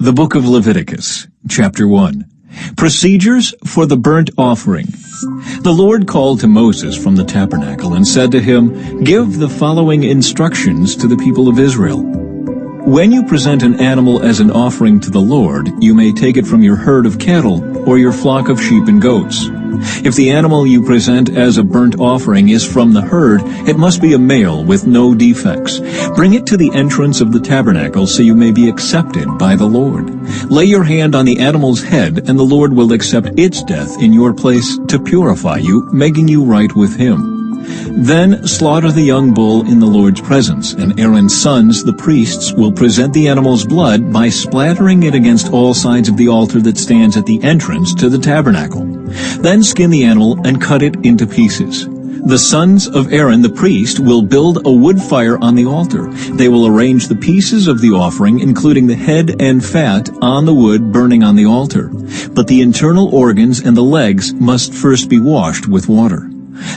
The Book of Leviticus, Chapter 1. Procedures for the burnt offering. The Lord called to Moses from the tabernacle and said to him, "Give the following instructions to the people of Israel. When you present an animal as an offering to the Lord, you may take it from your herd of cattle or your flock of sheep and goats. If the animal you present as a burnt offering is from the herd, it must be a male with no defects. Bring it to the entrance of the tabernacle so you may be accepted by the Lord. Lay your hand on the animal's head, and the Lord will accept its death in your place to purify you, making you right with him. Then slaughter the young bull in the Lord's presence, and Aaron's sons, the priests, will present the animal's blood by splattering it against all sides of the altar that stands at the entrance to the tabernacle. Then skin the animal and cut it into pieces. The sons of Aaron the priest will build a wood fire on the altar. They will arrange the pieces of the offering, including the head and fat, on the wood burning on the altar. But the internal organs and the legs must first be washed with water.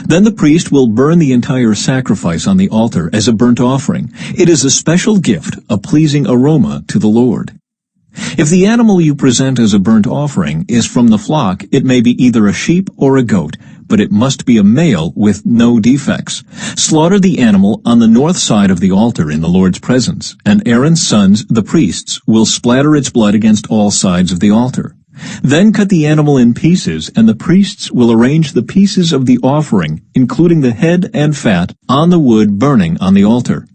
Then the priest will burn the entire sacrifice on the altar as a burnt offering. It is a special gift, a pleasing aroma to the Lord. If the animal you present as a burnt offering is from the flock, it may be either a sheep or a goat, but it must be a male with no defects. Slaughter the animal on the north side of the altar in the Lord's presence, and Aaron's sons, the priests, will splatter its blood against all sides of the altar. Then cut the animal in pieces, and the priests will arrange the pieces of the offering, including the head and fat, on the wood burning on the altar.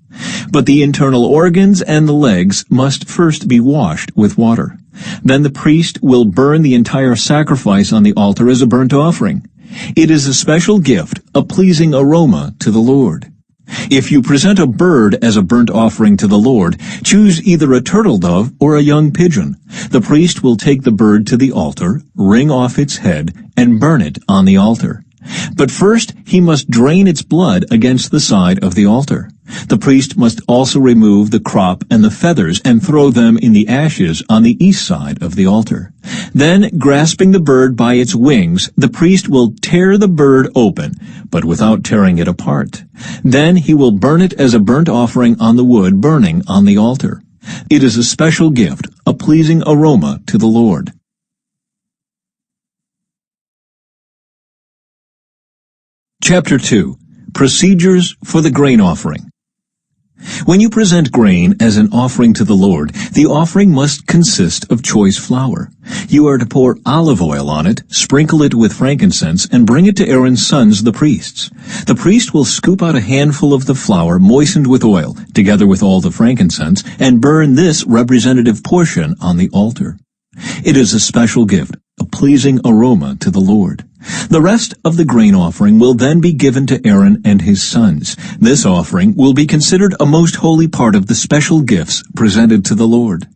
But the internal organs and the legs must first be washed with water. Then the priest will burn the entire sacrifice on the altar as a burnt offering. It is a special gift, a pleasing aroma to the Lord. If you present a bird as a burnt offering to the Lord, choose either a turtle dove or a young pigeon. The priest will take the bird to the altar, wring off its head, and burn it on the altar. But first he must drain its blood against the side of the altar. The priest must also remove the crop and the feathers and throw them in the ashes on the east side of the altar. Then, grasping the bird by its wings, the priest will tear the bird open, but without tearing it apart. Then he will burn it as a burnt offering on the wood burning on the altar. It is a special gift, a pleasing aroma to the Lord. Chapter 2. Procedures for the grain offering. When you present grain as an offering to the Lord, the offering must consist of choice flour. You are to pour olive oil on it, sprinkle it with frankincense, and bring it to Aaron's sons, the priests. The priest will scoop out a handful of the flour moistened with oil, together with all the frankincense, and burn this representative portion on the altar. It is a special gift, a pleasing aroma to the Lord. The rest of the grain offering will then be given to Aaron and his sons. This offering will be considered a most holy part of the special gifts presented to the Lord.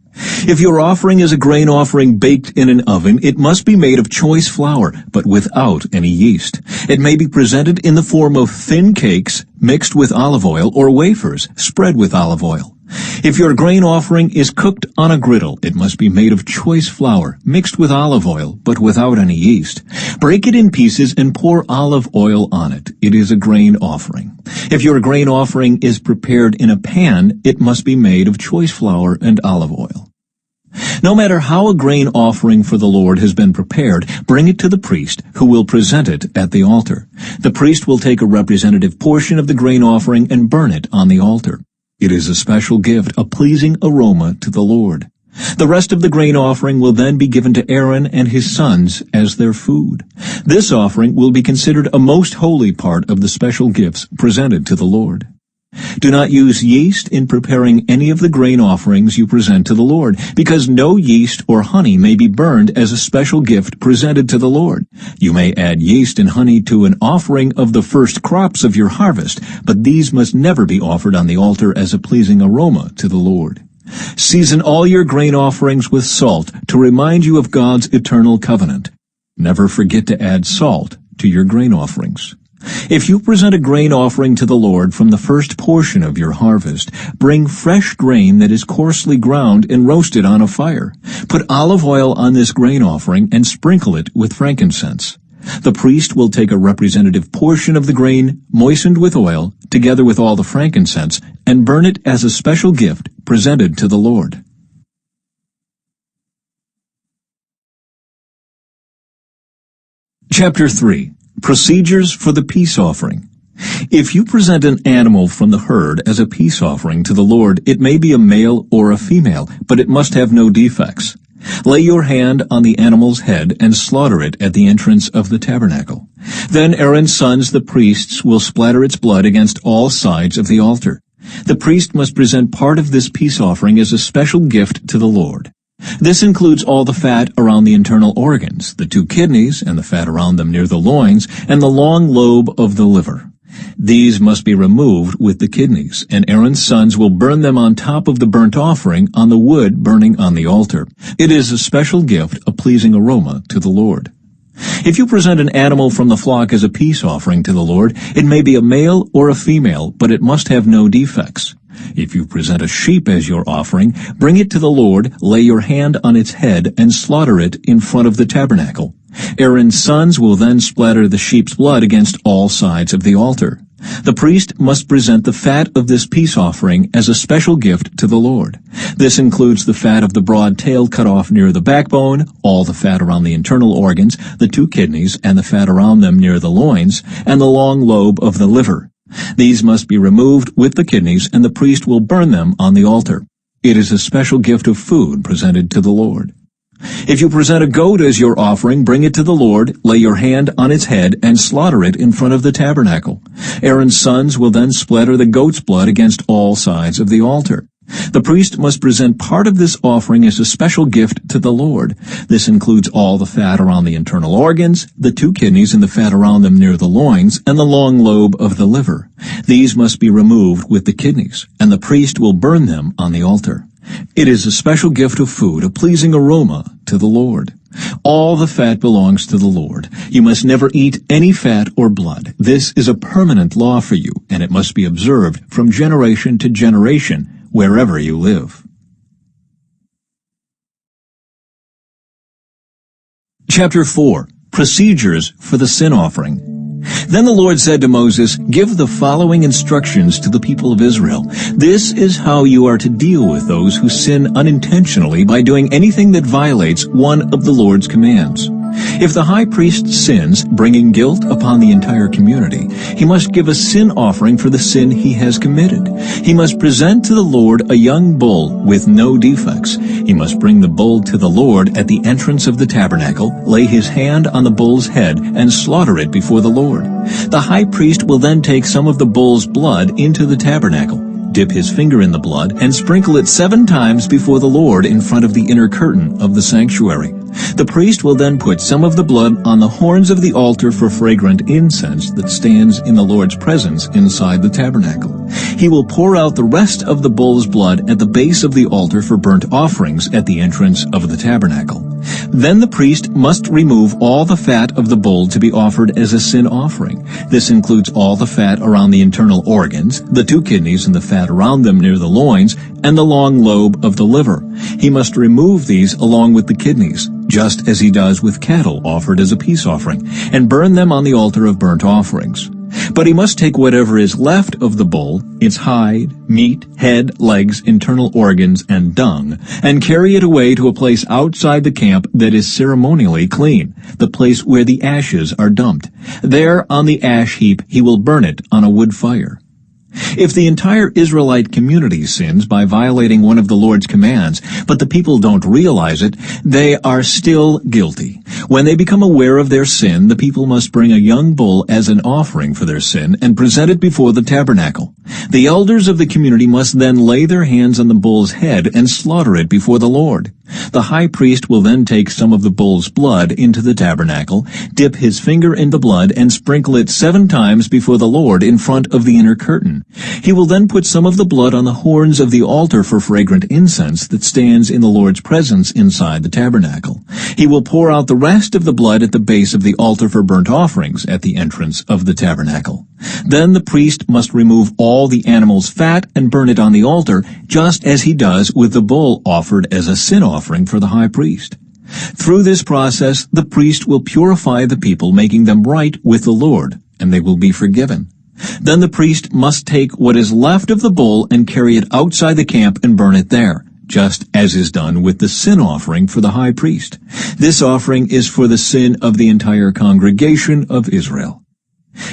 If your offering is a grain offering baked in an oven, it must be made of choice flour, but without any yeast. It may be presented in the form of thin cakes mixed with olive oil or wafers spread with olive oil. If your grain offering is cooked on a griddle, it must be made of choice flour, mixed with olive oil, but without any yeast. Break it in pieces and pour olive oil on it. It is a grain offering. If your grain offering is prepared in a pan, it must be made of choice flour and olive oil. No matter how a grain offering for the Lord has been prepared, bring it to the priest, who will present it at the altar. The priest will take a representative portion of the grain offering and burn it on the altar. It is a special gift, a pleasing aroma to the Lord. The rest of the grain offering will then be given to Aaron and his sons as their food. This offering will be considered a most holy part of the special gifts presented to the Lord. Do not use yeast in preparing any of the grain offerings you present to the Lord, because no yeast or honey may be burned as a special gift presented to the Lord. You may add yeast and honey to an offering of the first crops of your harvest, but these must never be offered on the altar as a pleasing aroma to the Lord. Season all your grain offerings with salt to remind you of God's eternal covenant. Never forget to add salt to your grain offerings. If you present a grain offering to the Lord from the first portion of your harvest, bring fresh grain that is coarsely ground and roasted on a fire. Put olive oil on this grain offering and sprinkle it with frankincense. The priest will take a representative portion of the grain, moistened with oil, together with all the frankincense, and burn it as a special gift presented to the Lord. Chapter 3. Procedures for the Peace Offering. If you present an animal from the herd as a peace offering to the Lord, it may be a male or a female, but it must have no defects. Lay your hand on the animal's head and slaughter it at the entrance of the tabernacle. Then Aaron's sons, the priests, will splatter its blood against all sides of the altar. The priest must present part of this peace offering as a special gift to the Lord. This includes all the fat around the internal organs, the 2 kidneys and the fat around them near the loins, and the long lobe of the liver. These must be removed with the kidneys, and Aaron's sons will burn them on top of the burnt offering on the wood burning on the altar. It is a special gift, a pleasing aroma to the Lord. If you present an animal from the flock as a peace offering to the Lord, it may be a male or a female, but it must have no defects. If you present a sheep as your offering, bring it to the Lord, lay your hand on its head, and slaughter it in front of the tabernacle. Aaron's sons will then splatter the sheep's blood against all sides of the altar. The priest must present the fat of this peace offering as a special gift to the Lord. This includes the fat of the broad tail cut off near the backbone, all the fat around the internal organs, the 2 kidneys, and the fat around them near the loins, and the long lobe of the liver. These must be removed with the kidneys, and the priest will burn them on the altar. It is a special gift of food presented to the Lord. If you present a goat as your offering, bring it to the Lord, lay your hand on its head, and slaughter it in front of the tabernacle. Aaron's sons will then splatter the goat's blood against all sides of the altar. The priest must present part of this offering as a special gift to the Lord. This includes all the fat around the internal organs, the 2 kidneys and the fat around them near the loins, and the long lobe of the liver. These must be removed with the kidneys, and the priest will burn them on the altar. It is a special gift of food, a pleasing aroma to the Lord. All the fat belongs to the Lord. You must never eat any fat or blood. This is a permanent law for you, and it must be observed from generation to generation, wherever you live. Chapter 4. Procedures for the Sin Offering. Then the Lord said to Moses, "Give the following instructions to the people of Israel. This is how you are to deal with those who sin unintentionally by doing anything that violates one of the Lord's commands. If the high priest sins, bringing guilt upon the entire community, he must give a sin offering for the sin he has committed. He must present to the Lord a young bull with no defects. He must bring the bull to the Lord at the entrance of the tabernacle, lay his hand on the bull's head, and slaughter it before the Lord. The high priest will then take some of the bull's blood into the tabernacle, dip his finger in the blood, and sprinkle it 7 times before the Lord in front of the inner curtain of the sanctuary. The priest will then put some of the blood on the horns of the altar for fragrant incense that stands in the Lord's presence inside the tabernacle. He will pour out the rest of the bull's blood at the base of the altar for burnt offerings at the entrance of the tabernacle. Then the priest must remove all the fat of the bull to be offered as a sin offering. This includes all the fat around the internal organs, the 2 kidneys and the fat around them near the loins, and the long lobe of the liver. He must remove these along with the kidneys, just as he does with cattle offered as a peace offering, and burn them on the altar of burnt offerings. But he must take whatever is left of the bull, its hide, meat, head, legs, internal organs, and dung, and carry it away to a place outside the camp that is ceremonially clean, the place where the ashes are dumped. There on the ash heap he will burn it on a wood fire. If the entire Israelite community sins by violating one of the Lord's commands, but the people don't realize it, they are still guilty. When they become aware of their sin, the people must bring a young bull as an offering for their sin and present it before the tabernacle. The elders of the community must then lay their hands on the bull's head and slaughter it before the Lord. The high priest will then take some of the bull's blood into the tabernacle, dip his finger in the blood, and sprinkle it 7 times before the Lord in front of the inner curtain. He will then put some of the blood on the horns of the altar for fragrant incense that stands in the Lord's presence inside the tabernacle. He will pour out the rest of the blood at the base of the altar for burnt offerings at the entrance of the tabernacle. Then the priest must remove all the animal's fat and burn it on the altar, just as he does with the bull offered as a sin offering for the high priest. Through this process, the priest will purify the people, making them right with the Lord, and they will be forgiven. Then the priest must take what is left of the bull and carry it outside the camp and burn it there, just as is done with the sin offering for the high priest. This offering is for the sin of the entire congregation of Israel.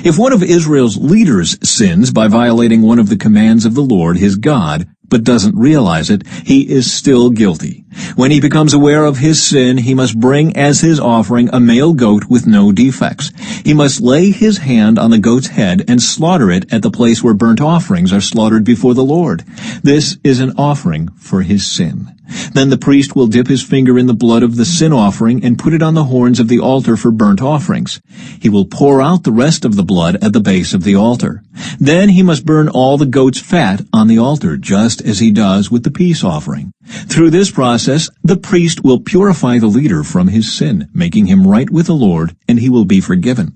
If one of Israel's leaders sins by violating one of the commands of the Lord his God, but doesn't realize it, he is still guilty. When he becomes aware of his sin, he must bring as his offering a male goat with no defects. He must lay his hand on the goat's head and slaughter it at the place where burnt offerings are slaughtered before the Lord. This is an offering for his sin. Then the priest will dip his finger in the blood of the sin offering and put it on the horns of the altar for burnt offerings. He will pour out the rest of the blood at the base of the altar. Then he must burn all the goat's fat on the altar, just as he does with the peace offering. Through this process, the priest will purify the leader from his sin, making him right with the Lord, and he will be forgiven.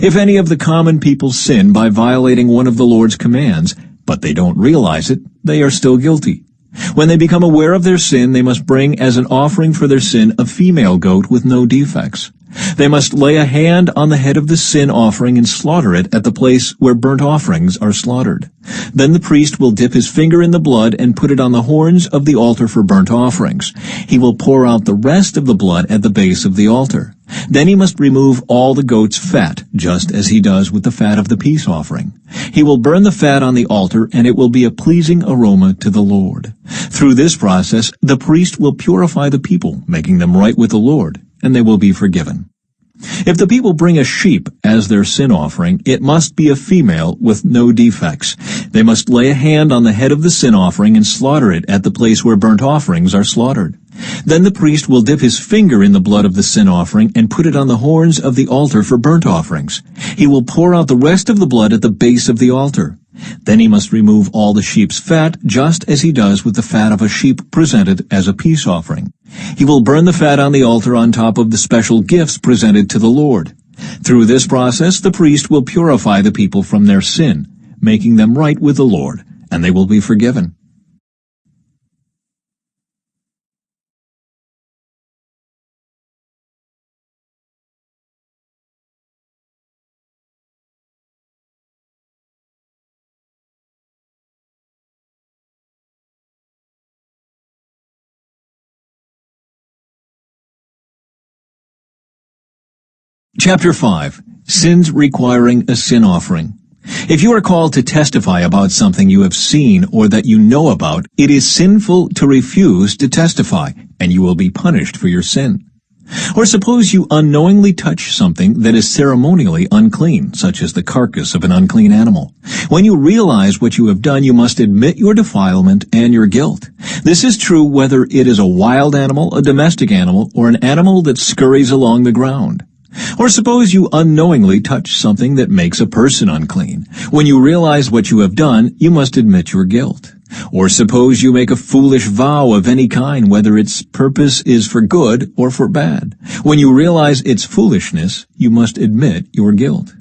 If any of the common people sin by violating one of the Lord's commands, but they don't realize it, they are still guilty. When they become aware of their sin, they must bring as an offering for their sin a female goat with no defects. They must lay a hand on the head of the sin offering and slaughter it at the place where burnt offerings are slaughtered. Then the priest will dip his finger in the blood and put it on the horns of the altar for burnt offerings. He will pour out the rest of the blood at the base of the altar. Then he must remove all the goat's fat, just as he does with the fat of the peace offering. He will burn the fat on the altar, and it will be a pleasing aroma to the Lord. Through this process, the priest will purify the people, making them right with the Lord, and they will be forgiven. If the people bring a sheep as their sin offering, it must be a female with no defects. They must lay a hand on the head of the sin offering and slaughter it at the place where burnt offerings are slaughtered. Then the priest will dip his finger in the blood of the sin offering and put it on the horns of the altar for burnt offerings. He will pour out the rest of the blood at the base of the altar. Then he must remove all the sheep's fat, just as he does with the fat of a sheep presented as a peace offering. He will burn the fat on the altar on top of the special gifts presented to the Lord. Through this process, the priest will purify the people from their sin, making them right with the Lord, and they will be forgiven. Chapter 5. Sins requiring a sin offering. If you are called to testify about something you have seen or that you know about, it is sinful to refuse to testify, and you will be punished for your sin. Or suppose you unknowingly touch something that is ceremonially unclean, such as the carcass of an unclean animal. When you realize what you have done, you must admit your defilement and your guilt. This is true whether it is a wild animal, a domestic animal, or an animal that scurries along the ground. Or suppose you unknowingly touch something that makes a person unclean. When you realize what you have done, you must admit your guilt. Or suppose you make a foolish vow of any kind, whether its purpose is for good or for bad. When you realize its foolishness, you must admit your guilt.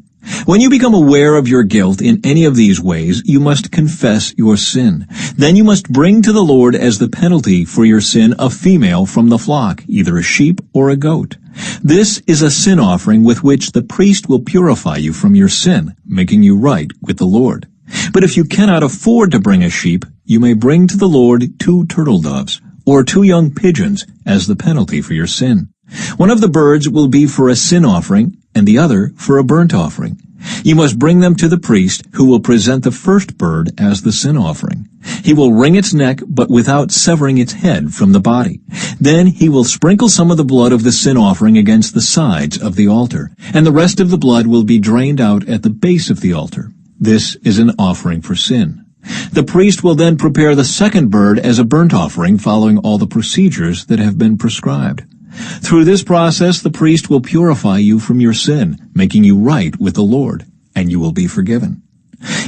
When you become aware of your guilt in any of these ways, you must confess your sin. Then you must bring to the Lord as the penalty for your sin a female from the flock, either a sheep or a goat. This is a sin offering with which the priest will purify you from your sin, making you right with the Lord. But if you cannot afford to bring a sheep, you may bring to the Lord 2 turtle doves, or 2 young pigeons, as the penalty for your sin. One of the birds will be for a sin offering, and the other for a burnt offering. You must bring them to the priest, who will present the first bird as the sin offering. He will wring its neck, but without severing its head from the body. Then he will sprinkle some of the blood of the sin offering against the sides of the altar, and the rest of the blood will be drained out at the base of the altar. This is an offering for sin. The priest will then prepare the second bird as a burnt offering, following all the procedures that have been prescribed. Through this process, the priest will purify you from your sin, making you right with the Lord, and you will be forgiven.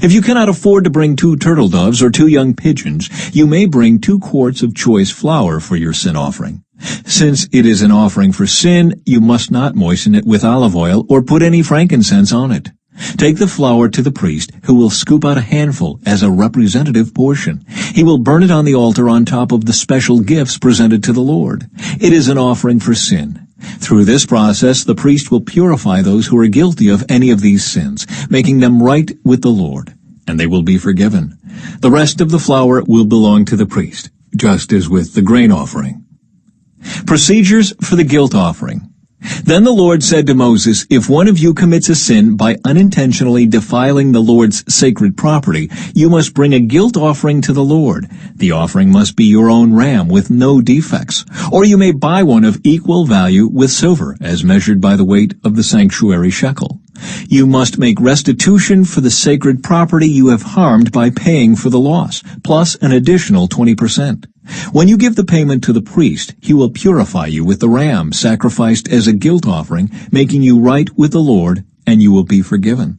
If you cannot afford to bring 2 turtle doves or 2 young pigeons, you may bring 2 quarts of choice flour for your sin offering. Since it is an offering for sin, you must not moisten it with olive oil or put any frankincense on it. Take the flour to the priest, who will scoop out a handful as a representative portion. He will burn it on the altar on top of the special gifts presented to the Lord. It is an offering for sin. Through this process, the priest will purify those who are guilty of any of these sins, making them right with the Lord, and they will be forgiven. The rest of the flour will belong to the priest. just as with the grain offering. Procedures for the guilt offering. Then the Lord said to Moses, "If one of you commits a sin by unintentionally defiling the Lord's sacred property, you must bring a guilt offering to the Lord. The offering must be your own ram with no defects, or you may buy one of equal value with silver, as measured by the weight of the sanctuary shekel. You must make restitution for the sacred property you have harmed by paying for the loss, plus an additional 20%. When you give the payment to the priest, he will purify you with the ram sacrificed as a guilt offering, making you right with the Lord, and you will be forgiven.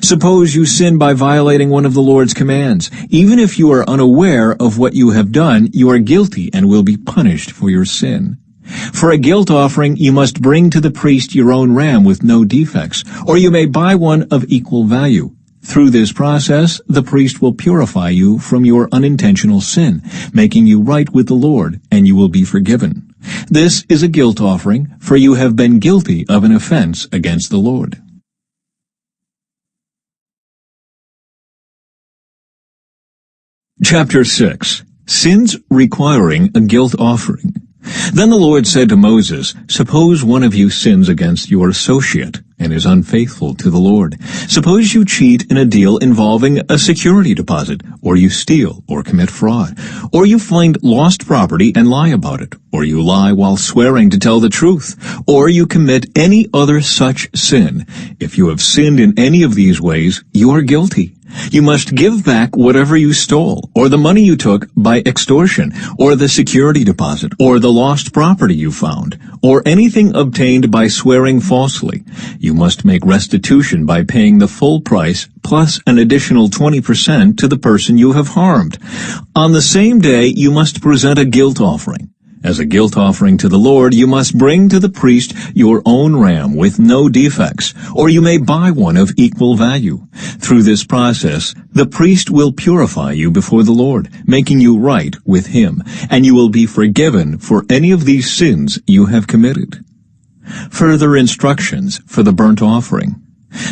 Suppose you sin by violating one of the Lord's commands. Even if you are unaware of what you have done, you are guilty and will be punished for your sin. For a guilt offering, you must bring to the priest your own ram with no defects, or you may buy one of equal value. Through this process, the priest will purify you from your unintentional sin, making you right with the Lord, and you will be forgiven. This is a guilt offering, for you have been guilty of an offense against the Lord." Chapter 6. Sins requiring a guilt offering. Then the Lord said to Moses, "Suppose one of you sins against your associate and is unfaithful to the Lord. Suppose you cheat in a deal involving a security deposit, or you steal or commit fraud, or you find lost property and lie about it, or you lie while swearing to tell the truth, or you commit any other such sin. If you have sinned in any of these ways, you are guilty. You must give back whatever you stole, or the money you took by extortion, or the security deposit, or the lost property you found, or anything obtained by swearing falsely. You must make restitution by paying the full price plus an additional 20% to the person you have harmed. On the same day, you must present a guilt offering. As a guilt offering to the Lord, you must bring to the priest your own ram with no defects, or you may buy one of equal value. Through this process, the priest will purify you before the Lord, making you right with him, and you will be forgiven for any of these sins you have committed. Further instructions for the burnt offering.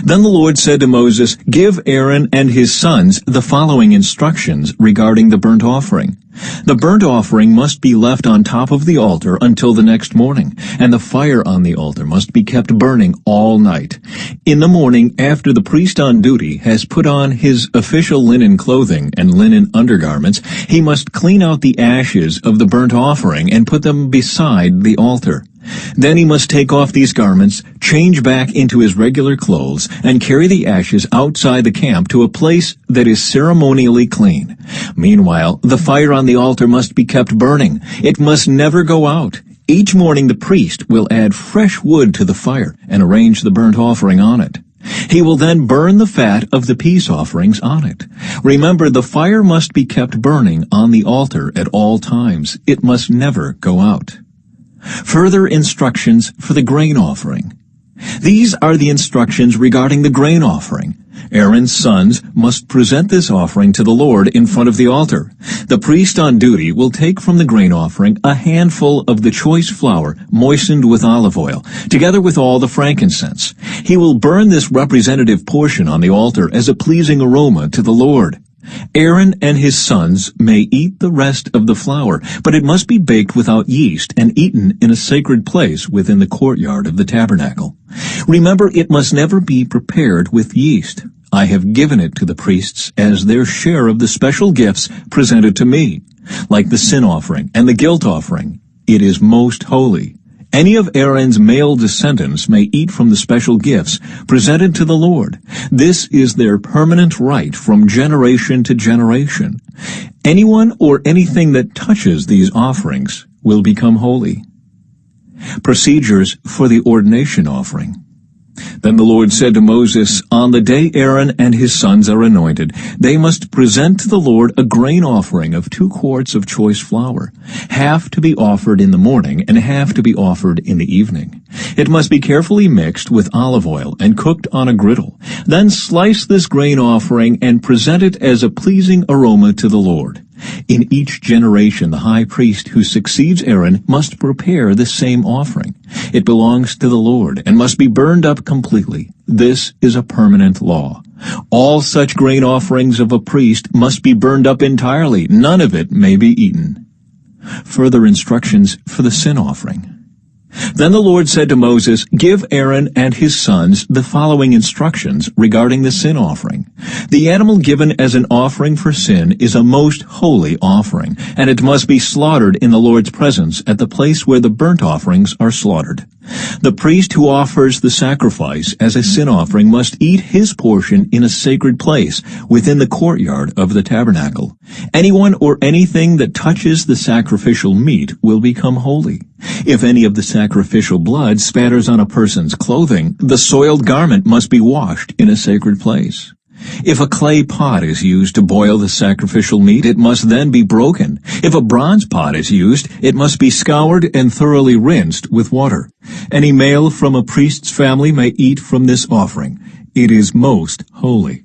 Then the Lord said to Moses, "Give Aaron and his sons the following instructions regarding the burnt offering. The burnt offering must be left on top of the altar until the next morning, and the fire on the altar must be kept burning all night. In the morning, after the priest on duty has put on his official linen clothing and linen undergarments, he must clean out the ashes of the burnt offering and put them beside the altar. Then he must take off these garments, change back into his regular clothes, and carry the ashes outside the camp to a place that is ceremonially clean. Meanwhile, the fire on the altar must be kept burning. It must never go out. Each morning the priest will add fresh wood to the fire and arrange the burnt offering on it. He will then burn the fat of the peace offerings on it. Remember, the fire must be kept burning on the altar at all times. It must never go out." Further instructions for the grain offering. These are the instructions regarding the grain offering. Aaron's sons must present this offering to the Lord in front of the altar. The priest on duty will take from the grain offering a handful of the choice flour moistened with olive oil, together with all the frankincense. He will burn this representative portion on the altar as a pleasing aroma to the Lord. Aaron and his sons may eat the rest of the flour, but it must be baked without yeast and eaten in a sacred place within the courtyard of the tabernacle. Remember, it must never be prepared with yeast. I have given it to the priests as their share of the special gifts presented to me. Like the sin offering and the guilt offering, it is most holy. Any of Aaron's male descendants may eat from the special gifts presented to the Lord. This is their permanent right from generation to generation. Anyone or anything that touches these offerings will become holy. Procedures for the ordination offering. Then the Lord said to Moses, "On the day Aaron and his sons are anointed, they must present to the Lord a grain offering of 2 quarts of choice flour, half to be offered in the morning and half to be offered in the evening. It must be carefully mixed with olive oil and cooked on a griddle. Then slice this grain offering and present it as a pleasing aroma to the Lord. In each generation, the high priest who succeeds Aaron must prepare the same offering. It belongs to the Lord and must be burned up completely. This is a permanent law. All such grain offerings of a priest must be burned up entirely. None of it may be eaten. Further instructions for the sin offering. Then the Lord said to Moses, "Give Aaron and his sons the following instructions regarding the sin offering. The animal given as an offering for sin is a most holy offering, and it must be slaughtered in the Lord's presence at the place where the burnt offerings are slaughtered. The priest who offers the sacrifice as a sin offering must eat his portion in a sacred place within the courtyard of the tabernacle. Anyone or anything that touches the sacrificial meat will become holy. If any of the sacrificial blood spatters on a person's clothing, the soiled garment must be washed in a sacred place. If a clay pot is used to boil the sacrificial meat, it must then be broken. If a bronze pot is used, it must be scoured and thoroughly rinsed with water. Any male from a priest's family may eat from this offering. It is most holy.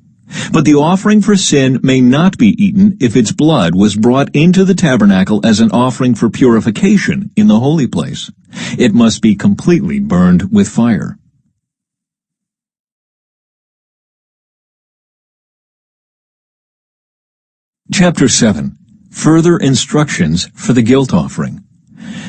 But the offering for sin may not be eaten if its blood was brought into the tabernacle as an offering for purification in the holy place. It must be completely burned with fire." Chapter 7. Further instructions for the guilt offering.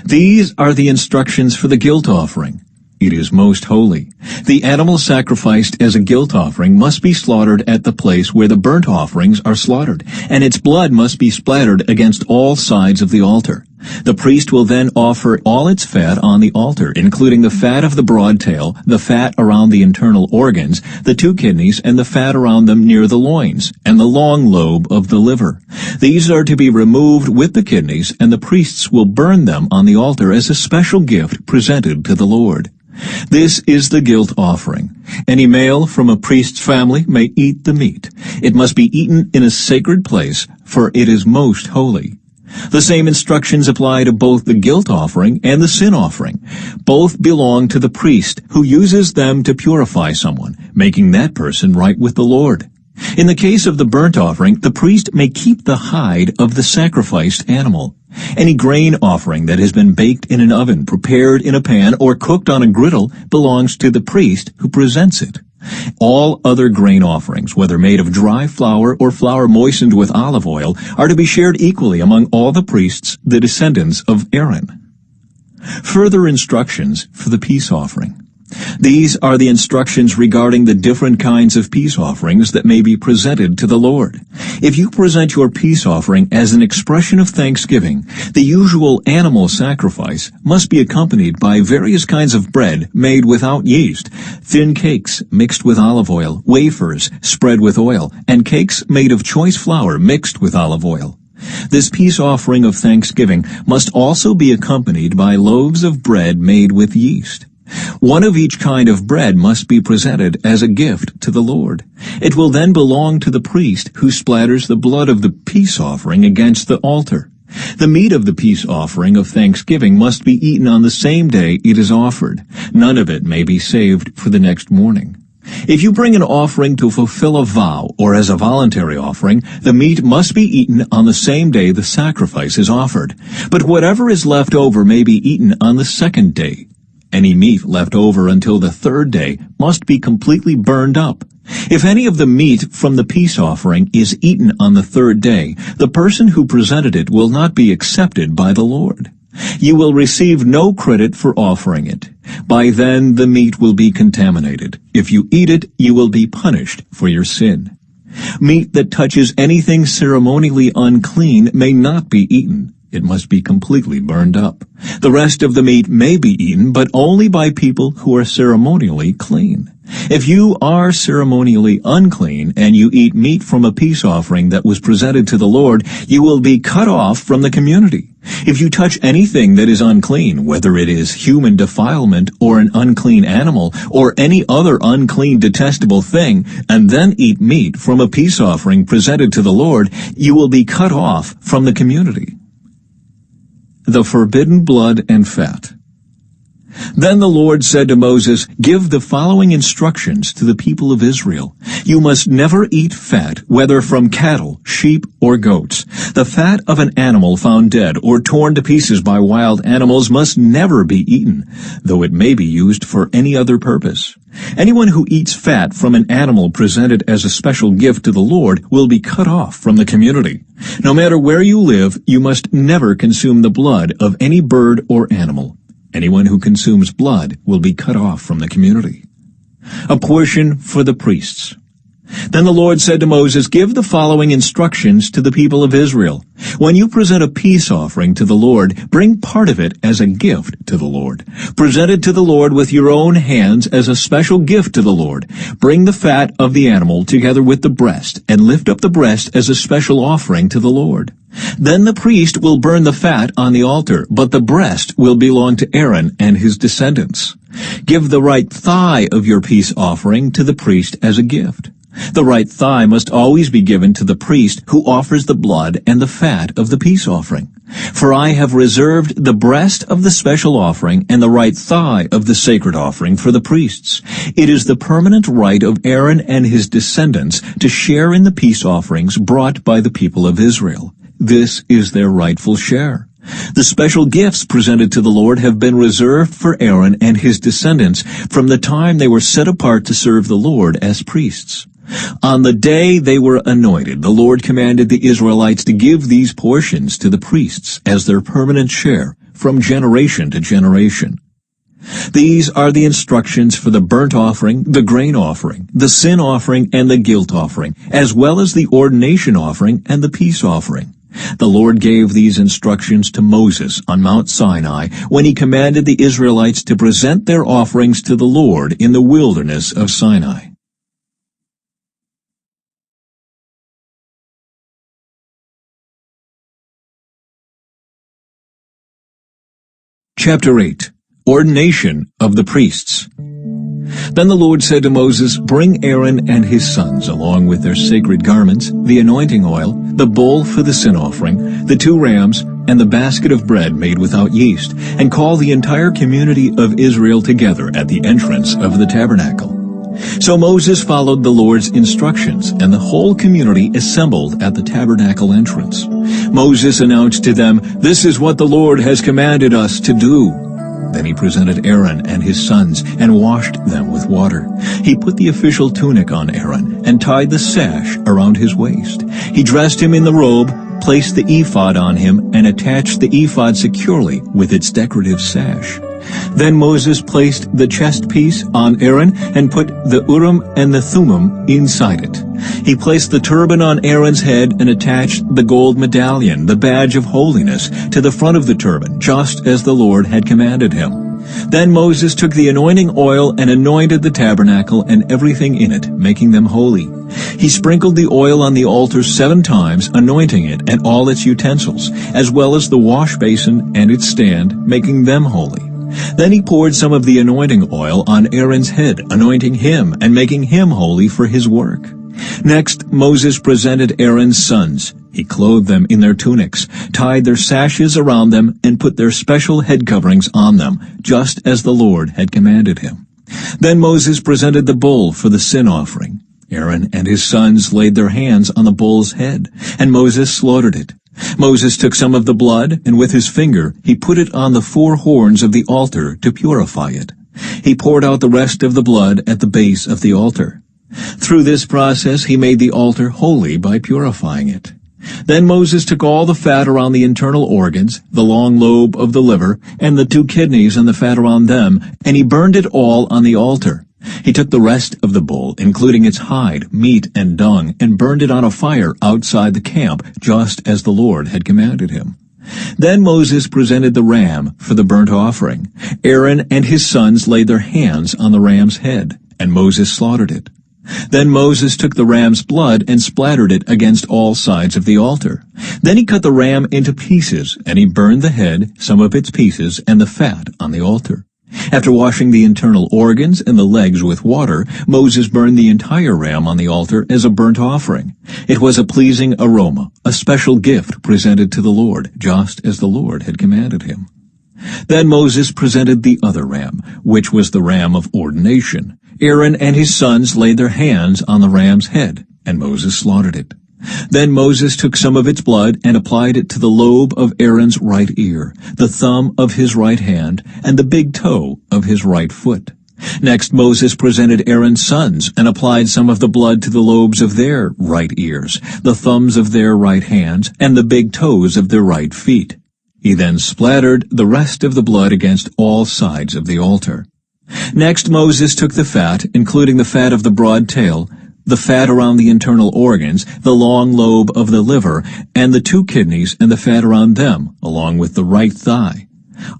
These are the instructions for the guilt offering. It is most holy. The animal sacrificed as a guilt offering must be slaughtered at the place where the burnt offerings are slaughtered, and its blood must be splattered against all sides of the altar. The priest will then offer all its fat on the altar, including the fat of the broad tail, the fat around the internal organs, the 2 kidneys, and the fat around them near the loins, and the long lobe of the liver. These are to be removed with the kidneys, and the priests will burn them on the altar as a special gift presented to the Lord. This is the guilt offering. Any male from a priest's family may eat the meat. It must be eaten in a sacred place, for it is most holy. The same instructions apply to both the guilt offering and the sin offering. Both belong to the priest, who uses them to purify someone, making that person right with the Lord. In the case of the burnt offering, the priest may keep the hide of the sacrificed animal. Any grain offering that has been baked in an oven, prepared in a pan, or cooked on a griddle belongs to the priest who presents it. All other grain offerings, whether made of dry flour or flour moistened with olive oil, are to be shared equally among all the priests, the descendants of Aaron. Further instructions for the peace offering. These are the instructions regarding the different kinds of peace offerings that may be presented to the Lord. If you present your peace offering as an expression of thanksgiving, the usual animal sacrifice must be accompanied by various kinds of bread made without yeast, thin cakes mixed with olive oil, wafers spread with oil, and cakes made of choice flour mixed with olive oil. This peace offering of thanksgiving must also be accompanied by loaves of bread made with yeast. One of each kind of bread must be presented as a gift to the Lord. It will then belong to the priest, who splatters the blood of the peace offering against the altar. The meat of the peace offering of thanksgiving must be eaten on the same day it is offered. None of it may be saved for the next morning. If you bring an offering to fulfill a vow or as a voluntary offering, the meat must be eaten on the same day the sacrifice is offered. But whatever is left over may be eaten on the second day. Any meat left over until the third day must be completely burned up. If any of the meat from the peace offering is eaten on the third day, the person who presented it will not be accepted by the Lord. You will receive no credit for offering it. By then the meat will be contaminated. If you eat it, you will be punished for your sin. Meat that touches anything ceremonially unclean may not be eaten. It must be completely burned up. The rest of the meat may be eaten, but only by people who are ceremonially clean. If you are ceremonially unclean and you eat meat from a peace offering that was presented to the Lord, you will be cut off from the community. If you touch anything that is unclean, whether it is human defilement or an unclean animal or any other unclean detestable thing, and then eat meat from a peace offering presented to the Lord, you will be cut off from the community. The forbidden blood and fat. Then the Lord said to Moses, "Give the following instructions to the people of Israel. You must never eat fat, whether from cattle, sheep, or goats. The fat of an animal found dead or torn to pieces by wild animals must never be eaten, though it may be used for any other purpose. Anyone who eats fat from an animal presented as a special gift to the Lord will be cut off from the community. No matter where you live, you must never consume the blood of any bird or animal. Anyone who consumes blood will be cut off from the community." A portion for the priests. Then the Lord said to Moses, "Give the following instructions to the people of Israel. When you present a peace offering to the Lord, bring part of it as a gift to the Lord. Present it to the Lord with your own hands as a special gift to the Lord. Bring the fat of the animal together with the breast, and lift up the breast as a special offering to the Lord. Then the priest will burn the fat on the altar, but the breast will belong to Aaron and his descendants. Give the right thigh of your peace offering to the priest as a gift. The right thigh must always be given to the priest who offers the blood and the fat of the peace offering. For I have reserved the breast of the special offering and the right thigh of the sacred offering for the priests. It is the permanent right of Aaron and his descendants to share in the peace offerings brought by the people of Israel. This is their rightful share. The special gifts presented to the Lord have been reserved for Aaron and his descendants from the time they were set apart to serve the Lord as priests. On the day they were anointed, the Lord commanded the Israelites to give these portions to the priests as their permanent share from generation to generation. These are the instructions for the burnt offering, the grain offering, the sin offering, and the guilt offering, as well as the ordination offering and the peace offering. The Lord gave these instructions to Moses on Mount Sinai when he commanded the Israelites to present their offerings to the Lord in the wilderness of Sinai. Chapter 8. Ordination of the Priests. Then the Lord said to Moses, "Bring Aaron and his sons, along with their sacred garments, the anointing oil, the bowl for the sin offering, the 2 rams, and the basket of bread made without yeast, and call the entire community of Israel together at the entrance of the tabernacle." So Moses followed the Lord's instructions, and the whole community assembled at the tabernacle entrance. Moses announced to them, "This is what the Lord has commanded us to do." Then he presented Aaron and his sons and washed them with water. He put the official tunic on Aaron and tied the sash around his waist. He dressed him in the robe, placed the ephod on him, and attached the ephod securely with its decorative sash. Then Moses placed the chest piece on Aaron and put the Urim and the Thummim inside it. He placed the turban on Aaron's head and attached the gold medallion, the badge of holiness, to the front of the turban, just as the Lord had commanded him. Then Moses took the anointing oil and anointed the tabernacle and everything in it, making them holy. He sprinkled the oil on the altar 7 times, anointing it and all its utensils, as well as the wash basin and its stand, making them holy. Then he poured some of the anointing oil on Aaron's head, anointing him and making him holy for his work. Next, Moses presented Aaron's sons. He clothed them in their tunics, tied their sashes around them, and put their special head coverings on them, just as the Lord had commanded him. Then Moses presented the bull for the sin offering. Aaron and his sons laid their hands on the bull's head, and Moses slaughtered it. Moses took some of the blood, and with his finger he put it on the 4 horns of the altar to purify it. He poured out the rest of the blood at the base of the altar. Through this process he made the altar holy by purifying it. Then Moses took all the fat around the internal organs, the long lobe of the liver, and the 2 kidneys and the fat around them, and he burned it all on the altar. He took the rest of the bull, including its hide, meat, and dung, and burned it on a fire outside the camp, just as the Lord had commanded him. Then Moses presented the ram for the burnt offering. Aaron and his sons laid their hands on the ram's head, and Moses slaughtered it. Then Moses took the ram's blood and splattered it against all sides of the altar. Then he cut the ram into pieces, and he burned the head, some of its pieces, and the fat on the altar. After washing the internal organs and the legs with water, Moses burned the entire ram on the altar as a burnt offering. It was a pleasing aroma, a special gift presented to the Lord, just as the Lord had commanded him. Then Moses presented the other ram, which was the ram of ordination. Aaron and his sons laid their hands on the ram's head, and Moses slaughtered it. Then Moses took some of its blood and applied it to the lobe of Aaron's right ear, the thumb of his right hand, and the big toe of his right foot. Next Moses presented Aaron's sons and applied some of the blood to the lobes of their right ears, the thumbs of their right hands, and the big toes of their right feet. He then splattered the rest of the blood against all sides of the altar. Next Moses took the fat, including the fat of the broad tail, the fat around the internal organs, the long lobe of the liver, and the 2 kidneys and the fat around them, along with the right thigh.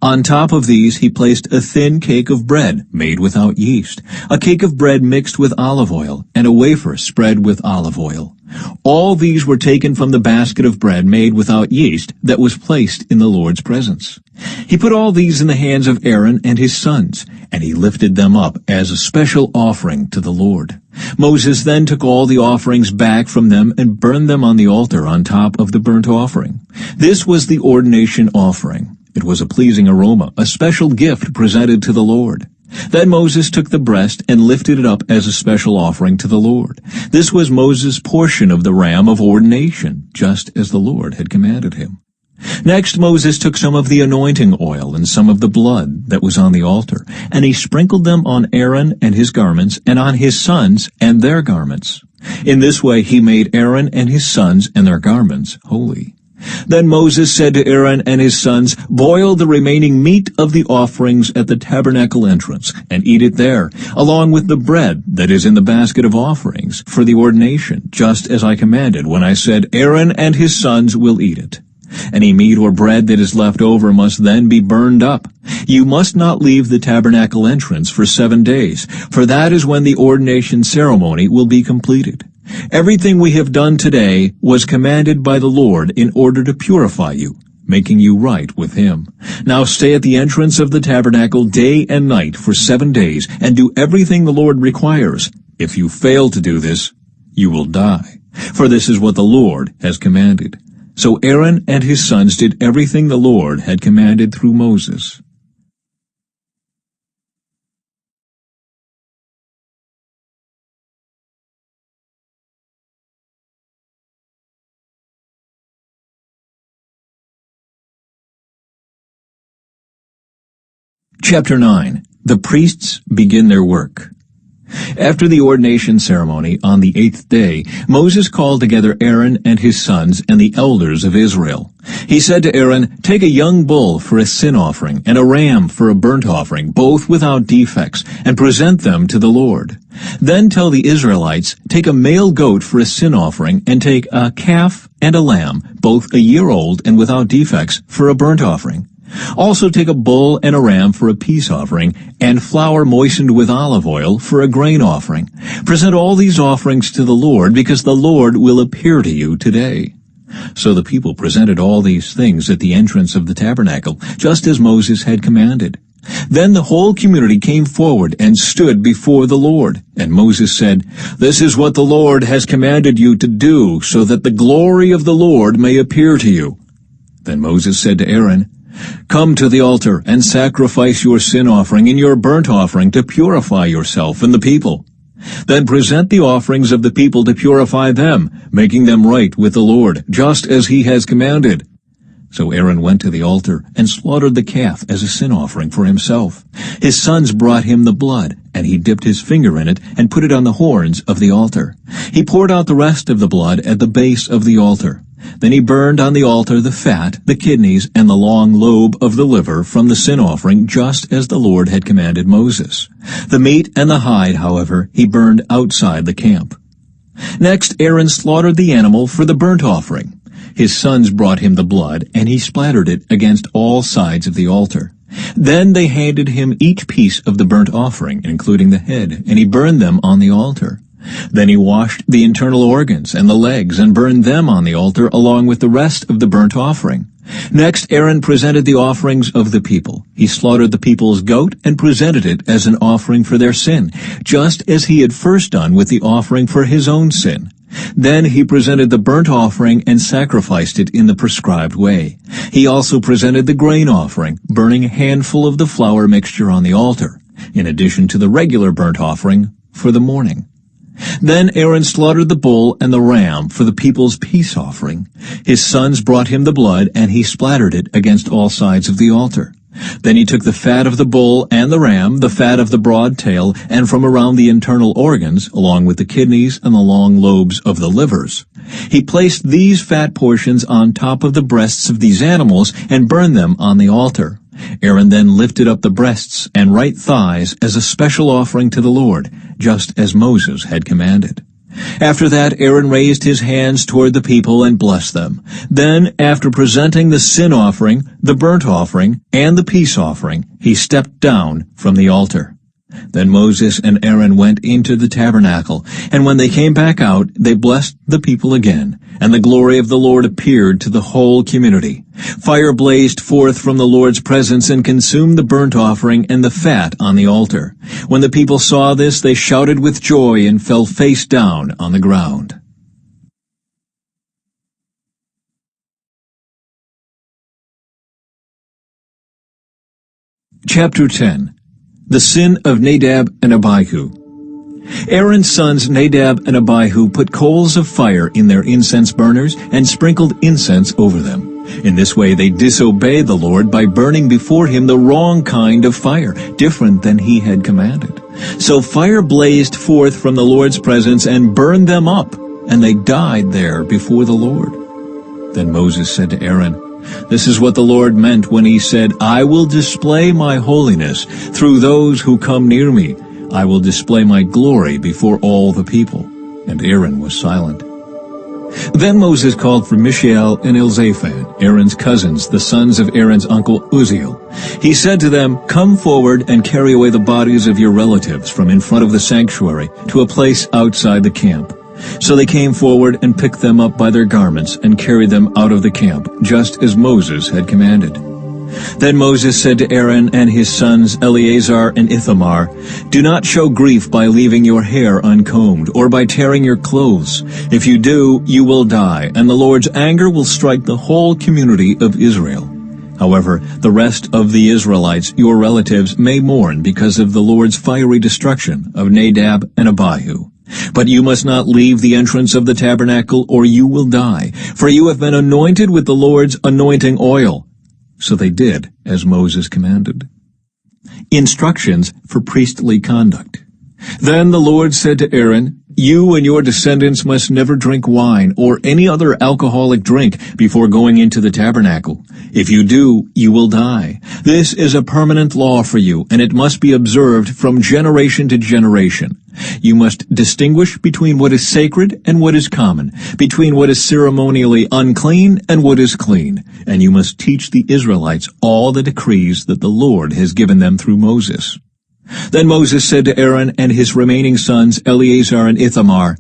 On top of these he placed a thin cake of bread made without yeast, a cake of bread mixed with olive oil, and a wafer spread with olive oil. All these were taken from the basket of bread made without yeast that was placed in the Lord's presence. He put all these in the hands of Aaron and his sons, and he lifted them up as a special offering to the Lord. Moses then took all the offerings back from them and burned them on the altar on top of the burnt offering. This was the ordination offering. It was a pleasing aroma, a special gift presented to the Lord. Then Moses took the breast and lifted it up as a special offering to the Lord. This was Moses' portion of the ram of ordination, just as the Lord had commanded him. Next Moses took some of the anointing oil and some of the blood that was on the altar, and he sprinkled them on Aaron and his garments, and on his sons and their garments. In this way he made Aaron and his sons and their garments holy. Then Moses said to Aaron and his sons, "Boil the remaining meat of the offerings at the tabernacle entrance, and eat it there, along with the bread that is in the basket of offerings for the ordination, just as I commanded when I said, Aaron and his sons will eat it. Any meat or bread that is left over must then be burned up. You must not leave the tabernacle entrance for 7 days, for that is when the ordination ceremony will be completed. Everything we have done today was commanded by the Lord in order to purify you, making you right with him. Now stay at the entrance of the tabernacle day and night for 7 days, and do everything the Lord requires. If you fail to do this, you will die. For this is what the Lord has commanded." So Aaron and his sons did everything the Lord had commanded through Moses. Chapter 9. The priests begin their work. After the ordination ceremony on the 8th day, Moses called together Aaron and his sons and the elders of Israel. He said to Aaron, "Take a young bull for a sin offering and a ram for a burnt offering, both without defects, and present them to the Lord. Then tell the Israelites, take a male goat for a sin offering, and take a calf and a lamb, both a year old and without defects, for a burnt offering. Also take a bull and a ram for a peace offering, and flour moistened with olive oil for a grain offering. Present all these offerings to the Lord, because the Lord will appear to you today." So the people presented all these things at the entrance of the tabernacle, just as Moses had commanded. Then the whole community came forward and stood before the Lord. And Moses said, "This is what the Lord has commanded you to do, so that the glory of the Lord may appear to you." Then Moses said to Aaron, "Come to the altar and sacrifice your sin offering and your burnt offering to purify yourself and the people. Then present the offerings of the people to purify them, making them right with the Lord, just as he has commanded." So Aaron went to the altar and slaughtered the calf as a sin offering for himself. His sons brought him the blood, and he dipped his finger in it and put it on the horns of the altar. He poured out the rest of the blood at the base of the altar. Then he burned on the altar the fat, the kidneys, and the long lobe of the liver from the sin offering, just as the Lord had commanded Moses. The meat and the hide, however, he burned outside the camp. Next Aaron slaughtered the animal for the burnt offering. His sons brought him the blood, and he splattered it against all sides of the altar. Then they handed him each piece of the burnt offering, including the head, and he burned them on the altar. Then he washed the internal organs and the legs and burned them on the altar along with the rest of the burnt offering. Next Aaron presented the offerings of the people. He slaughtered the people's goat and presented it as an offering for their sin, just as he had first done with the offering for his own sin. Then he presented the burnt offering and sacrificed it in the prescribed way. He also presented the grain offering, burning a handful of the flour mixture on the altar, in addition to the regular burnt offering for the morning. Then Aaron slaughtered the bull and the ram for the people's peace offering. His sons brought him the blood, and he splattered it against all sides of the altar. Then he took the fat of the bull and the ram, the fat of the broad tail, and from around the internal organs, along with the kidneys and the long lobes of the livers. He placed these fat portions on top of the breasts of these animals and burned them on the altar. Aaron then lifted up the breasts and right thighs as a special offering to the Lord, just as Moses had commanded. After that, Aaron raised his hands toward the people and blessed them. Then, after presenting the sin offering, the burnt offering, and the peace offering, he stepped down from the altar. Then Moses and Aaron went into the tabernacle, and when they came back out, they blessed the people again, and the glory of the Lord appeared to the whole community. Fire blazed forth from the Lord's presence and consumed the burnt offering and the fat on the altar. When the people saw this, they shouted with joy and fell face down on the ground. Chapter 10. The sin of Nadab and Abihu. Aaron's sons Nadab and Abihu put coals of fire in their incense burners and sprinkled incense over them. In this way they disobeyed the Lord by burning before him the wrong kind of fire, different than he had commanded. So fire blazed forth from the Lord's presence and burned them up, and they died there before the Lord. Then Moses said to Aaron, "This is what the Lord meant when he said, 'I will display my holiness through those who come near me. I will display my glory before all the people.'" And Aaron was silent. Then Moses called for Mishael and Elzaphan, Aaron's cousins, the sons of Aaron's uncle Uzziel. He said to them, "Come forward and carry away the bodies of your relatives from in front of the sanctuary to a place outside the camp." So they came forward and picked them up by their garments and carried them out of the camp, just as Moses had commanded. Then Moses said to Aaron and his sons Eleazar and Ithamar, "Do not show grief by leaving your hair uncombed or by tearing your clothes. If you do, you will die, and the Lord's anger will strike the whole community of Israel. However, the rest of the Israelites, your relatives, may mourn because of the Lord's fiery destruction of Nadab and Abihu. But you must not leave the entrance of the tabernacle, or you will die, for you have been anointed with the Lord's anointing oil." So they did as Moses commanded. Instructions for priestly conduct. Then the Lord said to Aaron, "You and your descendants must never drink wine or any other alcoholic drink before going into the tabernacle. If you do, you will die. This is a permanent law for you, and it must be observed from generation to generation. You must distinguish between what is sacred and what is common, between what is ceremonially unclean and what is clean, and you must teach the Israelites all the decrees that the Lord has given them through Moses." Then Moses said to Aaron and his remaining sons Eleazar and Ithamar,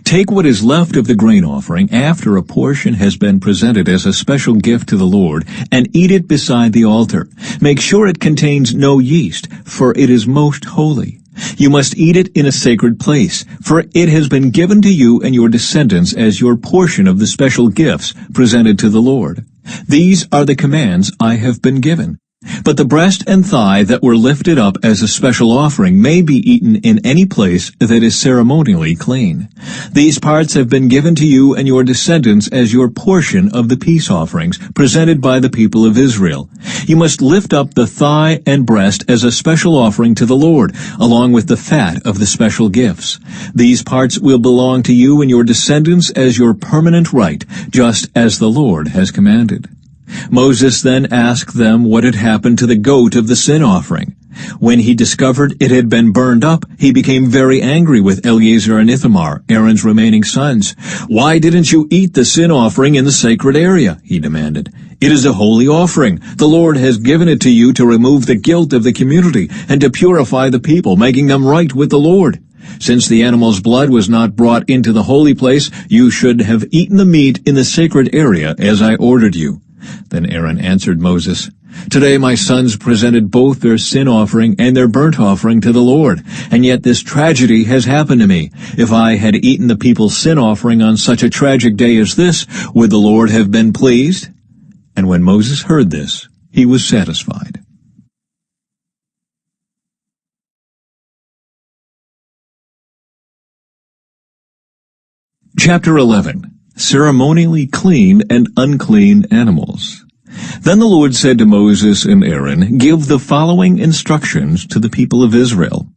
"Take what is left of the grain offering after a portion has been presented as a special gift to the Lord, and eat it beside the altar. Make sure it contains no yeast, for it is most holy. You must eat it in a sacred place, for it has been given to you and your descendants as your portion of the special gifts presented to the Lord. These are the commands I have been given. But the breast and thigh that were lifted up as a special offering may be eaten in any place that is ceremonially clean. These parts have been given to you and your descendants as your portion of the peace offerings presented by the people of Israel. You must lift up the thigh and breast as a special offering to the Lord, along with the fat of the special gifts. These parts will belong to you and your descendants as your permanent right, just as the Lord has commanded." Moses then asked them what had happened to the goat of the sin offering. When he discovered it had been burned up, he became very angry with Eleazar and Ithamar, Aaron's remaining sons. "Why didn't you eat the sin offering in the sacred area?" he demanded. "It is a holy offering. The Lord has given it to you to remove the guilt of the community and to purify the people, making them right with the Lord. Since the animal's blood was not brought into the holy place, you should have eaten the meat in the sacred area as I ordered you." Then Aaron answered Moses, Today my sons presented both their sin offering and their burnt offering to the Lord, and yet this tragedy has happened to me. If I had eaten the people's sin offering on such a tragic day as this, would the Lord have been pleased?" And when Moses heard this, he was satisfied. Chapter 11. Ceremonially clean and unclean animals. Then the Lord said to Moses and Aaron, "Give the following instructions to the people of Israel.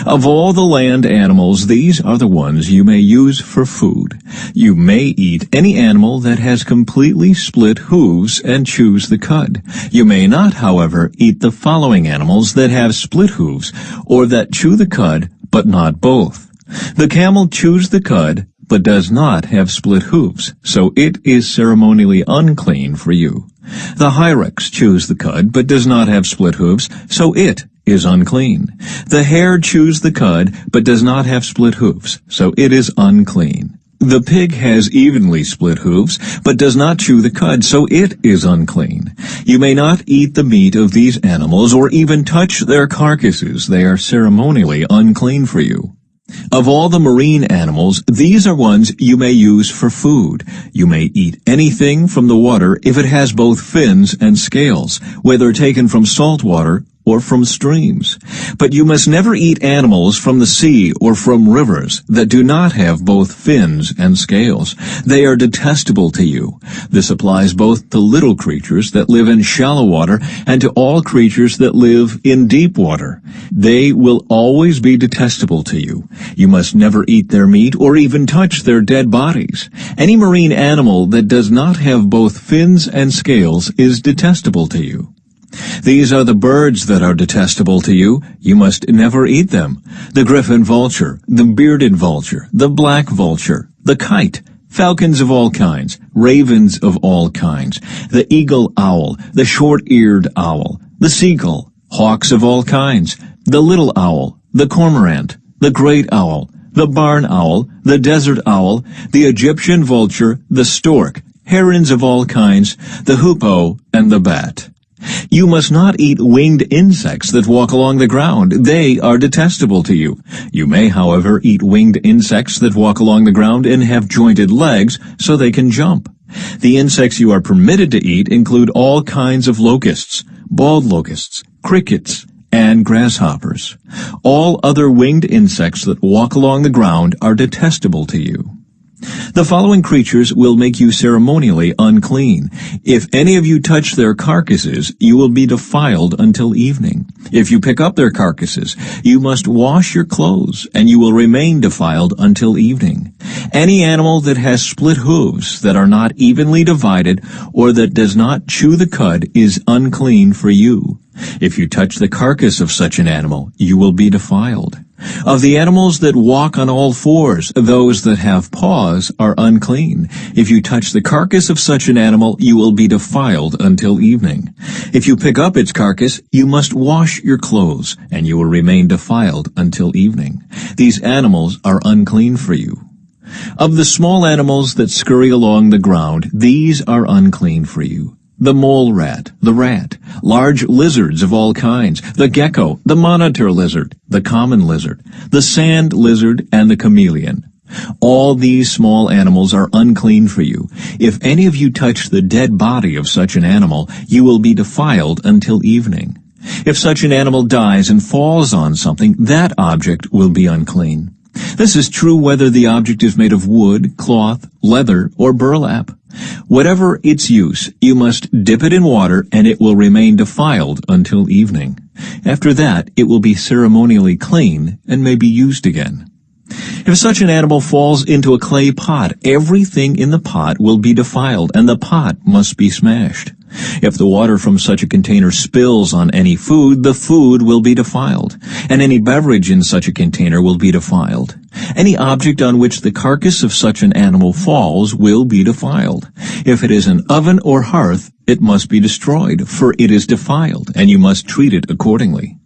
Of all the land animals, these are the ones you may use for food. You may eat any animal that has completely split hooves and chews the cud. You may not, however, eat the following animals that have split hooves, or that chew the cud, but not both. The camel chews the cud, but does not have split hooves, so it is ceremonially unclean for you. The hyrax chews the cud, but does not have split hooves, so it is unclean. The hare chews the cud, but does not have split hooves, so it is unclean. The pig has evenly split hooves, but does not chew the cud, so it is unclean. You may not eat the meat of these animals, or even touch their carcasses. They are ceremonially unclean for you. Of all the marine animals, these are ones you may use for food. You may eat anything from the water if it has both fins and scales, whether taken from salt water or from streams. But you must never eat animals from the sea or from rivers that do not have both fins and scales. They are detestable to you. This applies both to little creatures that live in shallow water and to all creatures that live in deep water. They will always be detestable to you. You must never eat their meat or even touch their dead bodies. Any marine animal that does not have both fins and scales is detestable to you. These are the birds that are detestable to you. You must never eat them: the griffin vulture, the bearded vulture, the black vulture, the kite, falcons of all kinds, ravens of all kinds, the eagle owl, the short-eared owl, the seagull, hawks of all kinds, the little owl, the cormorant, the great owl, the barn owl, the desert owl, the Egyptian vulture, the stork, herons of all kinds, the hoopoe, and the bat. You must not eat winged insects that walk along the ground. They are detestable to you. You may, however, eat winged insects that walk along the ground and have jointed legs so they can jump. The insects you are permitted to eat include all kinds of locusts, bald locusts, crickets, and grasshoppers. All other winged insects that walk along the ground are detestable to you. The following creatures will make you ceremonially unclean. If any of you touch their carcasses, you will be defiled until evening. If you pick up their carcasses, you must wash your clothes, and you will remain defiled until evening. Any animal that has split hooves that are not evenly divided, or that does not chew the cud, is unclean for you. If you touch the carcass of such an animal, you will be defiled. Of the animals that walk on all fours, those that have paws are unclean. If you touch the carcass of such an animal, you will be defiled until evening. If you pick up its carcass, you must wash your clothes, and you will remain defiled until evening. These animals are unclean for you. Of the small animals that scurry along the ground, these are unclean for you: the mole rat, the rat, large lizards of all kinds, the gecko, the monitor lizard, the common lizard, the sand lizard, and the chameleon. All these small animals are unclean for you. If any of you touch the dead body of such an animal, you will be defiled until evening. If such an animal dies and falls on something, that object will be unclean. This is true whether the object is made of wood, cloth, leather, or burlap. Whatever its use, you must dip it in water, and it will remain defiled until evening. After that, it will be ceremonially clean and may be used again. If such an animal falls into a clay pot, everything in the pot will be defiled, and the pot must be smashed. If the water from such a container spills on any food, the food will be defiled, and any beverage in such a container will be defiled. Any object on which the carcass of such an animal falls will be defiled. If it is an oven or hearth, it must be destroyed, for it is defiled, and you must treat it accordingly.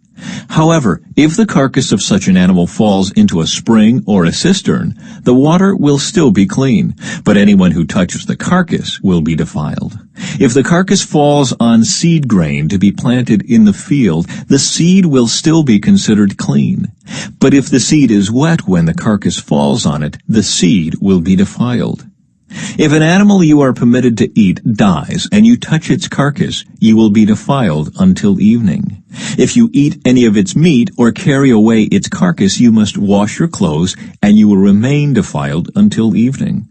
However, if the carcass of such an animal falls into a spring or a cistern, the water will still be clean, but anyone who touches the carcass will be defiled. If the carcass falls on seed grain to be planted in the field, the seed will still be considered clean. But if the seed is wet when the carcass falls on it, the seed will be defiled. If an animal you are permitted to eat dies, and you touch its carcass, you will be defiled until evening. If you eat any of its meat or carry away its carcass, you must wash your clothes, and you will remain defiled until evening.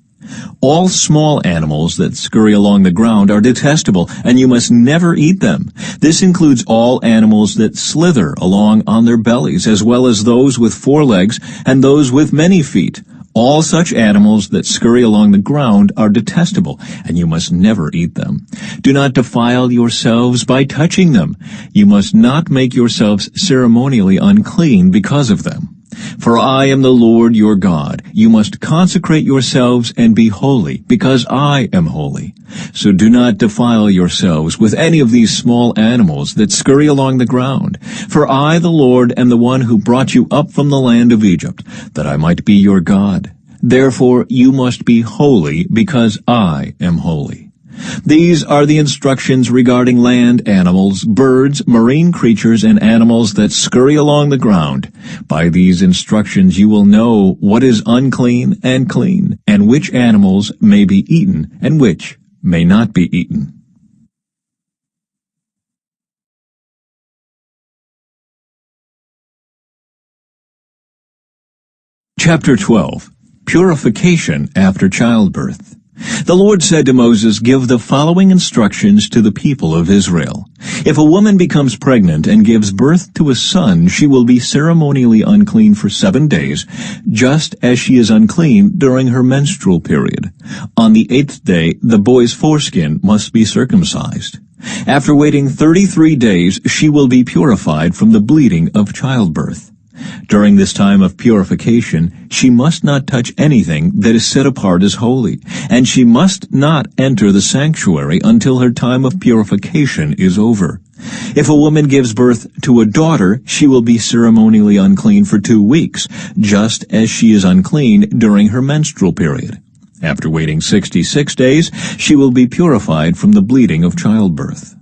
All small animals that scurry along the ground are detestable, and you must never eat them. This includes all animals that slither along on their bellies, as well as those with 4 legs and those with many feet. All such animals that scurry along the ground are detestable, and you must never eat them. Do not defile yourselves by touching them. You must not make yourselves ceremonially unclean because of them. For I am the Lord your God. You must consecrate yourselves and be holy, because I am holy. So do not defile yourselves with any of these small animals that scurry along the ground. For I, the Lord, am the one who brought you up from the land of Egypt, that I might be your God. Therefore you must be holy, because I am holy. These are the instructions regarding land animals, birds, marine creatures, and animals that scurry along the ground. By these instructions you will know what is unclean and clean, and which animals may be eaten and which may not be eaten. Chapter 12. Purification after childbirth. The Lord said to Moses, "Give the following instructions to the people of Israel. If a woman becomes pregnant and gives birth to a son, she will be ceremonially unclean for 7 days, just as she is unclean during her menstrual period. On the 8th day, the boy's foreskin must be circumcised. After waiting 33 days, she will be purified from the bleeding of childbirth. During this time of purification, she must not touch anything that is set apart as holy, and she must not enter the sanctuary until her time of purification is over. If a woman gives birth to a daughter, she will be ceremonially unclean for 2 weeks, just as she is unclean during her menstrual period. After waiting 66 days, she will be purified from the bleeding of childbirth.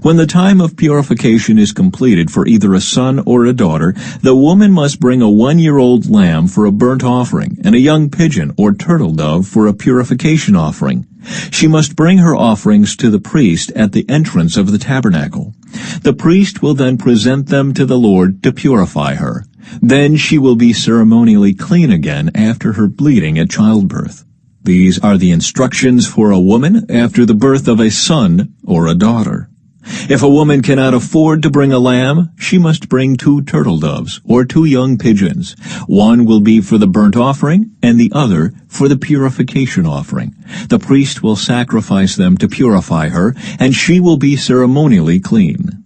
When the time of purification is completed for either a son or a daughter, the woman must bring a 1-year-old lamb for a burnt offering and a young pigeon or turtle dove for a purification offering. She must bring her offerings to the priest at the entrance of the tabernacle. The priest will then present them to the Lord to purify her. Then she will be ceremonially clean again after her bleeding at childbirth. These are the instructions for a woman after the birth of a son or a daughter. If a woman cannot afford to bring a lamb, she must bring 2 turtle doves or 2 young pigeons. One will be for the burnt offering, and the other for the purification offering. The priest will sacrifice them to purify her, and she will be ceremonially clean.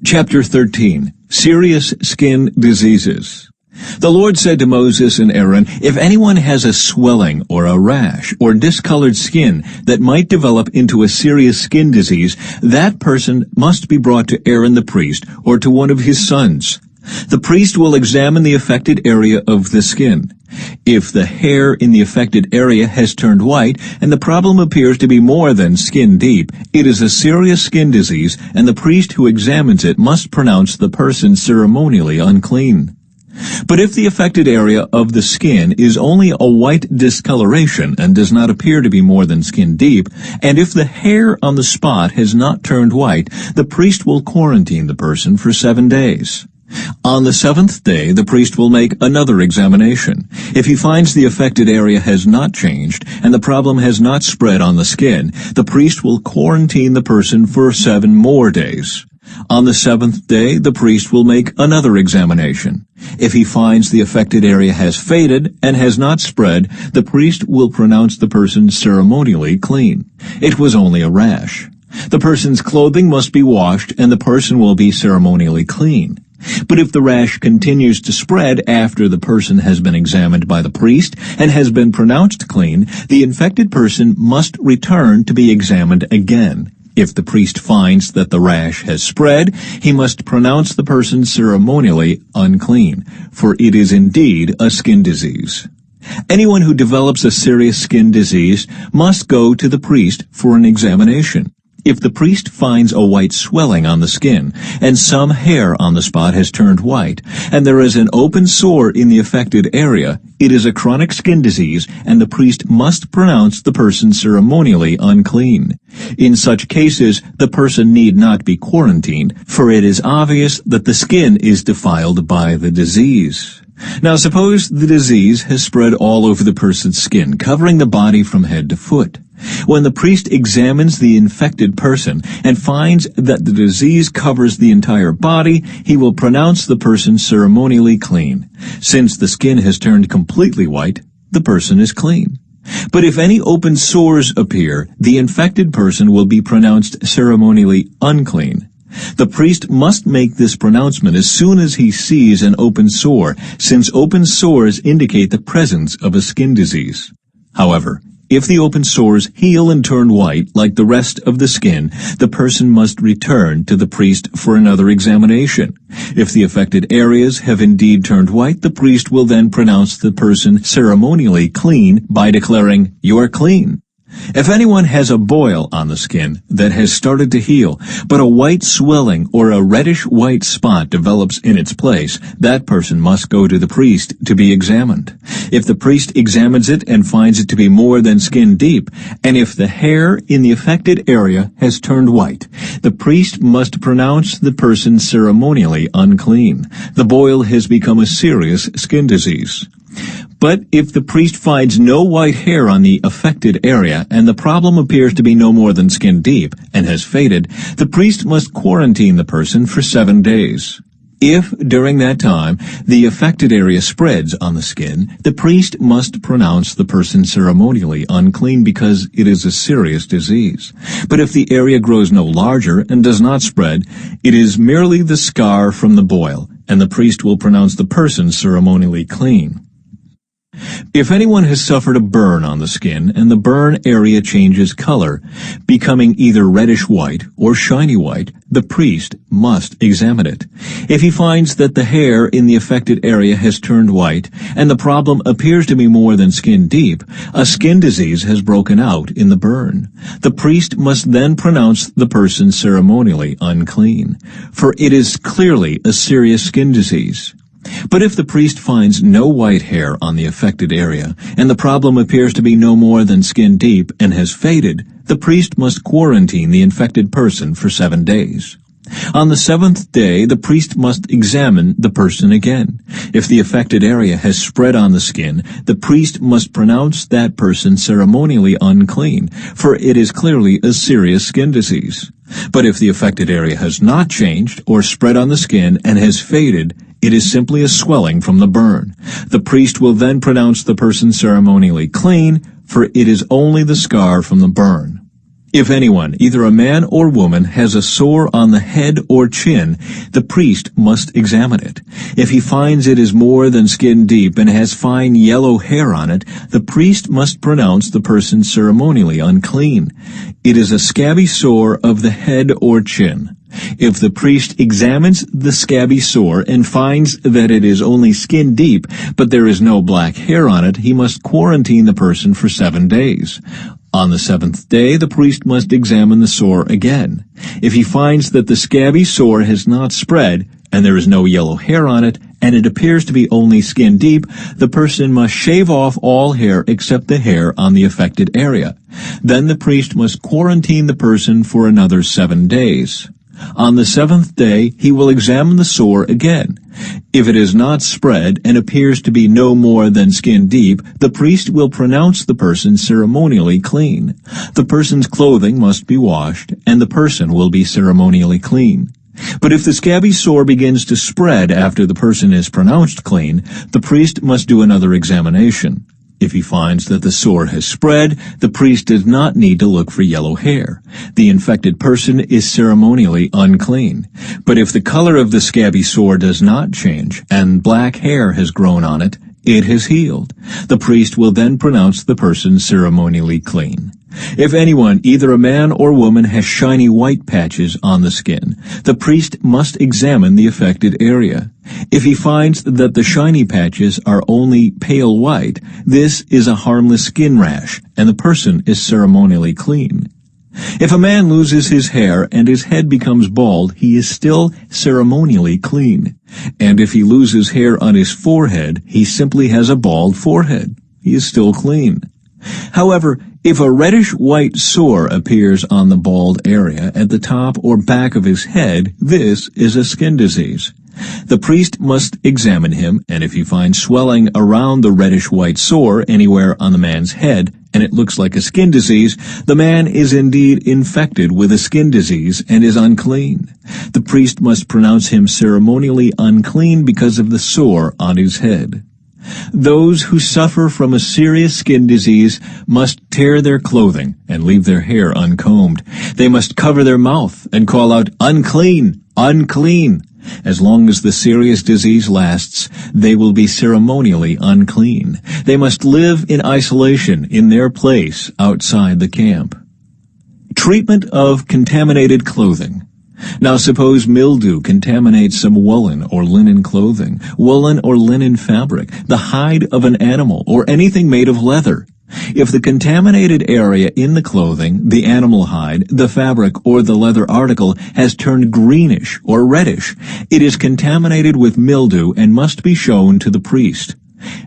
Chapter 13. Serious Skin Diseases. The Lord said to Moses and Aaron, "If anyone has a swelling or a rash or discolored skin that might develop into a serious skin disease, that person must be brought to Aaron the priest or to one of his sons. The priest will examine the affected area of the skin. If the hair in the affected area has turned white and the problem appears to be more than skin deep, it is a serious skin disease, and the priest who examines it must pronounce the person ceremonially unclean. But if the affected area of the skin is only a white discoloration and does not appear to be more than skin deep, and if the hair on the spot has not turned white, the priest will quarantine the person for 7 days. On the 7th day, the priest will make another examination. If he finds the affected area has not changed and the problem has not spread on the skin, the priest will quarantine the person for 7 more days. On the 7th day, the priest will make another examination. If he finds the affected area has faded and has not spread, the priest will pronounce the person ceremonially clean. It was only a rash. The person's clothing must be washed, and the person will be ceremonially clean. But if the rash continues to spread after the person has been examined by the priest and has been pronounced clean, the infected person must return to be examined again. If the priest finds that the rash has spread, he must pronounce the person ceremonially unclean, for it is indeed a skin disease. Anyone who develops a serious skin disease must go to the priest for an examination. If the priest finds a white swelling on the skin, and some hair on the spot has turned white, and there is an open sore in the affected area, it is a chronic skin disease, and the priest must pronounce the person ceremonially unclean. In such cases, the person need not be quarantined, for it is obvious that the skin is defiled by the disease. Now suppose the disease has spread all over the person's skin, covering the body from head to foot. When the priest examines the infected person and finds that the disease covers the entire body, he will pronounce the person ceremonially clean. Since the skin has turned completely white, the person is clean. But if any open sores appear, the infected person will be pronounced ceremonially unclean. The priest must make this pronouncement as soon as he sees an open sore, since open sores indicate the presence of a skin disease. However, if the open sores heal and turn white like the rest of the skin, the person must return to the priest for another examination. If the affected areas have indeed turned white, the priest will then pronounce the person ceremonially clean by declaring, "You are clean." If anyone has a boil on the skin that has started to heal, but a white swelling or a reddish-white spot develops in its place, that person must go to the priest to be examined. If the priest examines it and finds it to be more than skin deep, and if the hair in the affected area has turned white, the priest must pronounce the person ceremonially unclean. The boil has become a serious skin disease. But if the priest finds no white hair on the affected area and the problem appears to be no more than skin deep and has faded, the priest must quarantine the person for 7 days. If, during that time, the affected area spreads on the skin, the priest must pronounce the person ceremonially unclean because it is a serious disease. But if the area grows no larger and does not spread, it is merely the scar from the boil, and the priest will pronounce the person ceremonially clean. If anyone has suffered a burn on the skin and the burn area changes color, becoming either reddish-white or shiny-white, the priest must examine it. If he finds that the hair in the affected area has turned white and the problem appears to be more than skin deep, a skin disease has broken out in the burn. The priest must then pronounce the person ceremonially unclean, for it is clearly a serious skin disease. But if the priest finds no white hair on the affected area, and the problem appears to be no more than skin deep and has faded, the priest must quarantine the infected person for 7 days. On the 7th day, the priest must examine the person again. If the affected area has spread on the skin, the priest must pronounce that person ceremonially unclean, for it is clearly a serious skin disease. But if the affected area has not changed or spread on the skin and has faded, it is simply a swelling from the burn. The priest will then pronounce the person ceremonially clean, for it is only the scar from the burn. If anyone, either a man or woman, has a sore on the head or chin, the priest must examine it. If he finds it is more than skin deep and has fine yellow hair on it, the priest must pronounce the person ceremonially unclean. It is a scabby sore of the head or chin. If the priest examines the scabby sore and finds that it is only skin deep, but there is no black hair on it, he must quarantine the person for 7 days. On the 7th day, the priest must examine the sore again. If he finds that the scabby sore has not spread, and there is no yellow hair on it, and it appears to be only skin deep, the person must shave off all hair except the hair on the affected area. Then the priest must quarantine the person for another 7 days. On the 7th day, he will examine the sore again. If it is not spread and appears to be no more than skin deep, the priest will pronounce the person ceremonially clean. The person's clothing must be washed, and the person will be ceremonially clean. But if the scabby sore begins to spread after the person is pronounced clean, the priest must do another examination. If he finds that the sore has spread, the priest does not need to look for yellow hair. The infected person is ceremonially unclean. But if the color of the scabby sore does not change, and black hair has grown on it, it has healed. The priest will then pronounce the person ceremonially clean. If anyone, either a man or woman, has shiny white patches on the skin, the priest must examine the affected area. If he finds that the shiny patches are only pale white, this is a harmless skin rash, and the person is ceremonially clean. If a man loses his hair and his head becomes bald, he is still ceremonially clean. And if he loses hair on his forehead, he simply has a bald forehead. He is still clean. However, if a reddish-white sore appears on the bald area at the top or back of his head, this is a skin disease. The priest must examine him, and if he finds swelling around the reddish-white sore anywhere on the man's head, and it looks like a skin disease, the man is indeed infected with a skin disease and is unclean. The priest must pronounce him ceremonially unclean because of the sore on his head. Those who suffer from a serious skin disease must tear their clothing and leave their hair uncombed. They must cover their mouth and call out, "Unclean! Unclean!" As long as the serious disease lasts, they will be ceremonially unclean. They must live in isolation in their place outside the camp. Treatment of contaminated clothing. Now suppose mildew contaminates some woolen or linen clothing, woolen or linen fabric, the hide of an animal, or anything made of leather. If the contaminated area in the clothing, the animal hide, the fabric, or the leather article has turned greenish or reddish, it is contaminated with mildew and must be shown to the priest.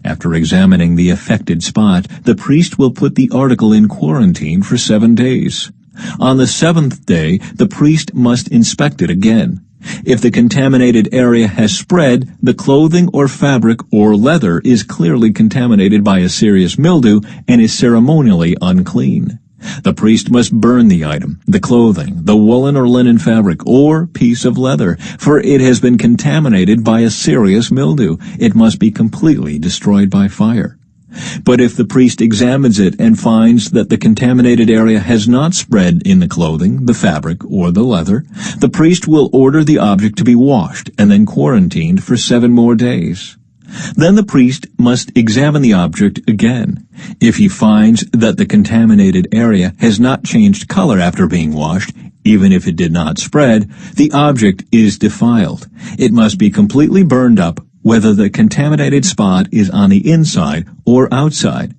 After examining the affected spot, the priest will put the article in quarantine for 7 days. On the 7th day, the priest must inspect it again. If the contaminated area has spread, the clothing or fabric or leather is clearly contaminated by a serious mildew and is ceremonially unclean. The priest must burn the item, the clothing, the woolen or linen fabric, or piece of leather, for it has been contaminated by a serious mildew. It must be completely destroyed by fire. But if the priest examines it and finds that the contaminated area has not spread in the clothing, the fabric, or the leather, the priest will order the object to be washed and then quarantined for 7 more days. Then the priest must examine the object again. If he finds that the contaminated area has not changed color after being washed, even if it did not spread, the object is defiled. It must be completely burned up, whether the contaminated spot is on the inside or outside.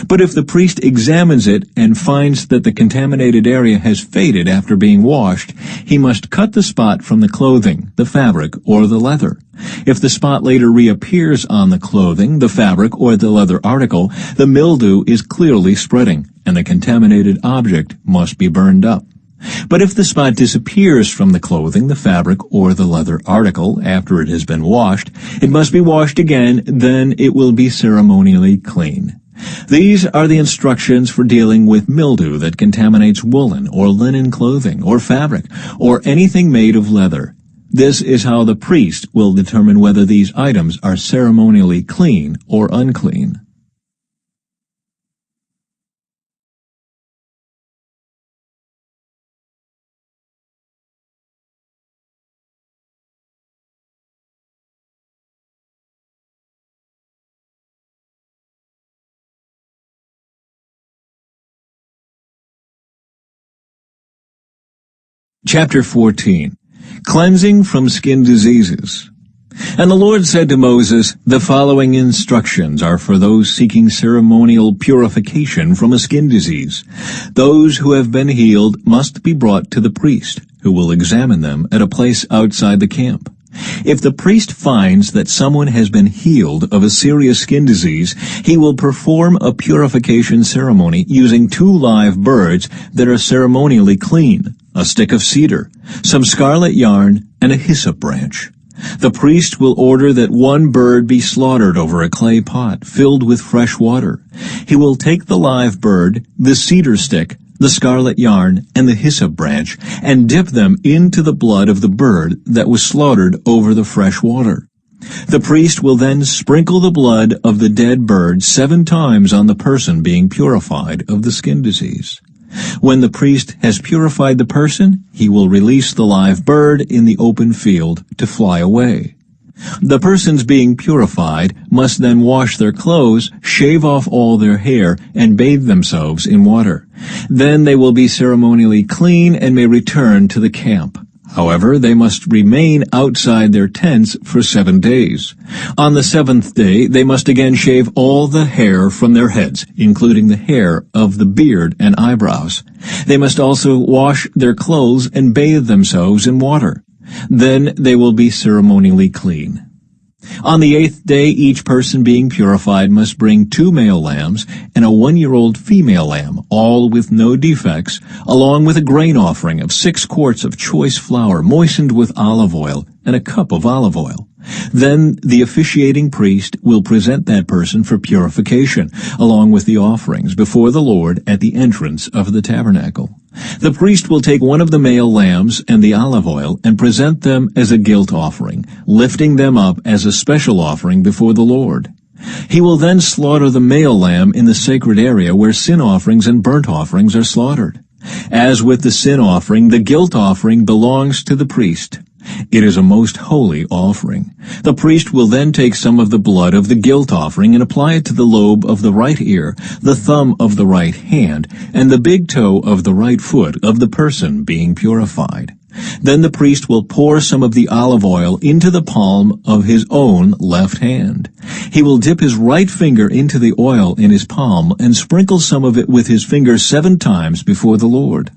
But if the priest examines it and finds that the contaminated area has faded after being washed, he must cut the spot from the clothing, the fabric, or the leather. If the spot later reappears on the clothing, the fabric, or the leather article, the mildew is clearly spreading, and the contaminated object must be burned up. But if the spot disappears from the clothing, the fabric, or the leather article after it has been washed, it must be washed again, then it will be ceremonially clean. These are the instructions for dealing with mildew that contaminates woolen or linen clothing or fabric or anything made of leather. This is how the priest will determine whether these items are ceremonially clean or unclean. Chapter 14. Cleansing from Skin Diseases. And the Lord said to Moses, "The following instructions are for those seeking ceremonial purification from a skin disease. Those who have been healed must be brought to the priest, who will examine them at a place outside the camp. If the priest finds that someone has been healed of a serious skin disease, he will perform a purification ceremony using 2 live birds that are ceremonially clean, a stick of cedar, some scarlet yarn, and a hyssop branch. The priest will order that 1 bird be slaughtered over a clay pot filled with fresh water. He will take the live bird, the cedar stick, the scarlet yarn, and the hyssop branch, and dip them into the blood of the bird that was slaughtered over the fresh water. The priest will then sprinkle the blood of the dead bird 7 times on the person being purified of the skin disease. When the priest has purified the person, he will release the live bird in the open field to fly away. The persons being purified must then wash their clothes, shave off all their hair, and bathe themselves in water. Then they will be ceremonially clean and may return to the camp. However, they must remain outside their tents for 7 days. On the 7th day, they must again shave all the hair from their heads, including the hair of the beard and eyebrows. They must also wash their clothes and bathe themselves in water. Then they will be ceremonially clean. On the 8th day, each person being purified must bring 2 male lambs and a 1-year-old female lamb, all with no defects, along with a grain offering of 6 quarts of choice flour moistened with olive oil and a cup of olive oil. Then the officiating priest will present that person for purification, along with the offerings, before the Lord at the entrance of the tabernacle. The priest will take one of the male lambs and the olive oil and present them as a guilt offering, lifting them up as a special offering before the Lord. He will then slaughter the male lamb in the sacred area where sin offerings and burnt offerings are slaughtered. As with the sin offering, the guilt offering belongs to the priest. It is a most holy offering. The priest will then take some of the blood of the guilt offering and apply it to the lobe of the right ear, the thumb of the right hand, and the big toe of the right foot of the person being purified. Then the priest will pour some of the olive oil into the palm of his own left hand. He will dip his right finger into the oil in his palm and sprinkle some of it with his finger 7 times before the Lord.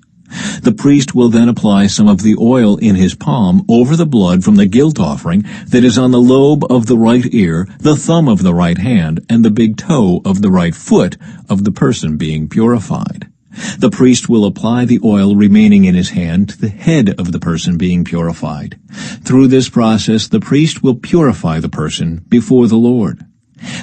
The priest will then apply some of the oil in his palm over the blood from the guilt offering that is on the lobe of the right ear, the thumb of the right hand, and the big toe of the right foot of the person being purified. The priest will apply the oil remaining in his hand to the head of the person being purified. Through this process, the priest will purify the person before the Lord.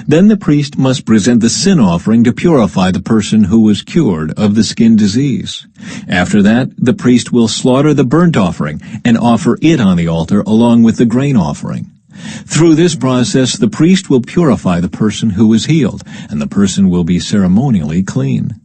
Then the priest must present the sin offering to purify the person who was cured of the skin disease. After that, the priest will slaughter the burnt offering and offer it on the altar along with the grain offering. Through this process, the priest will purify the person who was healed, and the person will be ceremonially clean.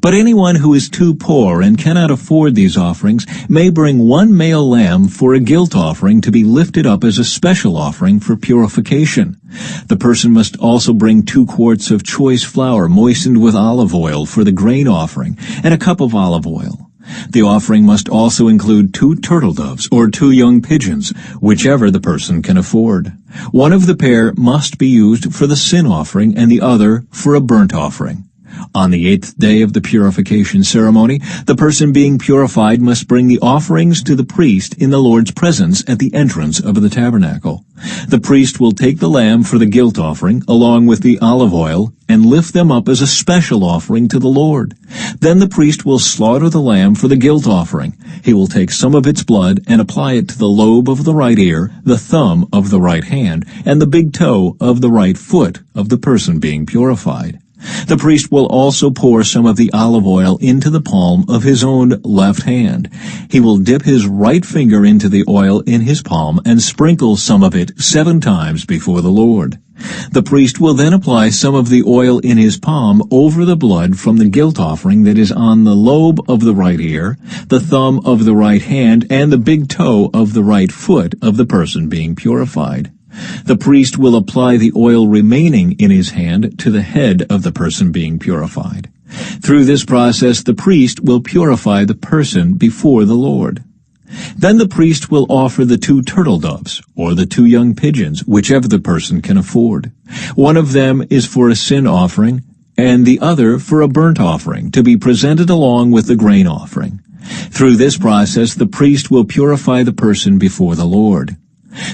But anyone who is too poor and cannot afford these offerings may bring 1 male lamb for a guilt offering to be lifted up as a special offering for purification. The person must also bring 2 quarts of choice flour moistened with olive oil for the grain offering and a cup of olive oil. The offering must also include 2 turtle doves or 2 young pigeons, whichever the person can afford. One of the pair must be used for the sin offering and the other for a burnt offering. On the 8th day of the purification ceremony, the person being purified must bring the offerings to the priest in the Lord's presence at the entrance of the tabernacle. The priest will take the lamb for the guilt offering, along with the olive oil, and lift them up as a special offering to the Lord. Then the priest will slaughter the lamb for the guilt offering. He will take some of its blood and apply it to the lobe of the right ear, the thumb of the right hand, and the big toe of the right foot of the person being purified. The priest will also pour some of the olive oil into the palm of his own left hand. He will dip his right finger into the oil in his palm and sprinkle some of it 7 times before the Lord. The priest will then apply some of the oil in his palm over the blood from the guilt offering that is on the lobe of the right ear, the thumb of the right hand, and the big toe of the right foot of the person being purified. The priest will apply the oil remaining in his hand to the head of the person being purified. Through this process, the priest will purify the person before the Lord. Then the priest will offer the 2 turtle doves, or the 2 young pigeons, whichever the person can afford. One of them is for a sin offering, and the other for a burnt offering, to be presented along with the grain offering. Through this process, the priest will purify the person before the Lord.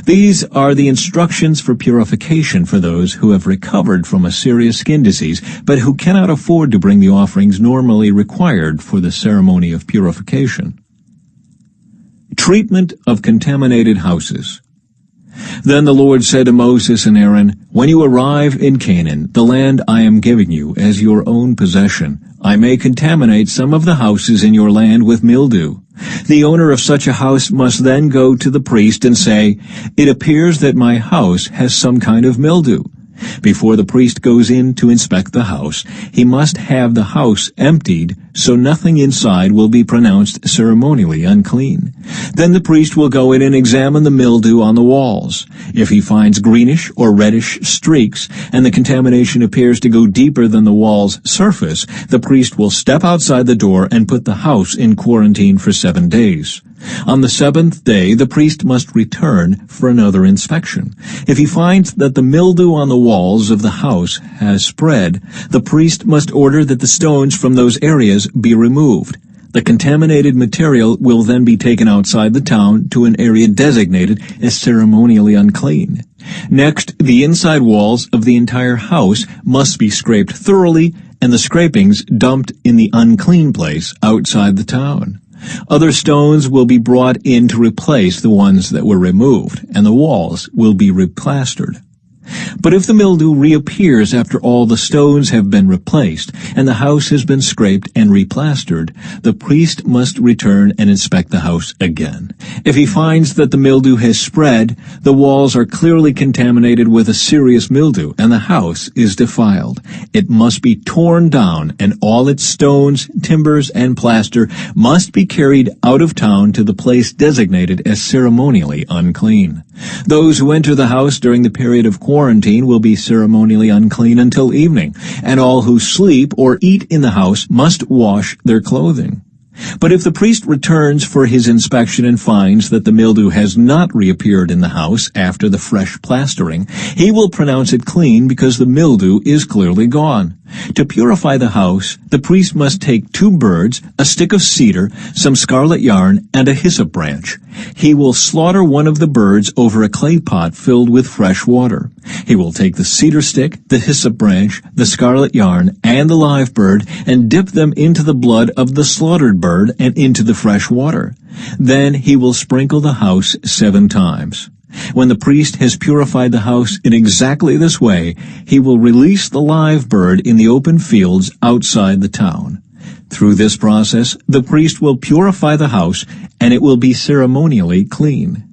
These are the instructions for purification for those who have recovered from a serious skin disease, but who cannot afford to bring the offerings normally required for the ceremony of purification. Treatment of contaminated houses. Then the Lord said to Moses and Aaron, "When you arrive in Canaan, the land I am giving you as your own possession, I may contaminate some of the houses in your land with mildew. The owner of such a house must then go to the priest and say, "It appears that my house has some kind of mildew." Before the priest goes in to inspect the house, he must have the house emptied so nothing inside will be pronounced ceremonially unclean. Then the priest will go in and examine the mildew on the walls. If he finds greenish or reddish streaks and the contamination appears to go deeper than the wall's surface, the priest will step outside the door and put the house in quarantine for 7 days. On the 7th day, the priest must return for another inspection. If he finds that the mildew on the walls of the house has spread, the priest must order that the stones from those areas be removed. The contaminated material will then be taken outside the town to an area designated as ceremonially unclean. Next, the inside walls of the entire house must be scraped thoroughly and the scrapings dumped in the unclean place outside the town. Other stones will be brought in to replace the ones that were removed, and the walls will be replastered. But if the mildew reappears after all the stones have been replaced and the house has been scraped and replastered, the priest must return and inspect the house again. If he finds that the mildew has spread, the walls are clearly contaminated with a serious mildew and the house is defiled. It must be torn down and all its stones, timbers, and plaster must be carried out of town to the place designated as ceremonially unclean. Those who enter the house during the period of quarantine will be ceremonially unclean until evening, and all who sleep or eat in the house must wash their clothing. But if the priest returns for his inspection and finds that the mildew has not reappeared in the house after the fresh plastering, he will pronounce it clean because the mildew is clearly gone. To purify the house, the priest must take 2 birds, a stick of cedar, some scarlet yarn, and a hyssop branch. He will slaughter one of the birds over a clay pot filled with fresh water. He will take the cedar stick, the hyssop branch, the scarlet yarn, and the live bird, and dip them into the blood of the slaughtered bird and into the fresh water. Then he will sprinkle the house 7 times. When the priest has purified the house in exactly this way, he will release the live bird in the open fields outside the town. Through this process, the priest will purify the house, and it will be ceremonially clean.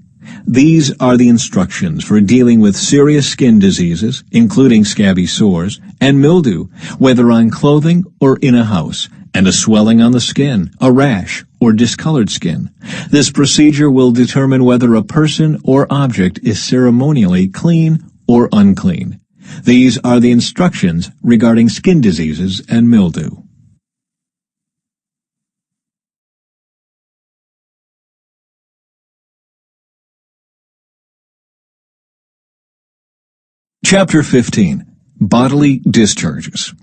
These are the instructions for dealing with serious skin diseases, including scabby sores, and mildew, whether on clothing or in a house, and a swelling on the skin, a rash, or discolored skin. This procedure will determine whether a person or object is ceremonially clean or unclean. These are the instructions regarding skin diseases and mildew. Chapter 15. Bodily Discharges.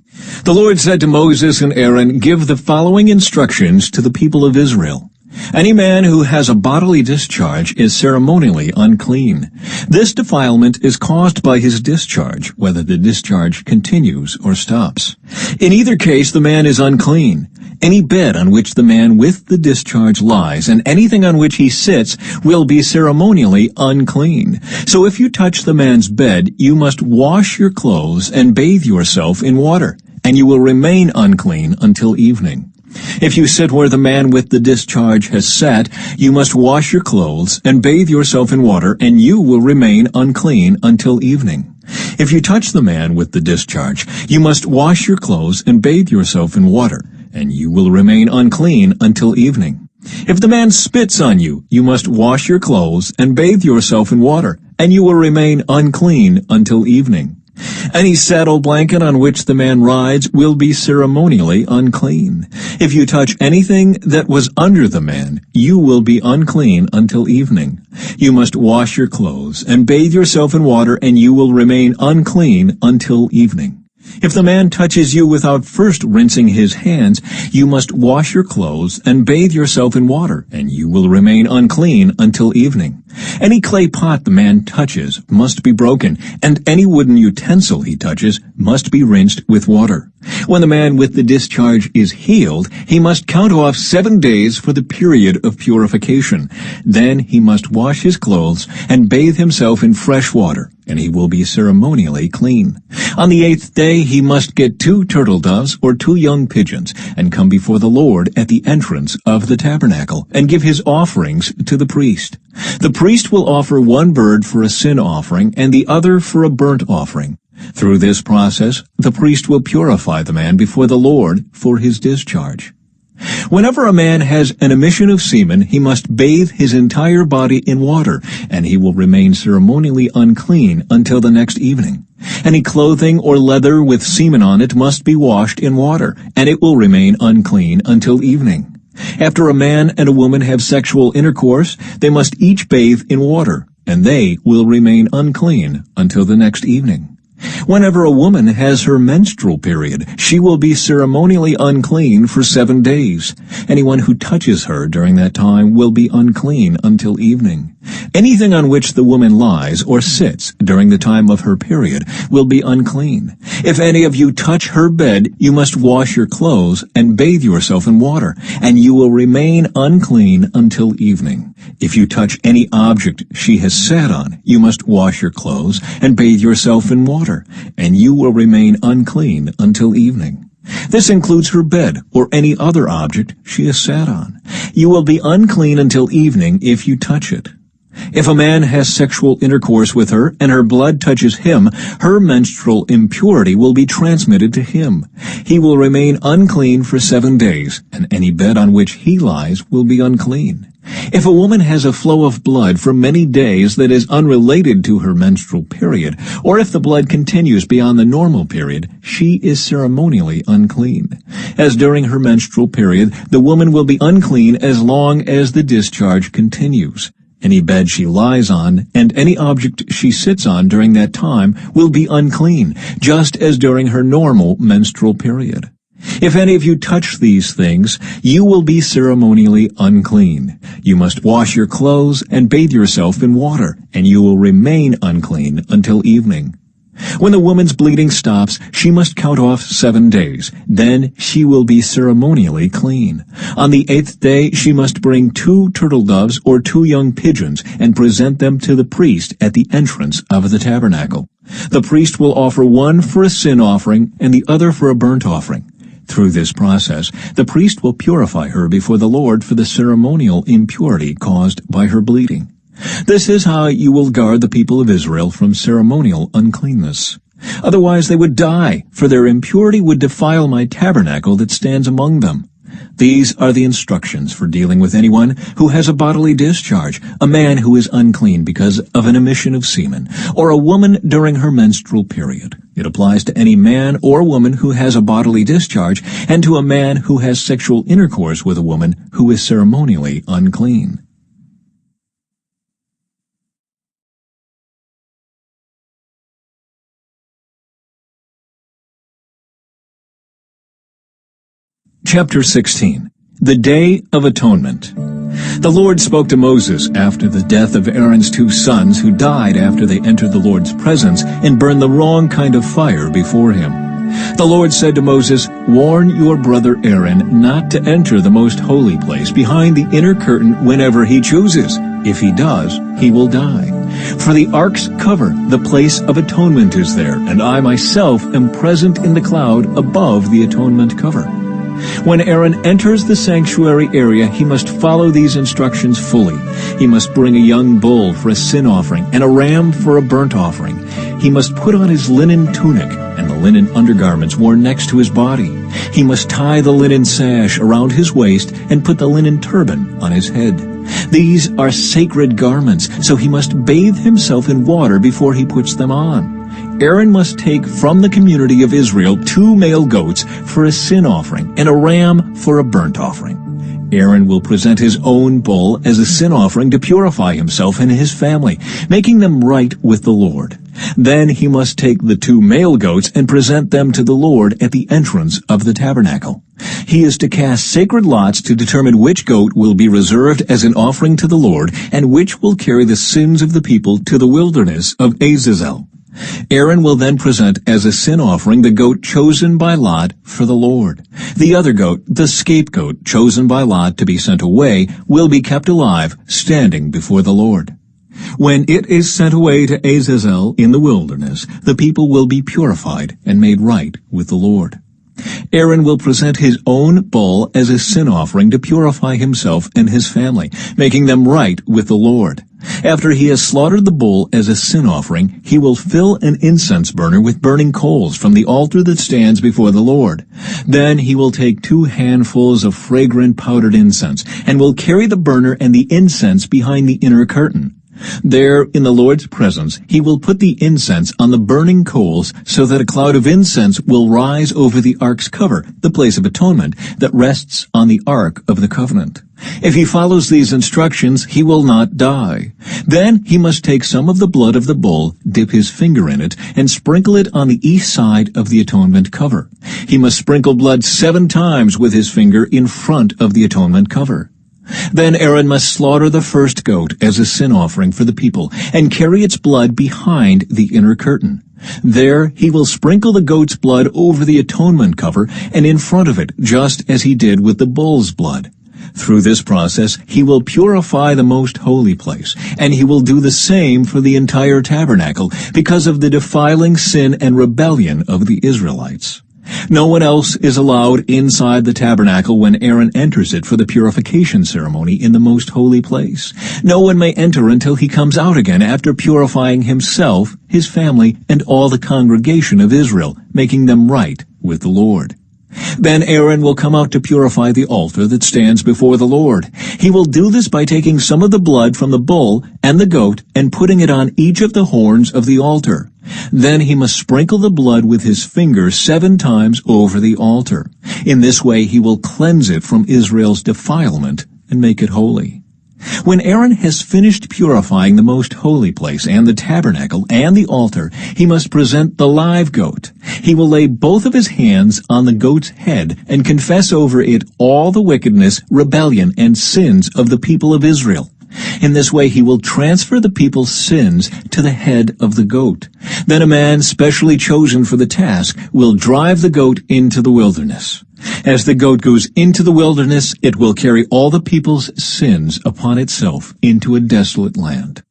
The Lord said to Moses and Aaron, "Give the following instructions to the people of Israel. Any man who has a bodily discharge is ceremonially unclean. This defilement is caused by his discharge, whether the discharge continues or stops. In either case, the man is unclean. Any bed on which the man with the discharge lies and anything on which he sits will be ceremonially unclean. So if you touch the man's bed, you must wash your clothes and bathe yourself in water, and you will remain unclean until evening. If you sit where the man with the discharge has sat, you must wash your clothes and bathe yourself in water, and you will remain unclean until evening. If you touch the man with the discharge, you must wash your clothes and bathe yourself in water, and you will remain unclean until evening. If the man spits on you, you must wash your clothes and bathe yourself in water, and you will remain unclean until evening. Any saddle blanket on which the man rides will be ceremonially unclean. If you touch anything that was under the man, you will be unclean until evening. You must wash your clothes and bathe yourself in water, and you will remain unclean until evening. If the man touches you without first rinsing his hands, you must wash your clothes and bathe yourself in water, and you will remain unclean until evening. Any clay pot the man touches must be broken, and any wooden utensil he touches must be rinsed with water. When the man with the discharge is healed, he must count off 7 days for the period of purification. Then he must wash his clothes and bathe himself in fresh water, and he will be ceremonially clean. On the 8th day he must get 2 turtle doves or 2 young pigeons, and come before the Lord at the entrance of the tabernacle, and give his offerings to the priest. The priest will offer one bird for a sin offering and the other for a burnt offering. Through this process, the priest will purify the man before the Lord for his discharge. Whenever a man has an emission of semen, he must bathe his entire body in water, and he will remain ceremonially unclean until the next evening. Any clothing or leather with semen on it must be washed in water, and it will remain unclean until evening. After a man and a woman have sexual intercourse, they must each bathe in water, and they will remain unclean until the next evening. Whenever a woman has her menstrual period, she will be ceremonially unclean for 7 days. Anyone who touches her during that time will be unclean until evening. Anything on which the woman lies or sits during the time of her period will be unclean. If any of you touch her bed, you must wash your clothes and bathe yourself in water, and you will remain unclean until evening. If you touch any object she has sat on, you must wash your clothes and bathe yourself in water, and you will remain unclean until evening. This includes her bed or any other object she has sat on. You will be unclean until evening if you touch it. If a man has sexual intercourse with her and her blood touches him, her menstrual impurity will be transmitted to him. He will remain unclean for 7 days, and any bed on which he lies will be unclean. If a woman has a flow of blood for many days that is unrelated to her menstrual period, or if the blood continues beyond the normal period, she is ceremonially unclean. As during her menstrual period, the woman will be unclean as long as the discharge continues. Any bed she lies on and any object she sits on during that time will be unclean, just as during her normal menstrual period. If any of you touch these things, you will be ceremonially unclean. You must wash your clothes and bathe yourself in water, and you will remain unclean until evening. When the woman's bleeding stops, she must count off 7 days. Then she will be ceremonially clean. On the 8th day, she must bring 2 turtle doves or 2 young pigeons and present them to the priest at the entrance of the tabernacle. The priest will offer one for a sin offering and the other for a burnt offering. Through this process, the priest will purify her before the Lord for the ceremonial impurity caused by her bleeding. This is how you will guard the people of Israel from ceremonial uncleanness. Otherwise they would die, for their impurity would defile my tabernacle that stands among them. These are the instructions for dealing with anyone who has a bodily discharge, a man who is unclean because of an emission of semen, or a woman during her menstrual period. It applies to any man or woman who has a bodily discharge, and to a man who has sexual intercourse with a woman who is ceremonially unclean. Chapter 16. The Day of Atonement. The Lord spoke to Moses after the death of Aaron's 2 sons who died after they entered the Lord's presence and burned the wrong kind of fire before him. The Lord said to Moses, "Warn your brother Aaron not to enter the most holy place behind the inner curtain whenever he chooses. If he does, he will die. For the ark's cover, the place of atonement is there, and I myself am present in the cloud above the atonement cover." When Aaron enters the sanctuary area, he must follow these instructions fully. He must bring a young bull for a sin offering and a ram for a burnt offering. He must put on his linen tunic and the linen undergarments worn next to his body. He must tie the linen sash around his waist and put the linen turban on his head. These are sacred garments, so he must bathe himself in water before he puts them on. Aaron must take from the community of Israel 2 male goats for a sin offering and a ram for a burnt offering. Aaron will present his own bull as a sin offering to purify himself and his family, making them right with the Lord. Then he must take the 2 male goats and present them to the Lord at the entrance of the tabernacle. He is to cast sacred lots to determine which goat will be reserved as an offering to the Lord and which will carry the sins of the people to the wilderness of Azazel. Aaron will then present as a sin offering the goat chosen by lot for the Lord. The other goat, the scapegoat chosen by lot to be sent away, will be kept alive, standing before the Lord. When it is sent away to Azazel in the wilderness, the people will be purified and made right with the Lord. Aaron will present his own bull as a sin offering to purify himself and his family, making them right with the Lord. After he has slaughtered the bull as a sin offering, he will fill an incense burner with burning coals from the altar that stands before the Lord. Then he will take 2 handfuls of fragrant powdered incense, and will carry the burner and the incense behind the inner curtain. There, in the Lord's presence, he will put the incense on the burning coals so that a cloud of incense will rise over the ark's cover, the place of atonement, that rests on the ark of the covenant. If he follows these instructions, he will not die. Then he must take some of the blood of the bull, dip his finger in it, and sprinkle it on the east side of the atonement cover. He must sprinkle blood 7 times with his finger in front of the atonement cover. Then Aaron must slaughter the first goat as a sin offering for the people, and carry its blood behind the inner curtain. There he will sprinkle the goat's blood over the atonement cover and in front of it, just as he did with the bull's blood. Through this process, he will purify the most holy place, and he will do the same for the entire tabernacle because of the defiling sin and rebellion of the Israelites. No one else is allowed inside the tabernacle when Aaron enters it for the purification ceremony in the most holy place. No one may enter until he comes out again after purifying himself, his family, and all the congregation of Israel, making them right with the Lord. Then Aaron will come out to purify the altar that stands before the Lord. He will do this by taking some of the blood from the bull and the goat and putting it on each of the horns of the altar. Then he must sprinkle the blood with his finger 7 times over the altar. In this way he will cleanse it from Israel's defilement and make it holy. When Aaron has finished purifying the most holy place and the tabernacle and the altar, he must present the live goat. He will lay both of his hands on the goat's head and confess over it all the wickedness, rebellion, and sins of the people of Israel. In this way he will transfer the people's sins to the head of the goat. Then a man specially chosen for the task will drive the goat into the wilderness. As the goat goes into the wilderness, it will carry all the people's sins upon itself into a desolate land.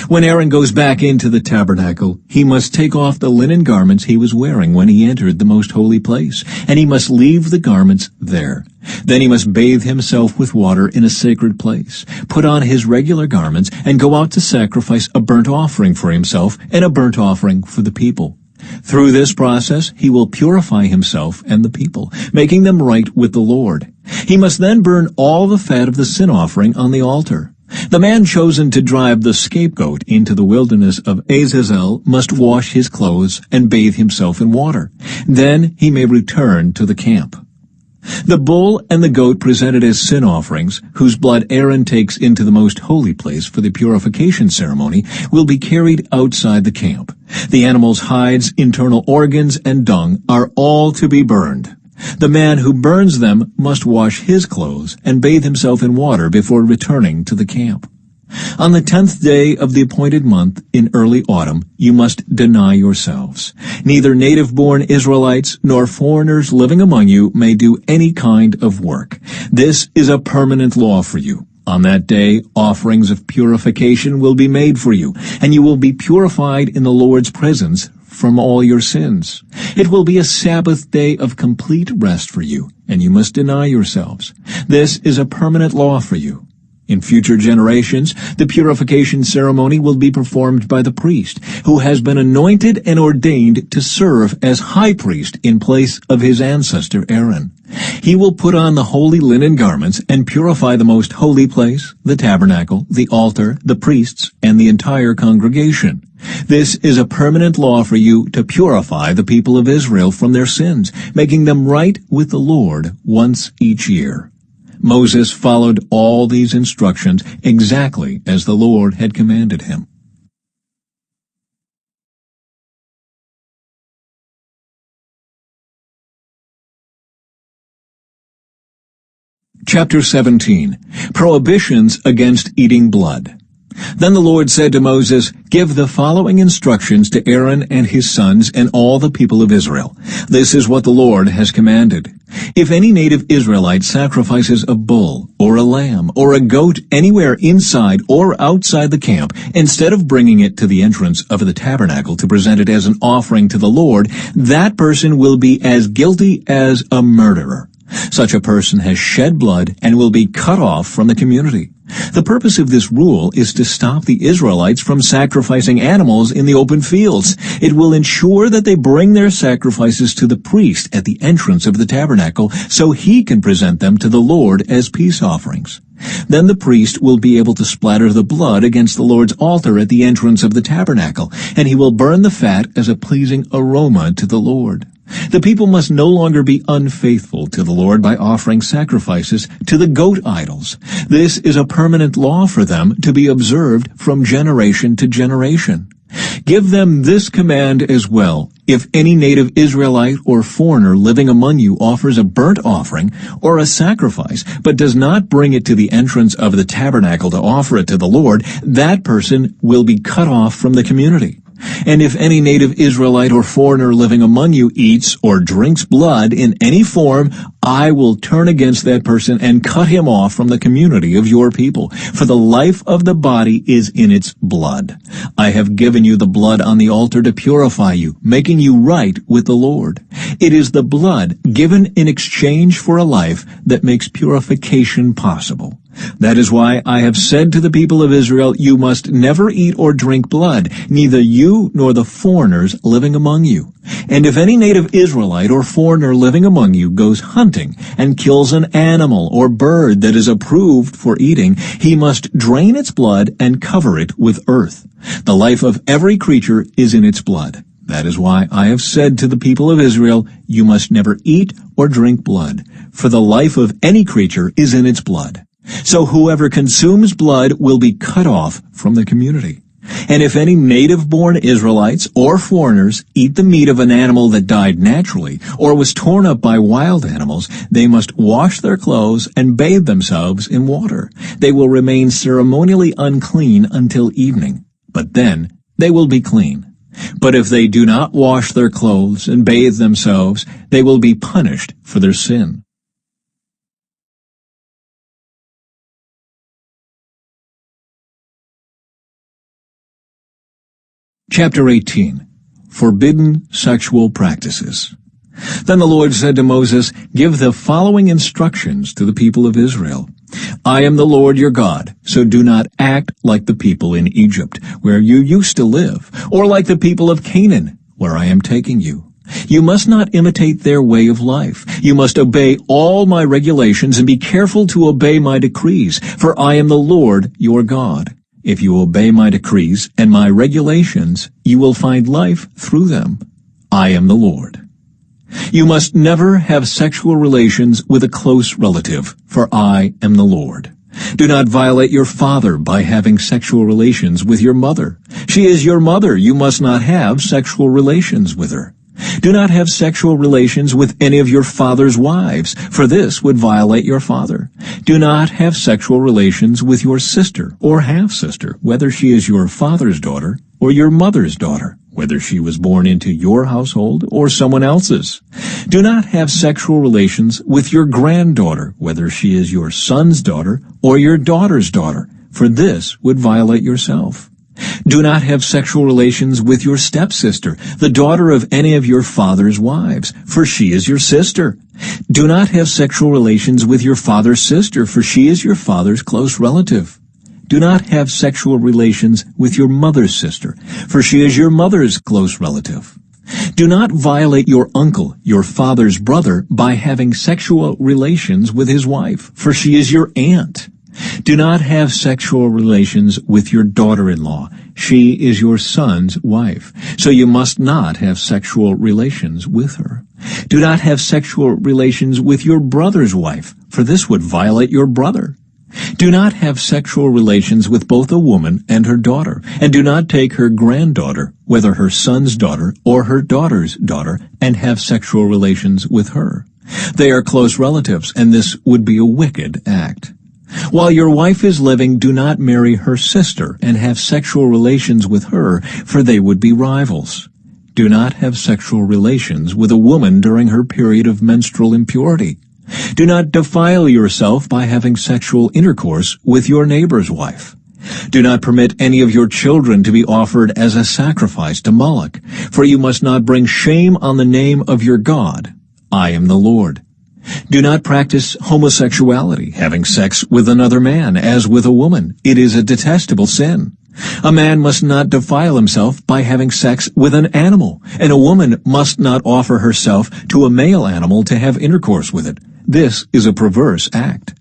When Aaron goes back into the tabernacle, he must take off the linen garments he was wearing when he entered the most holy place, and he must leave the garments there. Then he must bathe himself with water in a sacred place, put on his regular garments, and go out to sacrifice a burnt offering for himself and a burnt offering for the people. Through this process, he will purify himself and the people, making them right with the Lord. He must then burn all the fat of the sin offering on the altar. The man chosen to drive the scapegoat into the wilderness of Azazel must wash his clothes and bathe himself in water. Then he may return to the camp. The bull and the goat presented as sin offerings, whose blood Aaron takes into the most holy place for the purification ceremony, will be carried outside the camp. The animal's hides, internal organs, and dung are all to be burned. The man who burns them must wash his clothes and bathe himself in water before returning to the camp. On the 10th day of the appointed month in early autumn, you must deny yourselves. Neither native-born Israelites nor foreigners living among you may do any kind of work. This is a permanent law for you. On that day, offerings of purification will be made for you, and you will be purified in the Lord's presence from all your sins. It will be a Sabbath day of complete rest for you, and you must deny yourselves. This is a permanent law for you. In future generations, the purification ceremony will be performed by the priest, who has been anointed and ordained to serve as high priest in place of his ancestor Aaron. He will put on the holy linen garments and purify the most holy place, the tabernacle, the altar, the priests, and the entire congregation. This is a permanent law for you to purify the people of Israel from their sins, making them right with the Lord once each year. Moses followed all these instructions exactly as the Lord had commanded him. Chapter 17. Prohibitions against eating blood. Then the Lord said to Moses, "Give the following instructions to Aaron and his sons and all the people of Israel. This is what the Lord has commanded. If any native Israelite sacrifices a bull or a lamb or a goat anywhere inside or outside the camp, instead of bringing it to the entrance of the tabernacle to present it as an offering to the Lord, that person will be as guilty as a murderer. Such a person has shed blood and will be cut off from the community." The purpose of this rule is to stop the Israelites from sacrificing animals in the open fields. It will ensure that they bring their sacrifices to the priest at the entrance of the tabernacle so he can present them to the Lord as peace offerings. Then the priest will be able to splatter the blood against the Lord's altar at the entrance of the tabernacle, and he will burn the fat as a pleasing aroma to the Lord. The people must no longer be unfaithful to the Lord by offering sacrifices to the goat idols. This is a permanent law for them to be observed from generation to generation. Give them this command as well. If any native Israelite or foreigner living among you offers a burnt offering or a sacrifice, but does not bring it to the entrance of the tabernacle to offer it to the Lord, that person will be cut off from the community. And if any native Israelite or foreigner living among you eats or drinks blood in any form, I will turn against that person and cut him off from the community of your people. For the life of the body is in its blood. I have given you the blood on the altar to purify you, making you right with the Lord. It is the blood given in exchange for a life that makes purification possible. That is why I have said to the people of Israel, you must never eat or drink blood, neither you nor the foreigners living among you. And if any native Israelite or foreigner living among you goes hunting and kills an animal or bird that is approved for eating, he must drain its blood and cover it with earth. The life of every creature is in its blood. That is why I have said to the people of Israel, you must never eat or drink blood, for the life of any creature is in its blood. So whoever consumes blood will be cut off from the community. And if any native-born Israelites or foreigners eat the meat of an animal that died naturally or was torn up by wild animals, they must wash their clothes and bathe themselves in water. They will remain ceremonially unclean until evening, but then they will be clean. But if they do not wash their clothes and bathe themselves, they will be punished for their sin. Chapter 18. Forbidden Sexual Practices. Then the Lord said to Moses, "Give the following instructions to the people of Israel. I am the Lord your God, so do not act like the people in Egypt, where you used to live, or like the people of Canaan, where I am taking you. You must not imitate their way of life. You must obey all my regulations and be careful to obey my decrees, for I am the Lord your God. If you obey my decrees and my regulations, you will find life through them. I am the Lord. You must never have sexual relations with a close relative, for I am the Lord. Do not violate your father by having sexual relations with your mother. She is your mother. You must not have sexual relations with her. Do not have sexual relations with any of your father's wives, for this would violate your father. Do not have sexual relations with your sister or half-sister, whether she is your father's daughter or your mother's daughter, whether she was born into your household or someone else's. Do not have sexual relations with your granddaughter, whether she is your son's daughter or your daughter's daughter, for this would violate yourself. Do not have sexual relations with your stepsister, the daughter of any of your father's wives, for she is your sister. Do not have sexual relations with your father's sister, for she is your father's close relative. Do not have sexual relations with your mother's sister, for she is your mother's close relative. Do not violate your uncle, your father's brother, by having sexual relations with his wife, for she is your aunt. Do not have sexual relations with your daughter-in-law. She is your son's wife, so you must not have sexual relations with her. Do not have sexual relations with your brother's wife, for this would violate your brother. Do not have sexual relations with both a woman and her daughter, and do not take her granddaughter, whether her son's daughter or her daughter's daughter, and have sexual relations with her. They are close relatives, and this would be a wicked act. While your wife is living, do not marry her sister and have sexual relations with her, for they would be rivals. Do not have sexual relations with a woman during her period of menstrual impurity. Do not defile yourself by having sexual intercourse with your neighbor's wife. Do not permit any of your children to be offered as a sacrifice to Moloch, for you must not bring shame on the name of your God. I am the Lord. Do not practice homosexuality, having sex with another man as with a woman. It is a detestable sin. A man must not defile himself by having sex with an animal, and a woman must not offer herself to a male animal to have intercourse with it. This is a perverse act.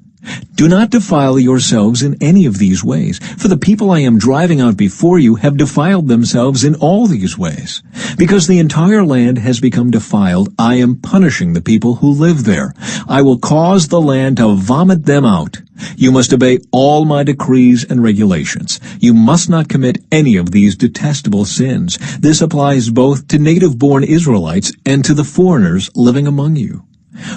Do not defile yourselves in any of these ways, for the people I am driving out before you have defiled themselves in all these ways. Because the entire land has become defiled, I am punishing the people who live there. I will cause the land to vomit them out. You must obey all my decrees and regulations. You must not commit any of these detestable sins. This applies both to native-born Israelites and to the foreigners living among you.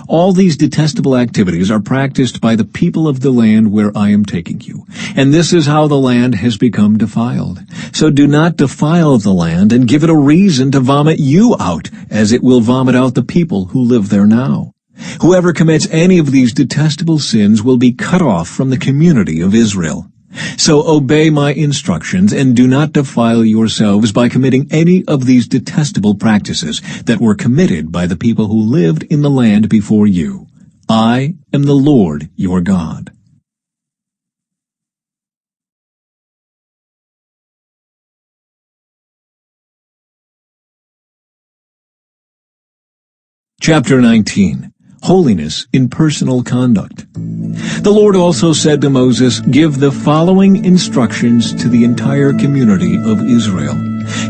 All these detestable activities are practiced by the people of the land where I am taking you, and this is how the land has become defiled. So do not defile the land and give it a reason to vomit you out, as it will vomit out the people who live there now. Whoever commits any of these detestable sins will be cut off from the community of Israel. So obey my instructions and do not defile yourselves by committing any of these detestable practices that were committed by the people who lived in the land before you. I am the Lord your God. Chapter 19. Holiness in personal conduct. The Lord also said to Moses, "Give the following instructions to the entire community of Israel.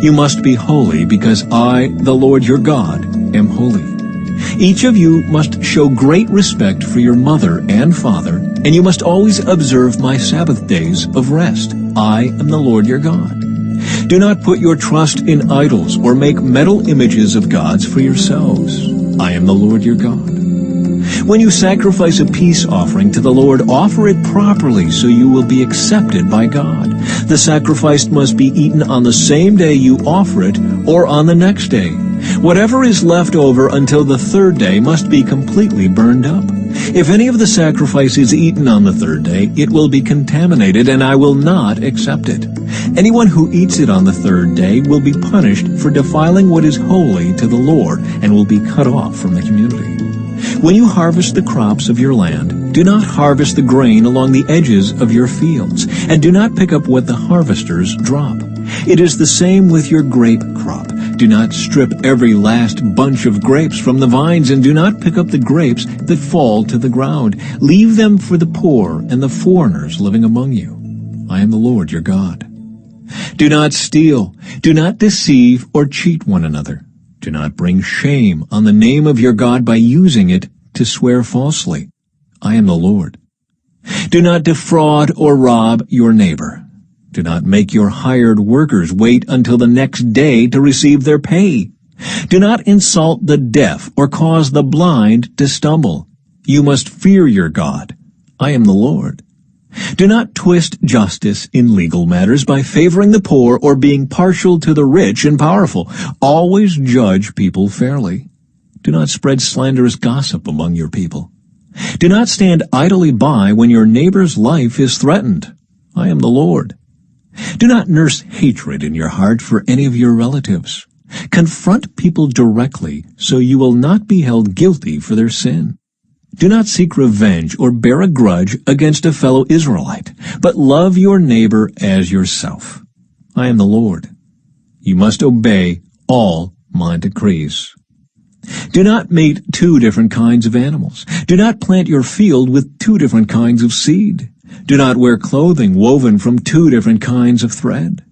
You must be holy because I, the Lord your God, am holy. Each of you must show great respect for your mother and father, and you must always observe my Sabbath days of rest. I am the Lord your God. Do not put your trust in idols or make metal images of gods for yourselves. I am the Lord your God. When you sacrifice a peace offering to the Lord, offer it properly so you will be accepted by God. The sacrifice must be eaten on the same day you offer it or on the next day. Whatever is left over until the third day must be completely burned up. If any of the sacrifice is eaten on the third day, it will be contaminated, and I will not accept it. Anyone who eats it on the third day will be punished for defiling what is holy to the Lord and will be cut off from the community. When you harvest the crops of your land, do not harvest the grain along the edges of your fields, and do not pick up what the harvesters drop. It is the same with your grape crop. Do not strip every last bunch of grapes from the vines, and do not pick up the grapes that fall to the ground. Leave them for the poor and the foreigners living among you. I am the Lord your God. Do not steal. Do not deceive or cheat one another. Do not bring shame on the name of your God by using it to swear falsely. I am the Lord. Do not defraud or rob your neighbor. Do not make your hired workers wait until the next day to receive their pay. Do not insult the deaf or cause the blind to stumble. You must fear your God. I am the Lord. Do not twist justice in legal matters by favoring the poor or being partial to the rich and powerful. Always judge people fairly. Do not spread slanderous gossip among your people. Do not stand idly by when your neighbor's life is threatened. I am the Lord. Do not nurse hatred in your heart for any of your relatives. Confront people directly so you will not be held guilty for their sin. Do not seek revenge or bear a grudge against a fellow Israelite, but love your neighbor as yourself. I am the Lord. You must obey all my decrees. Do not mate 2 different kinds of animals. Do not plant your field with 2 different kinds of seed. Do not wear clothing woven from 2 different kinds of thread.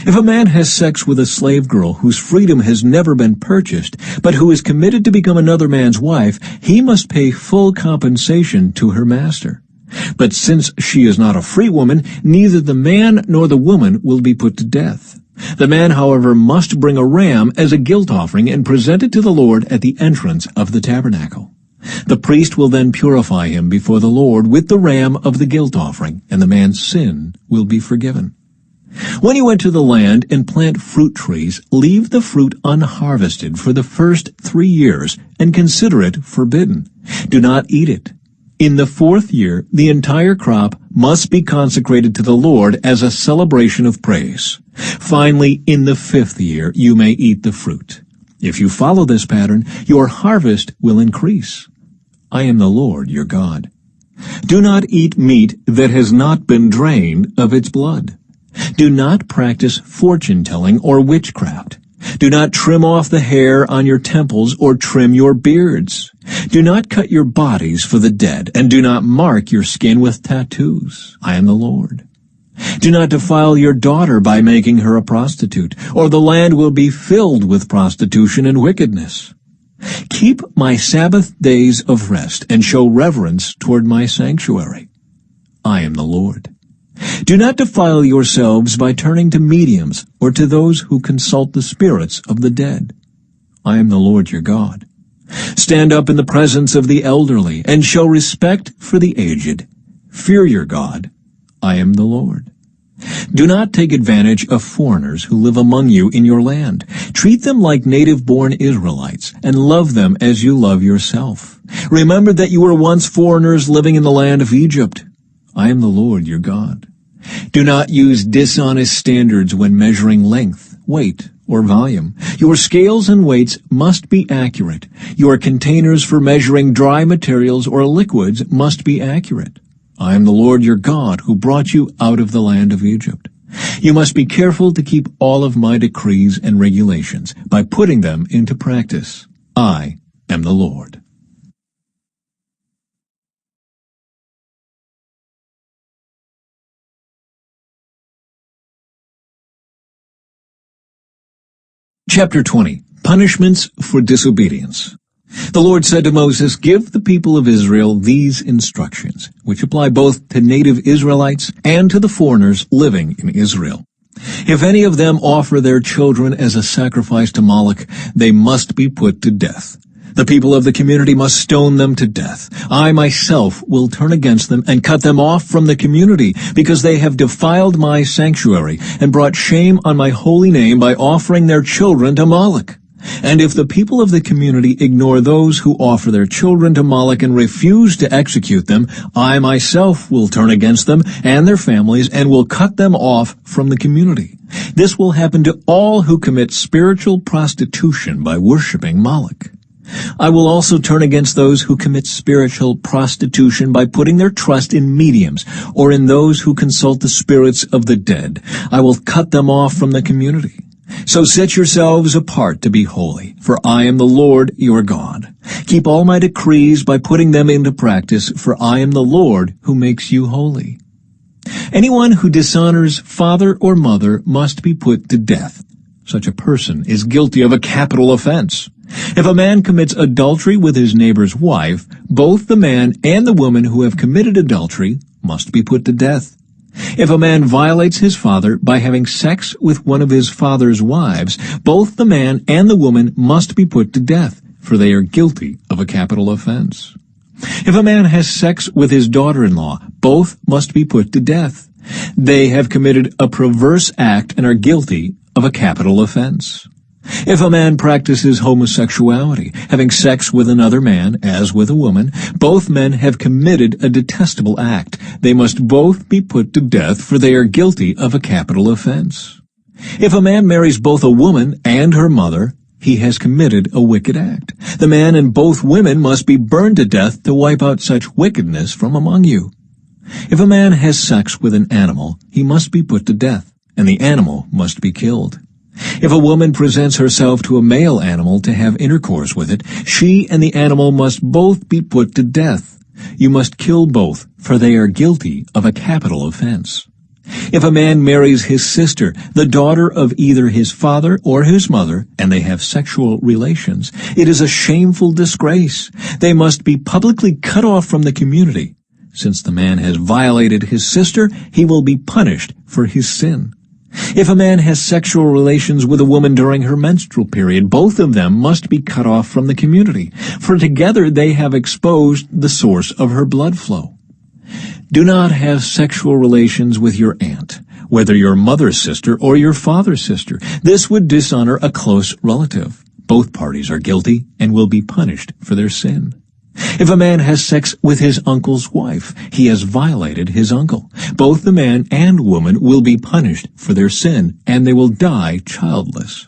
If a man has sex with a slave girl whose freedom has never been purchased, but who is committed to become another man's wife, he must pay full compensation to her master. But since she is not a free woman, neither the man nor the woman will be put to death. The man, however, must bring a ram as a guilt offering and present it to the Lord at the entrance of the tabernacle. The priest will then purify him before the Lord with the ram of the guilt offering, and the man's sin will be forgiven. When you enter the land and plant fruit trees, leave the fruit unharvested for the first 3 years and consider it forbidden. Do not eat it. In the 4th year, the entire crop must be consecrated to the Lord as a celebration of praise. Finally, in the 5th year, you may eat the fruit. If you follow this pattern, your harvest will increase. I am the Lord your God. Do not eat meat that has not been drained of its blood. Do not practice fortune-telling or witchcraft. Do not trim off the hair on your temples or trim your beards. Do not cut your bodies for the dead, and do not mark your skin with tattoos. I am the Lord. Do not defile your daughter by making her a prostitute, or the land will be filled with prostitution and wickedness. Keep my Sabbath days of rest and show reverence toward my sanctuary. I am the Lord. Do not defile yourselves by turning to mediums or to those who consult the spirits of the dead. I am the Lord your God. Stand up in the presence of the elderly and show respect for the aged. Fear your God. I am the Lord. Do not take advantage of foreigners who live among you in your land. Treat them like native-born Israelites and love them as you love yourself. Remember that you were once foreigners living in the land of Egypt. I am the Lord your God. Do not use dishonest standards when measuring length, weight, or volume. Your scales and weights must be accurate. Your containers for measuring dry materials or liquids must be accurate. I am the Lord your God who brought you out of the land of Egypt. You must be careful to keep all of my decrees and regulations by putting them into practice. I am the Lord. Chapter 20. Punishments for Disobedience. The Lord said to Moses, "Give the people of Israel these instructions, which apply both to native Israelites and to the foreigners living in Israel. If any of them offer their children as a sacrifice to Moloch, they must be put to death. The people of the community must stone them to death. I myself will turn against them and cut them off from the community, because they have defiled my sanctuary and brought shame on my holy name by offering their children to Moloch. And if the people of the community ignore those who offer their children to Moloch and refuse to execute them, I myself will turn against them and their families and will cut them off from the community. This will happen to all who commit spiritual prostitution by worshiping Moloch. I will also turn against those who commit spiritual prostitution by putting their trust in mediums or in those who consult the spirits of the dead. I will cut them off from the community. So set yourselves apart to be holy, for I am the Lord your God. Keep all my decrees by putting them into practice, for I am the Lord who makes you holy. Anyone who dishonors father or mother must be put to death. Such a person is guilty of a capital offense. If a man commits adultery with his neighbor's wife, both the man and the woman who have committed adultery must be put to death. If a man violates his father by having sex with one of his father's wives, both the man and the woman must be put to death, for they are guilty of a capital offense. If a man has sex with his daughter-in-law, both must be put to death. They have committed a perverse act and are guilty of a capital offense. If a man practices homosexuality, having sex with another man, as with a woman, both men have committed a detestable act. They must both be put to death, for they are guilty of a capital offense. If a man marries both a woman and her mother, he has committed a wicked act. The man and both women must be burned to death to wipe out such wickedness from among you. If a man has sex with an animal, he must be put to death, and the animal must be killed. If a woman presents herself to a male animal to have intercourse with it, she and the animal must both be put to death. You must kill both, for they are guilty of a capital offense. If a man marries his sister, the daughter of either his father or his mother, and they have sexual relations, it is a shameful disgrace. They must be publicly cut off from the community. Since the man has violated his sister, he will be punished for his sin. If a man has sexual relations with a woman during her menstrual period, both of them must be cut off from the community, for together they have exposed the source of her blood flow. Do not have sexual relations with your aunt, whether your mother's sister or your father's sister. This would dishonor a close relative. Both parties are guilty and will be punished for their sin. If a man has sex with his uncle's wife, he has violated his uncle. Both the man and woman will be punished for their sin, and they will die childless.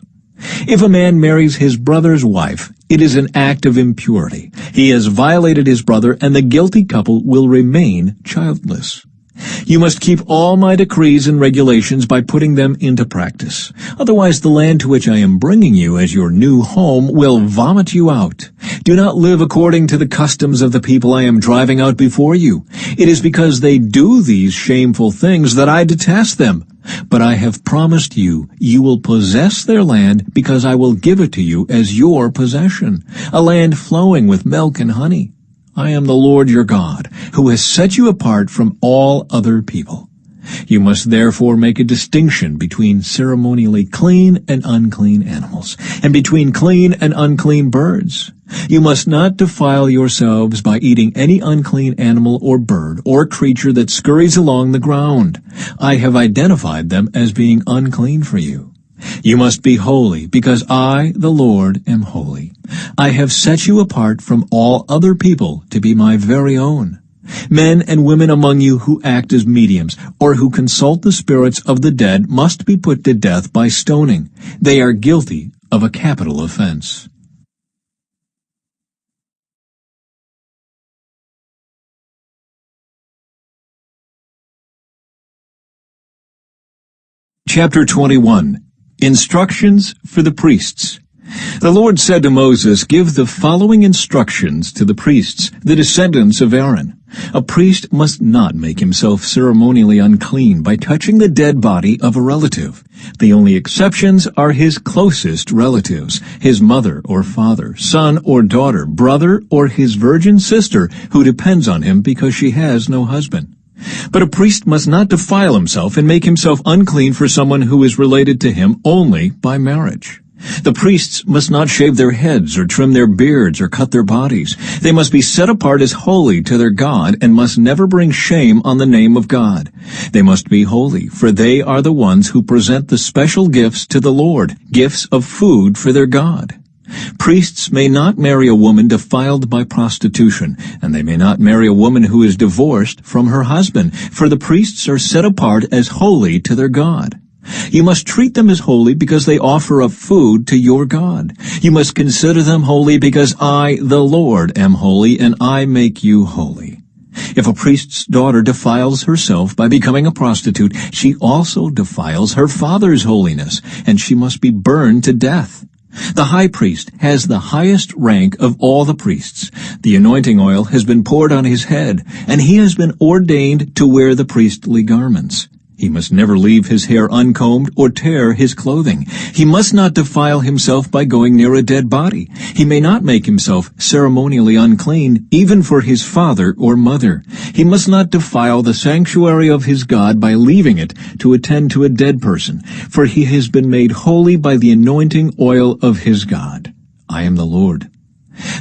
If a man marries his brother's wife, it is an act of impurity. He has violated his brother, and the guilty couple will remain childless. You must keep all my decrees and regulations by putting them into practice. Otherwise, the land to which I am bringing you as your new home will vomit you out. Do not live according to the customs of the people I am driving out before you. It is because they do these shameful things that I detest them. But I have promised you, you will possess their land because I will give it to you as your possession, a land flowing with milk and honey. I am the Lord your God, who has set you apart from all other people. You must therefore make a distinction between ceremonially clean and unclean animals, and between clean and unclean birds. You must not defile yourselves by eating any unclean animal or bird or creature that scurries along the ground. I have identified them as being unclean for you. You must be holy, because I, the Lord, am holy. I have set you apart from all other people to be my very own. Men and women among you who act as mediums, or who consult the spirits of the dead, must be put to death by stoning. They are guilty of a capital offense. Chapter 21. Instructions for the priests. The Lord said to Moses, "Give the following instructions to the priests, the descendants of Aaron. A priest must not make himself ceremonially unclean by touching the dead body of a relative. The only exceptions are his closest relatives, his mother or father, son or daughter, brother, or his virgin sister who depends on him because she has no husband. But a priest must not defile himself and make himself unclean for someone who is related to him only by marriage. The priests must not shave their heads or trim their beards or cut their bodies. They must be set apart as holy to their God and must never bring shame on the name of God. They must be holy, for they are the ones who present the special gifts to the Lord, gifts of food for their God. Priests may not marry a woman defiled by prostitution, and they may not marry a woman who is divorced from her husband, for the priests are set apart as holy to their God. You must treat them as holy because they offer up food to your God. You must consider them holy because I, the Lord, am holy, and I make you holy. If a priest's daughter defiles herself by becoming a prostitute, she also defiles her father's holiness, and she must be burned to death. The high priest has the highest rank of all the priests. The anointing oil has been poured on his head, and he has been ordained to wear the priestly garments. He must never leave his hair uncombed or tear his clothing. He must not defile himself by going near a dead body. He may not make himself ceremonially unclean, even for his father or mother. He must not defile the sanctuary of his God by leaving it to attend to a dead person, for he has been made holy by the anointing oil of his God. I am the Lord.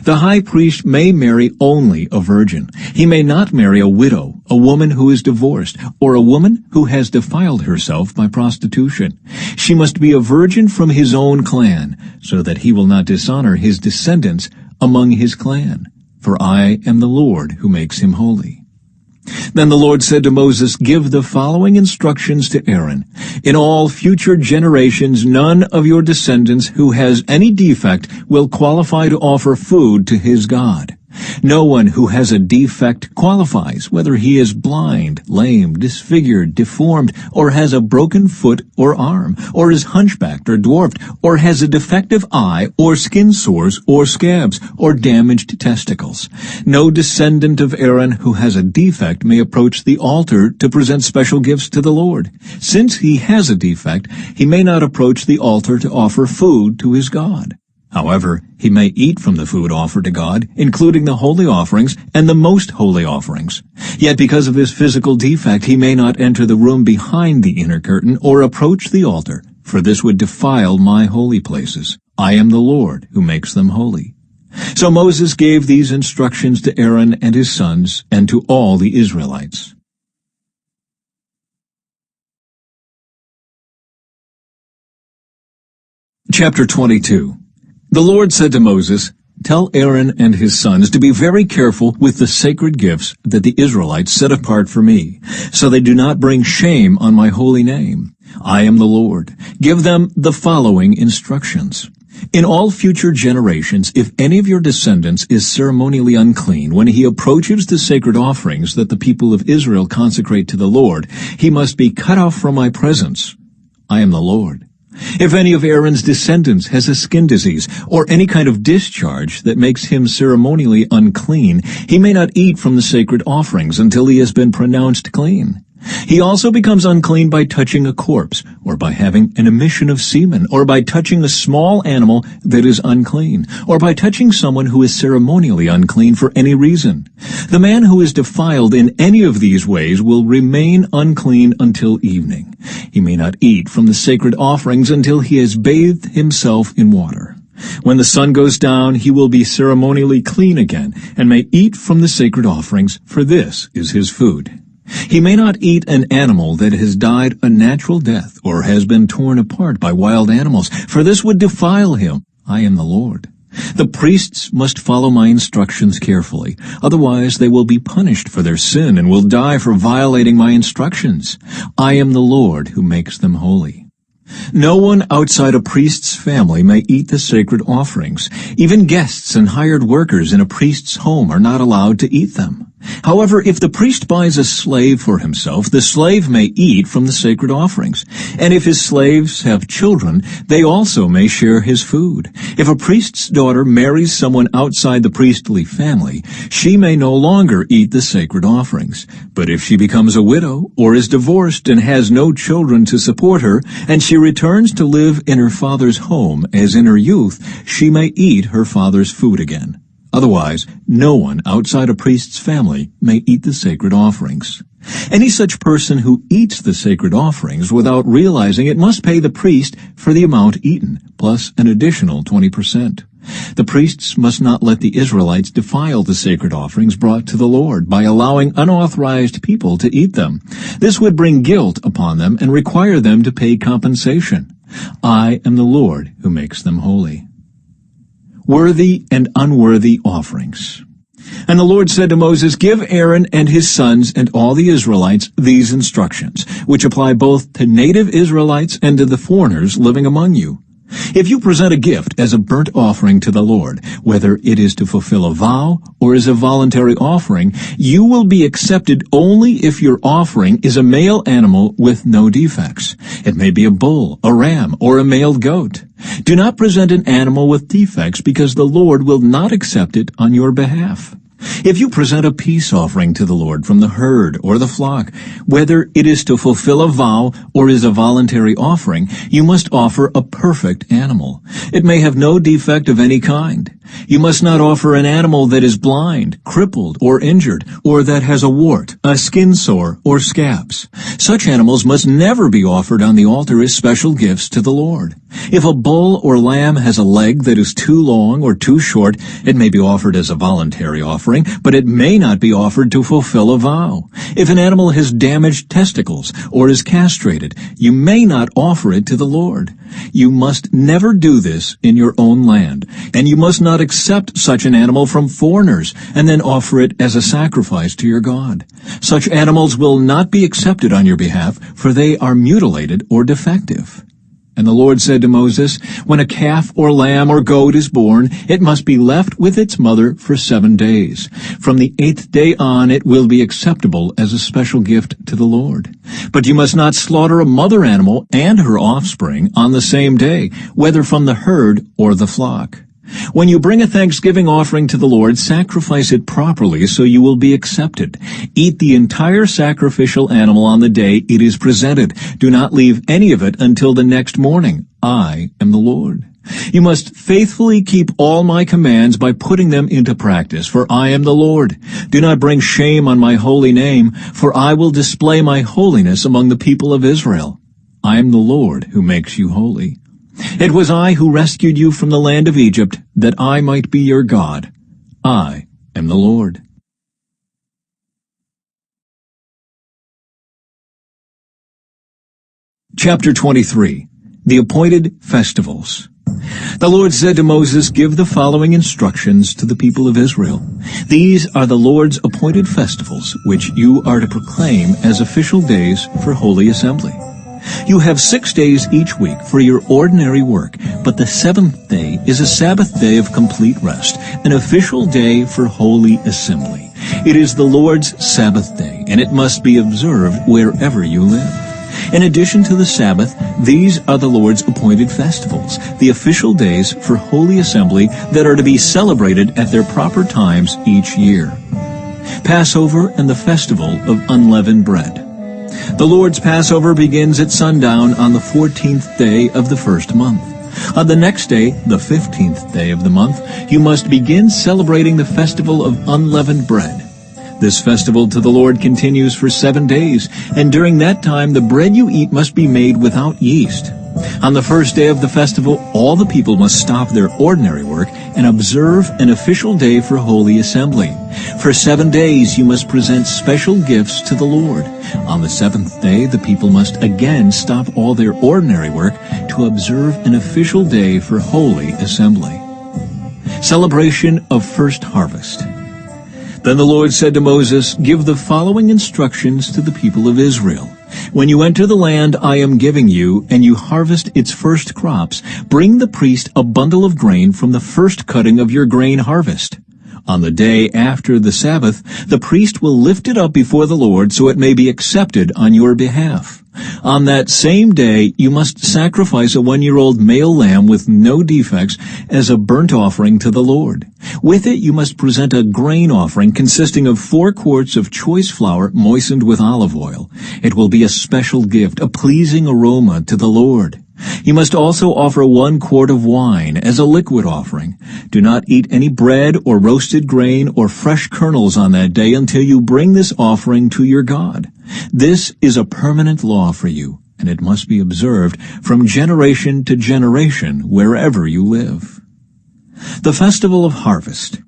The high priest may marry only a virgin. He may not marry a widow, a woman who is divorced, or a woman who has defiled herself by prostitution. She must be a virgin from his own clan, so that he will not dishonor his descendants among his clan. For I am the Lord who makes him holy. Then the Lord said to Moses, "Give the following instructions to Aaron. In all future generations, none of your descendants who has any defect will qualify to offer food to his God. No one who has a defect qualifies, whether he is blind, lame, disfigured, deformed, or has a broken foot or arm, or is hunchbacked or dwarfed, or has a defective eye, or skin sores, or scabs, or damaged testicles. No descendant of Aaron who has a defect may approach the altar to present special gifts to the Lord. Since he has a defect, he may not approach the altar to offer food to his God. However, he may eat from the food offered to God, including the holy offerings and the most holy offerings. Yet because of his physical defect, he may not enter the room behind the inner curtain or approach the altar, for this would defile my holy places. I am the Lord who makes them holy. So Moses gave these instructions to Aaron and his sons and to all the Israelites. Chapter 22. The Lord said to Moses, "Tell Aaron and his sons to be very careful with the sacred gifts that the Israelites set apart for me, so they do not bring shame on my holy name. I am the Lord. Give them the following instructions. In all future generations, if any of your descendants is ceremonially unclean when he approaches the sacred offerings that the people of Israel consecrate to the Lord, he must be cut off from my presence. I am the Lord. If any of Aaron's descendants has a skin disease or any kind of discharge that makes him ceremonially unclean, he may not eat from the sacred offerings until he has been pronounced clean. He also becomes unclean by touching a corpse, or by having an emission of semen, or by touching a small animal that is unclean, or by touching someone who is ceremonially unclean for any reason. The man who is defiled in any of these ways will remain unclean until evening. He may not eat from the sacred offerings until he has bathed himself in water. When the sun goes down, he will be ceremonially clean again, and may eat from the sacred offerings, for this is his food. He may not eat an animal that has died a natural death or has been torn apart by wild animals, for this would defile him. I am the Lord. The priests must follow my instructions carefully, otherwise they will be punished for their sin and will die for violating my instructions. I am the Lord who makes them holy. No one outside a priest's family may eat the sacred offerings. Even guests and hired workers in a priest's home are not allowed to eat them. However, if the priest buys a slave for himself, the slave may eat from the sacred offerings. And if his slaves have children, they also may share his food. If a priest's daughter marries someone outside the priestly family, she may no longer eat the sacred offerings. But if she becomes a widow or is divorced and has no children to support her, and she returns to live in her father's home as in her youth, she may eat her father's food again. Otherwise, no one outside a priest's family may eat the sacred offerings. Any such person who eats the sacred offerings without realizing it must pay the priest for the amount eaten, plus an additional 20%. The priests must not let the Israelites defile the sacred offerings brought to the Lord by allowing unauthorized people to eat them. This would bring guilt upon them and require them to pay compensation. I am the Lord who makes them holy. Worthy and unworthy offerings. And the Lord said to Moses, "Give Aaron and his sons and all the Israelites these instructions, which apply both to native Israelites and to the foreigners living among you. If you present a gift as a burnt offering to the Lord, whether it is to fulfill a vow or as a voluntary offering, you will be accepted only if your offering is a male animal with no defects. It may be a bull, a ram, or a male goat. Do not present an animal with defects, because the Lord will not accept it on your behalf. If you present a peace offering to the Lord from the herd or the flock, whether it is to fulfill a vow or is a voluntary offering, you must offer a perfect animal. It may have no defect of any kind. You must not offer an animal that is blind, crippled, or injured, or that has a wart, a skin sore, or scabs. Such animals must never be offered on the altar as special gifts to the Lord. If a bull or lamb has a leg that is too long or too short, it may be offered as a voluntary offering, but it may not be offered to fulfill a vow. If an animal has damaged testicles or is castrated, you may not offer it to the Lord. You must never do this in your own land, and you must not accept such an animal from foreigners and then offer it as a sacrifice to your God. Such animals will not be accepted on your behalf, for they are mutilated or defective. And the Lord said to Moses, when a calf or lamb or goat is born, it must be left with its mother for 7 days. From the 8th day on, it will be acceptable as a special gift to the Lord. But you must not slaughter a mother animal and her offspring on the same day, whether from the herd or the flock. When you bring a thanksgiving offering to the Lord, sacrifice it properly so you will be accepted. Eat the entire sacrificial animal on the day it is presented. Do not leave any of it until the next morning. I am the Lord. You must faithfully keep all my commands by putting them into practice, for I am the Lord. Do not bring shame on my holy name, for I will display my holiness among the people of Israel. I am the Lord who makes you holy. It was I who rescued you from the land of Egypt, that I might be your God. I am the Lord. Chapter 23. The Appointed Festivals. The Lord said to Moses, "Give the following instructions to the people of Israel. These are the Lord's appointed festivals, which you are to proclaim as official days for holy assembly. You have 6 days each week for your ordinary work, but the 7th day is a Sabbath day of complete rest, an official day for holy assembly. It is the Lord's Sabbath day, and it must be observed wherever you live. In addition to the Sabbath, these are the Lord's appointed festivals, the official days for holy assembly that are to be celebrated at their proper times each year. Passover and the festival of unleavened bread. The Lord's Passover begins at sundown on the 14th day of the first month. On the next day, the 15th day of the month, you must begin celebrating the festival of unleavened bread. This festival to the Lord continues for 7 days, and during that time the bread you eat must be made without yeast. On the first day of the festival, all the people must stop their ordinary work and observe an official day for holy assembly. For 7 days you must present special gifts to the Lord. On the 7th day, the people must again stop all their ordinary work to observe an official day for holy assembly. Celebration of First Harvest. Then the Lord said to Moses, "Give the following instructions to the people of Israel. When you enter the land I am giving you, and you harvest its first crops, bring the priest a bundle of grain from the first cutting of your grain harvest. On the day after the Sabbath, the priest will lift it up before the Lord so it may be accepted on your behalf. On that same day you must sacrifice a 1-year-old male lamb with no defects as a burnt offering to the Lord. With it you must present a grain offering consisting of 4 quarts of choice flour moistened with olive oil. It will be a special gift, a pleasing aroma to the Lord. You must also offer 1 quart of wine as a liquid offering. Do not eat any bread or roasted grain or fresh kernels on that day until you bring this offering to your God. This is a permanent law for you, and it must be observed from generation to generation wherever you live." The Festival of Harvest.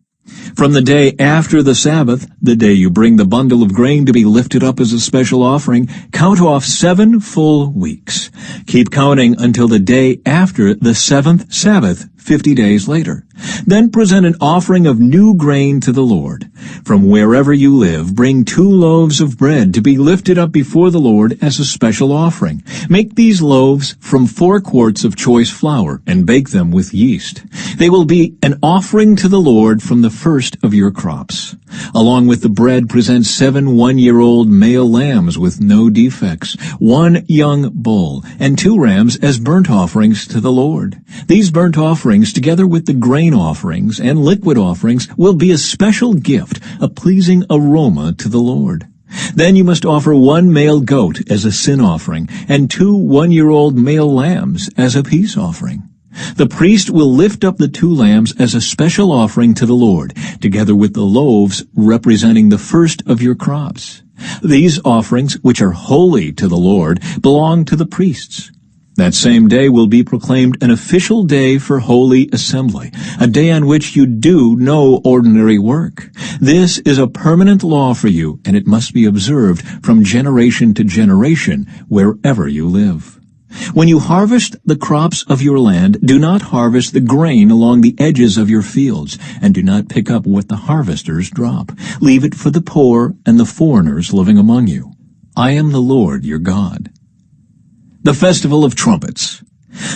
From the day after the Sabbath, the day you bring the bundle of grain to be lifted up as a special offering, count off 7 full weeks. Keep counting until the day after the 7th Sabbath, 50 days later. Then present an offering of new grain to the Lord. From wherever you live, bring 2 loaves of bread to be lifted up before the Lord as a special offering. Make these loaves from 4 quarts of choice flour and bake them with yeast. They will be an offering to the Lord from the first of your crops. Along with the bread, present 7 one-year-old male lambs with no defects, 1 young bull, and 2 rams as burnt offerings to the Lord. These burnt offerings, together with the grain offerings and liquid offerings, will be a special gift, a pleasing aroma to the Lord. Then you must offer 1 male goat as a sin offering, and 2 one-year-old male lambs as a peace offering. The priest will lift up the 2 lambs as a special offering to the Lord, together with the loaves representing the first of your crops. These offerings, which are holy to the Lord, belong to the priests. That same day will be proclaimed an official day for holy assembly, a day on which you do no ordinary work. This is a permanent law for you, and it must be observed from generation to generation wherever you live. When you harvest the crops of your land, do not harvest the grain along the edges of your fields, and do not pick up what the harvesters drop. Leave it for the poor and the foreigners living among you. I am the Lord your God. The Festival of Trumpets.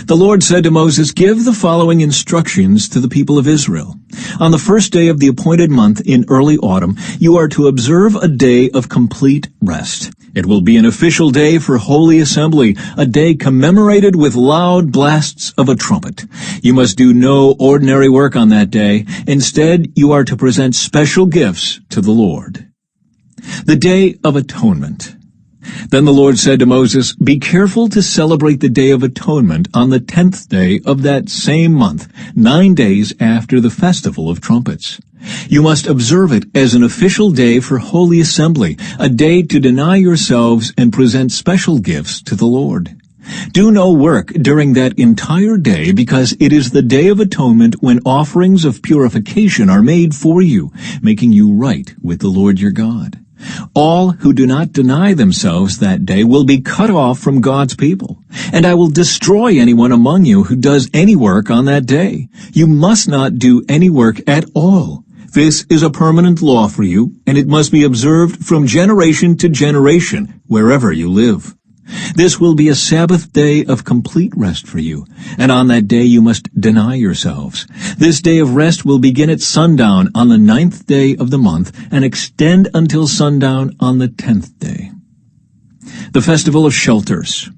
The Lord said to Moses, "Give the following instructions to the people of Israel. On the first day of the appointed month in early autumn, you are to observe a day of complete rest. It will be an official day for holy assembly, a day commemorated with loud blasts of a trumpet. You must do no ordinary work on that day. Instead, you are to present special gifts to the Lord." The Day of Atonement. Then the Lord said to Moses, "Be careful to celebrate the Day of Atonement on the 10th day of that same month, 9 days after the Festival of Trumpets. You must observe it as an official day for holy assembly, a day to deny yourselves and present special gifts to the Lord. Do no work during that entire day, because it is the Day of Atonement when offerings of purification are made for you, making you right with the Lord your God. All who do not deny themselves that day will be cut off from God's people, and I will destroy anyone among you who does any work on that day. You must not do any work at all. This is a permanent law for you, and it must be observed from generation to generation, wherever you live. This will be a Sabbath day of complete rest for you, and on that day you must deny yourselves. This day of rest will begin at sundown on the 9th day of the month and extend until sundown on the 10th day." The Festival of Shelters.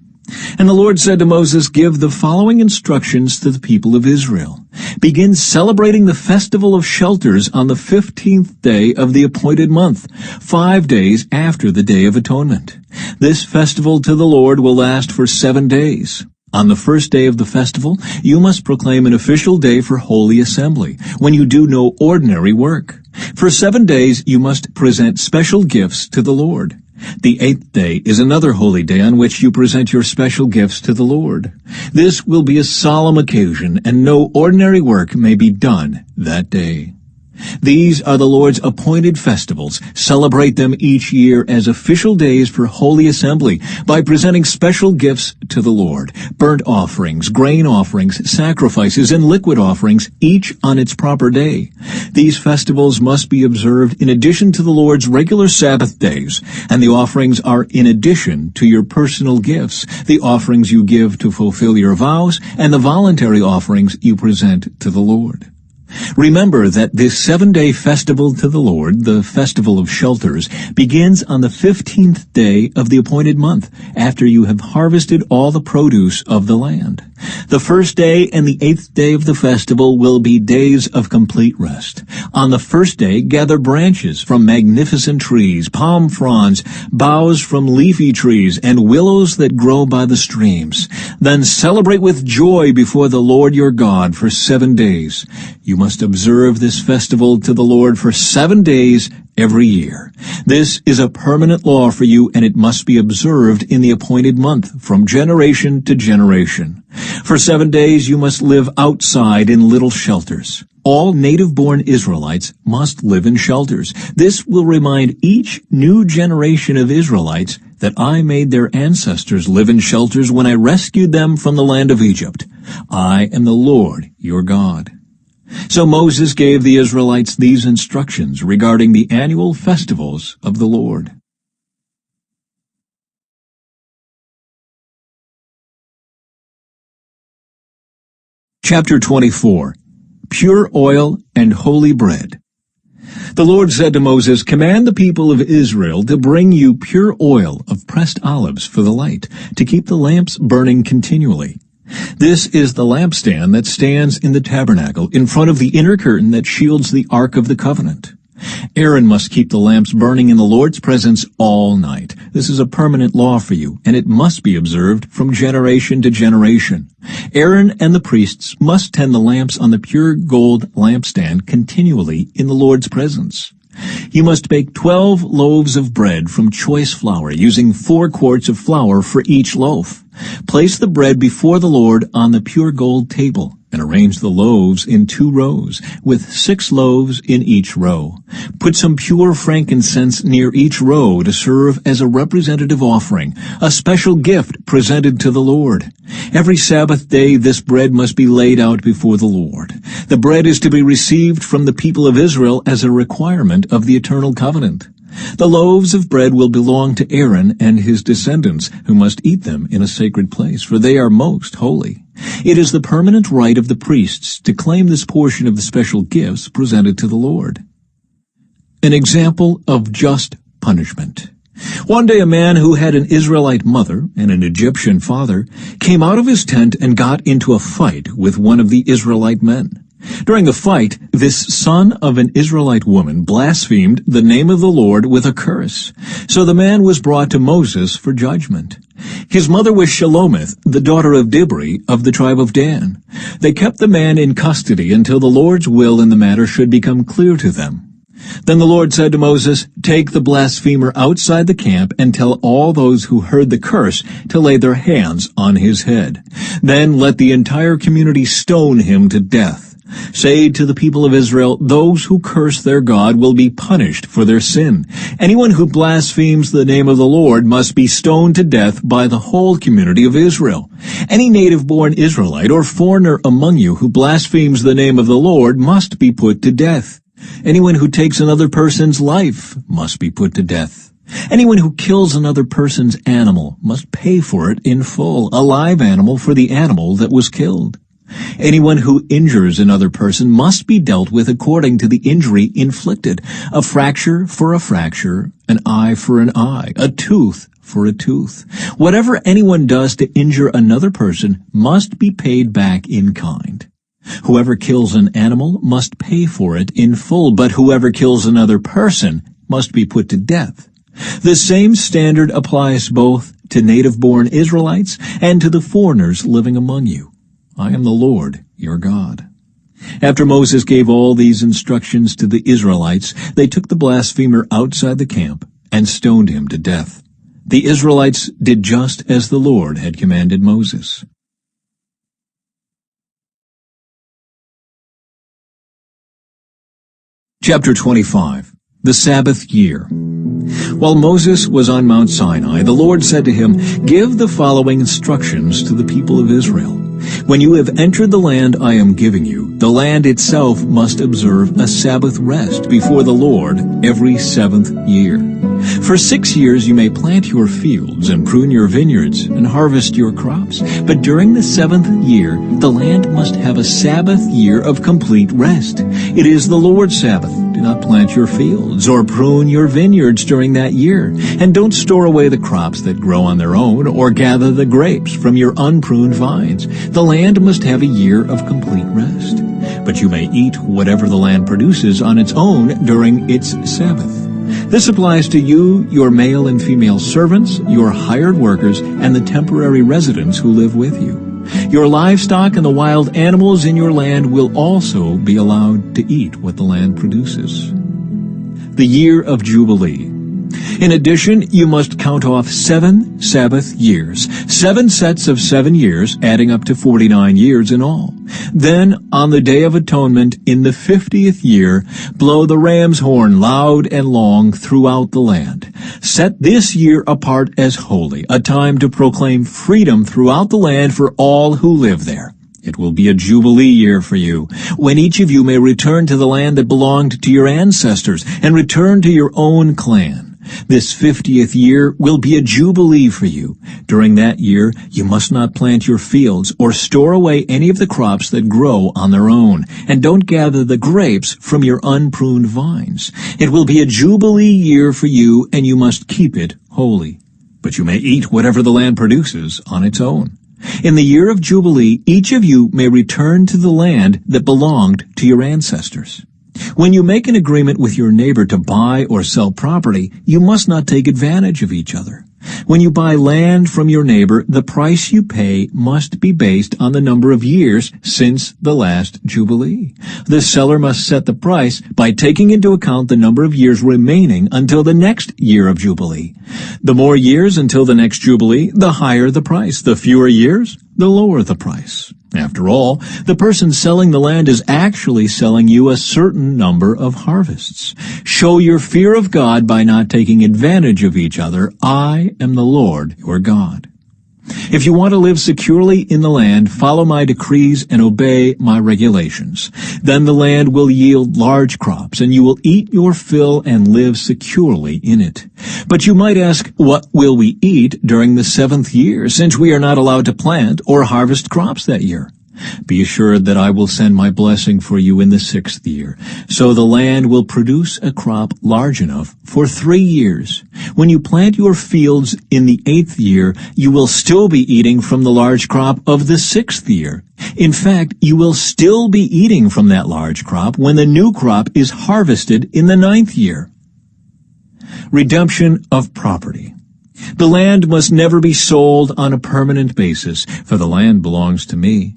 And the Lord said to Moses, "Give the following instructions to the people of Israel. Begin celebrating the Festival of Shelters on the 15th day of the appointed month, 5 days after the Day of Atonement. This festival to the Lord will last for 7 days. On the first day of the festival, you must proclaim an official day for holy assembly, when you do no ordinary work. For 7 days you must present special gifts to the Lord. The 8th day is another holy day on which you present your special gifts to the Lord. This will be a solemn occasion, and no ordinary work may be done that day. These are the Lord's appointed festivals. Celebrate them each year as official days for holy assembly by presenting special gifts to the Lord: burnt offerings, grain offerings, sacrifices, and liquid offerings, each on its proper day. These festivals must be observed in addition to the Lord's regular Sabbath days, and the offerings are in addition to your personal gifts, the offerings you give to fulfill your vows, and the voluntary offerings you present to the Lord. Remember that this 7-day festival to the Lord, the Festival of Shelters, begins on the 15th day of the appointed month, after you have harvested all the produce of the land. The first day and the 8th day of the festival will be days of complete rest. On the first day, gather branches from magnificent trees, palm fronds, boughs from leafy trees, and willows that grow by the streams. Then celebrate with joy before the Lord your God for 7 days. You must observe this festival to the Lord for 7 days every year. This is a permanent law for you, and it must be observed in the appointed month from generation to generation. For 7 days you must live outside in little shelters. All native-born Israelites must live in shelters. This will remind each new generation of Israelites that I made their ancestors live in shelters when I rescued them from the land of Egypt. I am the Lord your God. So Moses gave the Israelites these instructions regarding the annual festivals of the Lord. Chapter 24. Pure Oil and Holy Bread. The Lord said to Moses, "Command the people of Israel to bring you pure oil of pressed olives for the light, to keep the lamps burning continually. This is the lampstand that stands in the tabernacle, in front of the inner curtain that shields the Ark of the Covenant. Aaron must keep the lamps burning in the Lord's presence all night. This is a permanent law for you, and it must be observed from generation to generation. Aaron and the priests must tend the lamps on the pure gold lampstand continually in the Lord's presence. You must bake 12 loaves of bread from choice flour, using 4 quarts of flour for each loaf. Place the bread before the Lord on the pure gold table, and arrange the loaves in 2 rows, with 6 loaves in each row. Put some pure frankincense near each row to serve as a representative offering, a special gift presented to the Lord. Every Sabbath day this bread must be laid out before the Lord. The bread is to be received from the people of Israel as a requirement of the eternal covenant. The loaves of bread will belong to Aaron and his descendants, who must eat them in a sacred place, for they are most holy. It is the permanent right of the priests to claim this portion of the special gifts presented to the Lord. An example of just punishment. One day a man who had an Israelite mother and an Egyptian father came out of his tent and got into a fight with one of the Israelite men. During the fight, this son of an Israelite woman blasphemed the name of the Lord with a curse. So the man was brought to Moses for judgment. His mother was Shelomith, the daughter of Dibri of the tribe of Dan. They kept the man in custody until the Lord's will in the matter should become clear to them. Then the Lord said to Moses, "Take the blasphemer outside the camp and tell all those who heard the curse to lay their hands on his head. Then let the entire community stone him to death. Say to the people of Israel, those who curse their God will be punished for their sin. Anyone who blasphemes the name of the Lord must be stoned to death by the whole community of Israel. Any native-born Israelite or foreigner among you who blasphemes the name of the Lord must be put to death. Anyone who takes another person's life must be put to death. Anyone who kills another person's animal must pay for it in full, a live animal for the animal that was killed. Anyone who injures another person must be dealt with according to the injury inflicted, a fracture for a fracture, an eye for an eye, a tooth for a tooth. Whatever anyone does to injure another person must be paid back in kind. Whoever kills an animal must pay for it in full, but whoever kills another person must be put to death. The same standard applies both to native-born Israelites and to the foreigners living among you. I am the Lord, your God." After Moses gave all these instructions to the Israelites, they took the blasphemer outside the camp and stoned him to death. The Israelites did just as the Lord had commanded Moses. Chapter 25. The Sabbath Year. While Moses was on Mount Sinai, the Lord said to him, "Give the following instructions to the people of Israel. When you have entered the land I am giving you, the land itself must observe a Sabbath rest before the Lord every 7th year. For 6 years you may plant your fields and prune your vineyards and harvest your crops. But during the 7th year, the land must have a Sabbath year of complete rest. It is the Lord's Sabbath. Do not plant your fields or prune your vineyards during that year. And don't store away the crops that grow on their own or gather the grapes from your unpruned vines. The land must have a year of complete rest. But you may eat whatever the land produces on its own during its Sabbath. This applies to you, your male and female servants, your hired workers, and the temporary residents who live with you. Your livestock and the wild animals in your land will also be allowed to eat what the land produces. The year of Jubilee. In addition, you must count off 7 Sabbath years, 7 sets of 7 years, adding up to 49 years in all. Then, on the Day of Atonement, in the 50th year, blow the ram's horn loud and long throughout the land. Set this year apart as holy, a time to proclaim freedom throughout the land for all who live there. It will be a Jubilee year for you, when each of you may return to the land that belonged to your ancestors, and return to your own clan. This 50th year will be a Jubilee for you. During that year, you must not plant your fields or store away any of the crops that grow on their own, and don't gather the grapes from your unpruned vines. It will be a Jubilee year for you, and you must keep it holy. But you may eat whatever the land produces on its own. In the year of Jubilee, each of you may return to the land that belonged to your ancestors. When you make an agreement with your neighbor to buy or sell property, you must not take advantage of each other. When you buy land from your neighbor, the price you pay must be based on the number of years since the last Jubilee. The seller must set the price by taking into account the number of years remaining until the next year of Jubilee. The more years until the next Jubilee, the higher the price. The fewer years, the lower the price. After all, the person selling the land is actually selling you a certain number of harvests. Show your fear of God by not taking advantage of each other. I am the Lord your God. If you want to live securely in the land, follow my decrees and obey my regulations. Then the land will yield large crops, and you will eat your fill and live securely in it. But you might ask, what will we eat during the 7th year, since we are not allowed to plant or harvest crops that year? Be assured that I will send my blessing for you in the 6th year, so the land will produce a crop large enough for 3 years. When you plant your fields in the 8th year, you will still be eating from the large crop of the 6th year. In fact, you will still be eating from that large crop when the new crop is harvested in the 9th year. Redemption of property. The land must never be sold on a permanent basis, for the land belongs to me.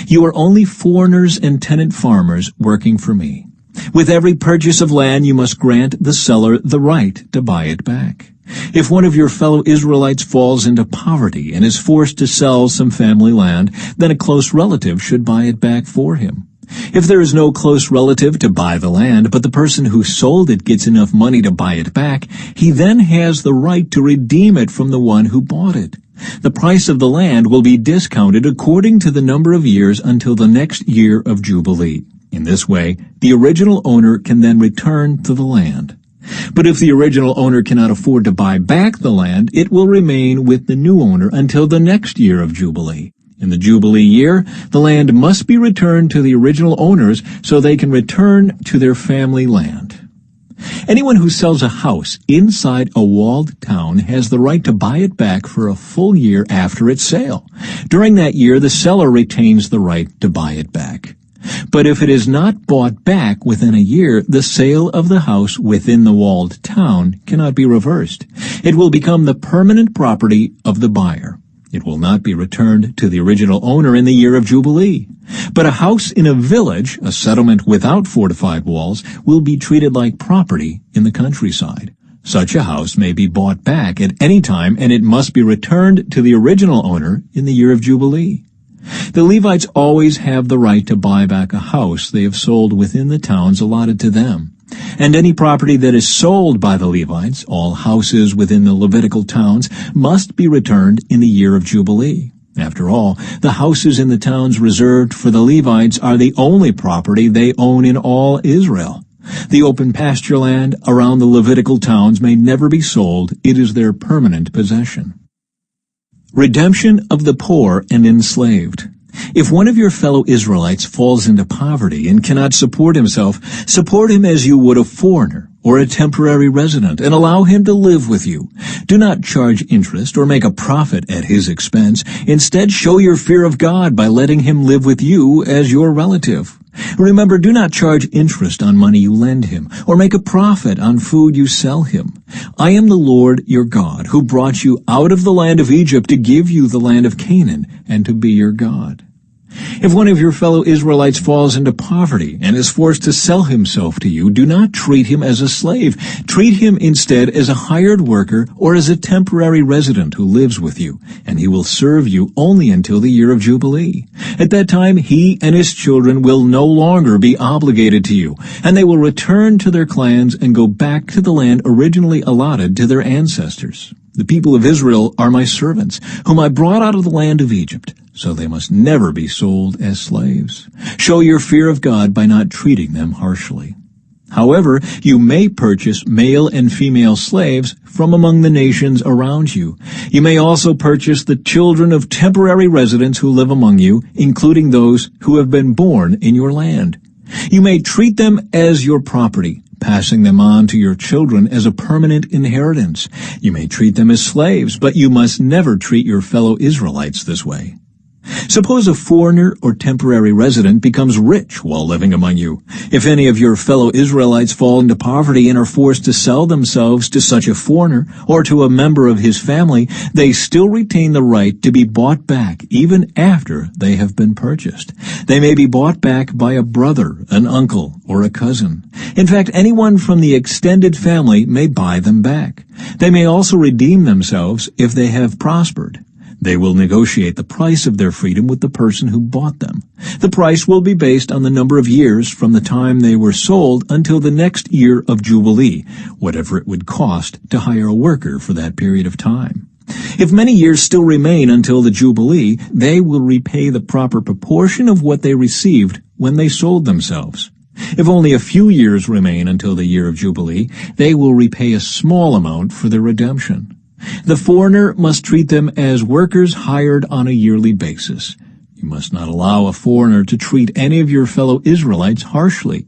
You are only foreigners and tenant farmers working for me. With every purchase of land, you must grant the seller the right to buy it back. If one of your fellow Israelites falls into poverty and is forced to sell some family land, then a close relative should buy it back for him. If there is no close relative to buy the land, but the person who sold it gets enough money to buy it back, he then has the right to redeem it from the one who bought it. The price of the land will be discounted according to the number of years until the next year of Jubilee. In this way, the original owner can then return to the land. But if the original owner cannot afford to buy back the land, it will remain with the new owner until the next year of Jubilee. In the Jubilee year, the land must be returned to the original owners so they can return to their family land. Anyone who sells a house inside a walled town has the right to buy it back for a full year after its sale. During that year, the seller retains the right to buy it back. But if it is not bought back within a year, the sale of the house within the walled town cannot be reversed. It will become the permanent property of the buyer. It will not be returned to the original owner in the year of Jubilee. But a house in a village, a settlement without fortified walls, will be treated like property in the countryside. Such a house may be bought back at any time, and it must be returned to the original owner in the year of Jubilee. The Levites always have the right to buy back a house they have sold within the towns allotted to them. And any property that is sold by the Levites, all houses within the Levitical towns, must be returned in the year of Jubilee. After all, the houses in the towns reserved for the Levites are the only property they own in all Israel. The open pasture land around the Levitical towns may never be sold. It is their permanent possession. Redemption of the poor and enslaved. If one of your fellow Israelites falls into poverty and cannot support himself, support him as you would a foreigner or a temporary resident, and allow him to live with you. Do not charge interest or make a profit at his expense. Instead, show your fear of God by letting him live with you as your relative. Remember, do not charge interest on money you lend him, or make a profit on food you sell him. I am the Lord your God, who brought you out of the land of Egypt to give you the land of Canaan, and to be your God. If one of your fellow Israelites falls into poverty and is forced to sell himself to you, do not treat him as a slave. Treat him instead as a hired worker or as a temporary resident who lives with you, and he will serve you only until the year of Jubilee. At that time, he and his children will no longer be obligated to you, and they will return to their clans and go back to the land originally allotted to their ancestors. The people of Israel are my servants, whom I brought out of the land of Egypt, so they must never be sold as slaves. Show your fear of God by not treating them harshly. However, you may purchase male and female slaves from among the nations around you. You may also purchase the children of temporary residents who live among you, including those who have been born in your land. You may treat them as your property, passing them on to your children as a permanent inheritance. You may treat them as slaves, but you must never treat your fellow Israelites this way. Suppose a foreigner or temporary resident becomes rich while living among you. If any of your fellow Israelites fall into poverty and are forced to sell themselves to such a foreigner or to a member of his family, they still retain the right to be bought back even after they have been purchased. They may be bought back by a brother, an uncle, or a cousin. In fact, anyone from the extended family may buy them back. They may also redeem themselves if they have prospered. They will negotiate the price of their freedom with the person who bought them. The price will be based on the number of years from the time they were sold until the next year of Jubilee, whatever it would cost to hire a worker for that period of time. If many years still remain until the Jubilee, they will repay the proper proportion of what they received when they sold themselves. If only a few years remain until the year of Jubilee, they will repay a small amount for their redemption. The foreigner must treat them as workers hired on a yearly basis. You must not allow a foreigner to treat any of your fellow Israelites harshly.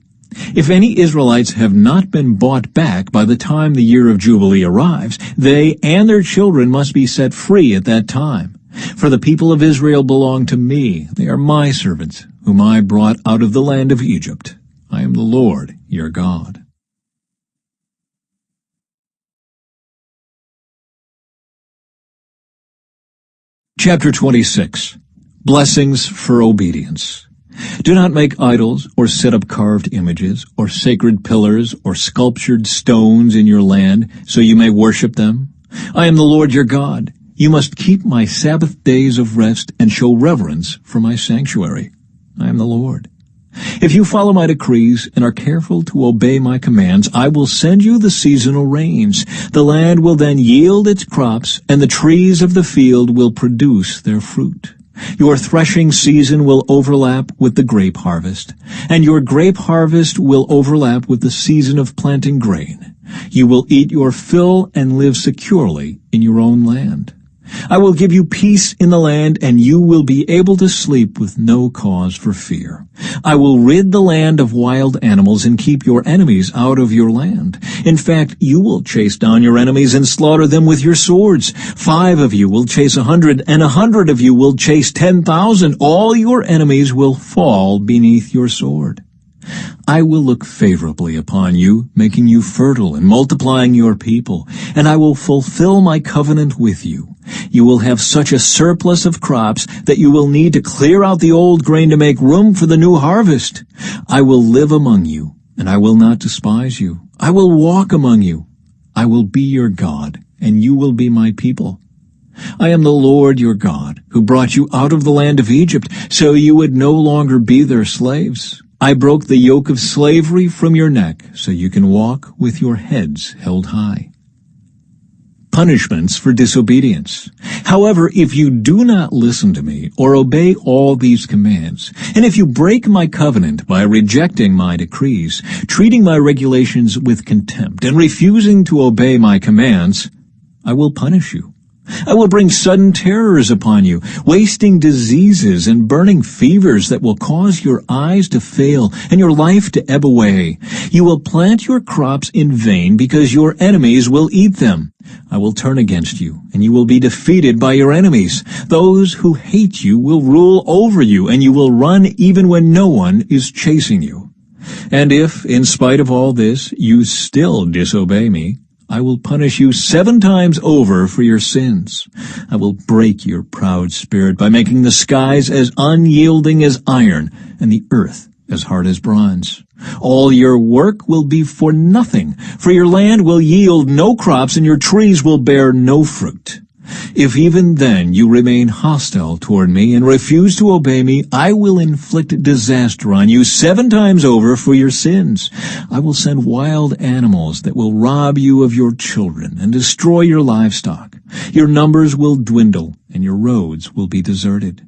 If any Israelites have not been bought back by the time the year of Jubilee arrives, they and their children must be set free at that time. For the people of Israel belong to me. They are my servants, whom I brought out of the land of Egypt. I am the Lord, your God. Chapter 26. Blessings for Obedience. Do not make idols or set up carved images or sacred pillars or sculptured stones in your land so you may worship them. I am the Lord your God. You must keep my Sabbath days of rest and show reverence for my sanctuary. I am the Lord. If you follow my decrees and are careful to obey my commands, I will send you the seasonal rains. The land will then yield its crops, and the trees of the field will produce their fruit. Your threshing season will overlap with the grape harvest, and your grape harvest will overlap with the season of planting grain. You will eat your fill and live securely in your own land. I will give you peace in the land, and you will be able to sleep with no cause for fear. I will rid the land of wild animals and keep your enemies out of your land. In fact, you will chase down your enemies and slaughter them with your swords. 5 of you will chase 100, and 100 of you will chase 10,000. All your enemies will fall beneath your sword. I will look favorably upon you, making you fertile and multiplying your people, and I will fulfill my covenant with you. You will have such a surplus of crops that you will need to clear out the old grain to make room for the new harvest. I will live among you, and I will not despise you. I will walk among you. I will be your God, and you will be my people. I am the Lord your God, who brought you out of the land of Egypt, so you would no longer be their slaves. I broke the yoke of slavery from your neck, so you can walk with your heads held high. Punishments for disobedience. However, if you do not listen to me or obey all these commands, and if you break my covenant by rejecting my decrees, treating my regulations with contempt, and refusing to obey my commands, I will punish you. I will bring sudden terrors upon you, wasting diseases and burning fevers that will cause your eyes to fail and your life to ebb away. You will plant your crops in vain because your enemies will eat them. I will turn against you, and you will be defeated by your enemies. Those who hate you will rule over you, and you will run even when no one is chasing you. And if, in spite of all this, you still disobey me, I will punish you 7 times over for your sins. I will break your proud spirit by making the skies as unyielding as iron and the earth as hard as bronze. All your work will be for nothing, for your land will yield no crops and your trees will bear no fruit. If even then you remain hostile toward me and refuse to obey me, I will inflict disaster on you 7 times over for your sins. I will send wild animals that will rob you of your children and destroy your livestock. Your numbers will dwindle and your roads will be deserted.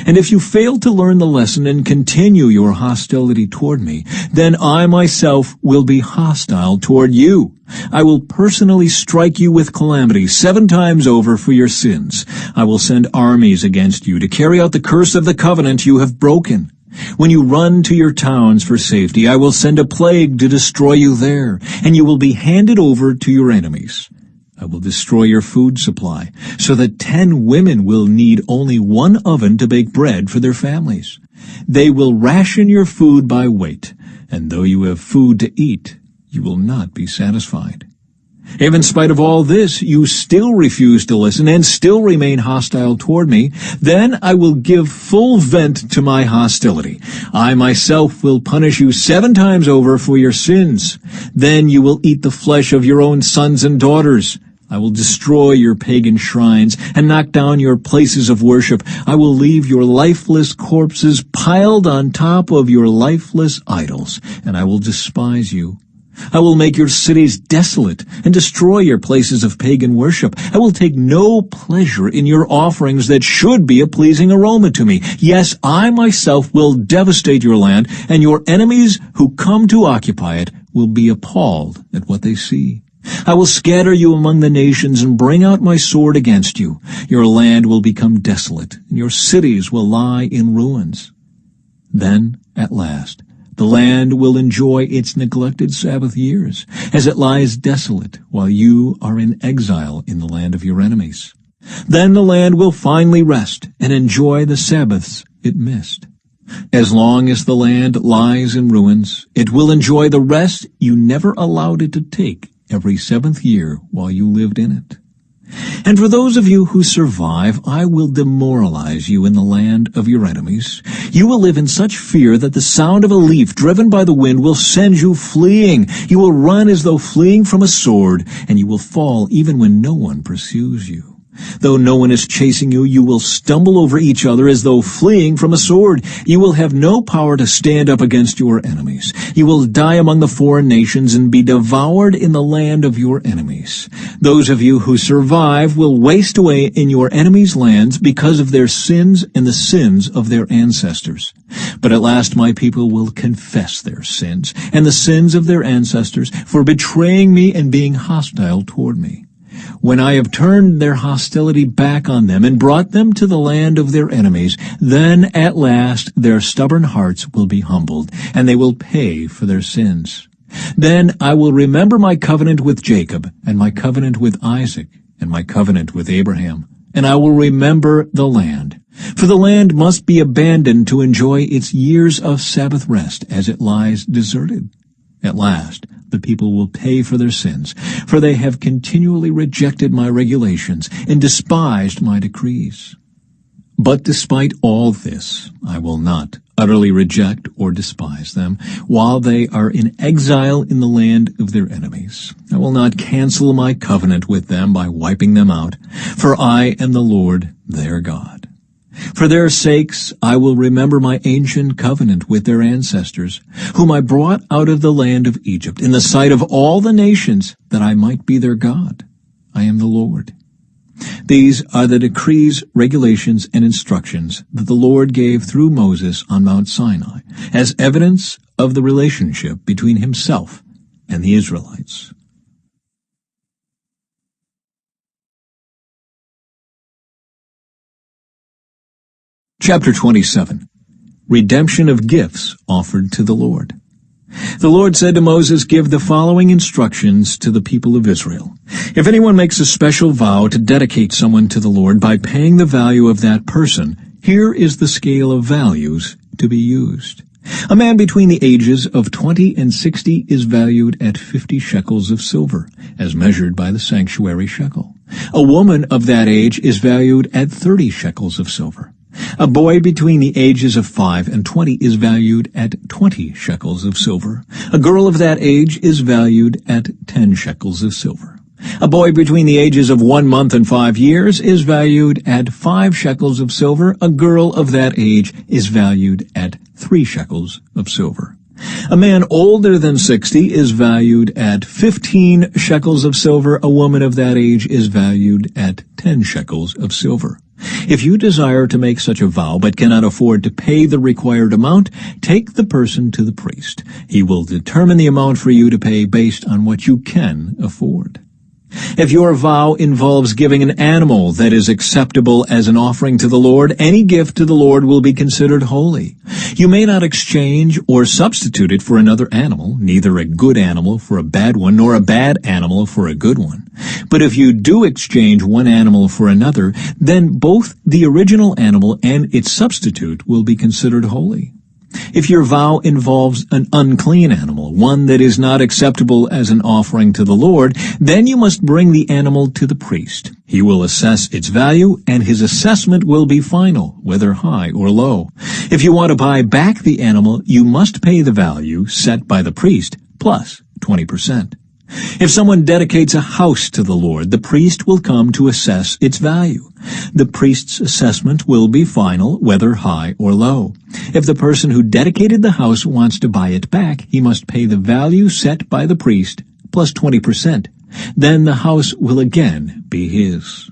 And if you fail to learn the lesson and continue your hostility toward me, then I myself will be hostile toward you. I will personally strike you with calamity 7 times over for your sins. I will send armies against you to carry out the curse of the covenant you have broken. When you run to your towns for safety, I will send a plague to destroy you there, and you will be handed over to your enemies. I will destroy your food supply, so that 10 women will need only 1 oven to bake bread for their families. They will ration your food by weight, and though you have food to eat, you will not be satisfied. If in spite of all this you still refuse to listen and still remain hostile toward me, then I will give full vent to my hostility. I myself will punish you 7 times over for your sins. Then you will eat the flesh of your own sons and daughters. I will destroy your pagan shrines and knock down your places of worship. I will leave your lifeless corpses piled on top of your lifeless idols, and I will despise you. I will make your cities desolate and destroy your places of pagan worship. I will take no pleasure in your offerings that should be a pleasing aroma to me. Yes, I myself will devastate your land, and your enemies who come to occupy it will be appalled at what they see. I will scatter you among the nations and bring out my sword against you. Your land will become desolate, and your cities will lie in ruins. Then, at last, the land will enjoy its neglected Sabbath years, as it lies desolate while you are in exile in the land of your enemies. Then the land will finally rest and enjoy the Sabbaths it missed. As long as the land lies in ruins, it will enjoy the rest you never allowed it to take every seventh year while you lived in it. And for those of you who survive, I will demoralize you in the land of your enemies. You will live in such fear that the sound of a leaf driven by the wind will send you fleeing. You will run as though fleeing from a sword, and you will fall even when no one pursues you. Though no one is chasing you, you will stumble over each other as though fleeing from a sword. You will have no power to stand up against your enemies. You will die among the foreign nations and be devoured in the land of your enemies. Those of you who survive will waste away in your enemies' lands because of their sins and the sins of their ancestors. But at last my people will confess their sins and the sins of their ancestors for betraying me and being hostile toward me. When I have turned their hostility back on them and brought them to the land of their enemies, then at last their stubborn hearts will be humbled, and they will pay for their sins. Then I will remember my covenant with Jacob, and my covenant with Isaac, and my covenant with Abraham, and I will remember the land. For the land must be abandoned to enjoy its years of Sabbath rest as it lies deserted. At last, the people will pay for their sins, for they have continually rejected my regulations and despised my decrees. But despite all this, I will not utterly reject or despise them while they are in exile in the land of their enemies. I will not cancel my covenant with them by wiping them out, for I am the Lord their God. For their sakes I will remember my ancient covenant with their ancestors, whom I brought out of the land of Egypt, in the sight of all the nations, that I might be their God. I am the Lord. These are the decrees, regulations, and instructions that the Lord gave through Moses on Mount Sinai, as evidence of the relationship between himself and the Israelites. Chapter 27. Redemption of gifts offered to the Lord. The Lord said to Moses, "Give the following instructions to the people of Israel. If anyone makes a special vow to dedicate someone to the Lord by paying the value of that person, here is the scale of values to be used. A man between the ages of 20 and 60 is valued at 50 shekels of silver, as measured by the sanctuary shekel. A woman of that age is valued at 30 shekels of silver. A boy between the ages of 5 and 20 is valued at 20 shekels of silver. A girl of that age is valued at 10 shekels of silver. A boy between the ages of 1 month and 5 years is valued at 5 shekels of silver. A girl of that age is valued at 3 shekels of silver. A man older than 60 is valued at 15 shekels of silver. A woman of that age is valued at 10 shekels of silver. If you desire to make such a vow but cannot afford to pay the required amount, take the person to the priest. He will determine the amount for you to pay based on what you can afford. If your vow involves giving an animal that is acceptable as an offering to the Lord, any gift to the Lord will be considered holy. You may not exchange or substitute it for another animal, neither a good animal for a bad one, nor a bad animal for a good one. But if you do exchange one animal for another, then both the original animal and its substitute will be considered holy. If your vow involves an unclean animal, one that is not acceptable as an offering to the Lord, then you must bring the animal to the priest. He will assess its value, and his assessment will be final, whether high or low. If you want to buy back the animal, you must pay the value set by the priest, plus 20%. If someone dedicates a house to the Lord, the priest will come to assess its value. The priest's assessment will be final, whether high or low. If the person who dedicated the house wants to buy it back, he must pay the value set by the priest, plus 20%. Then the house will again be his.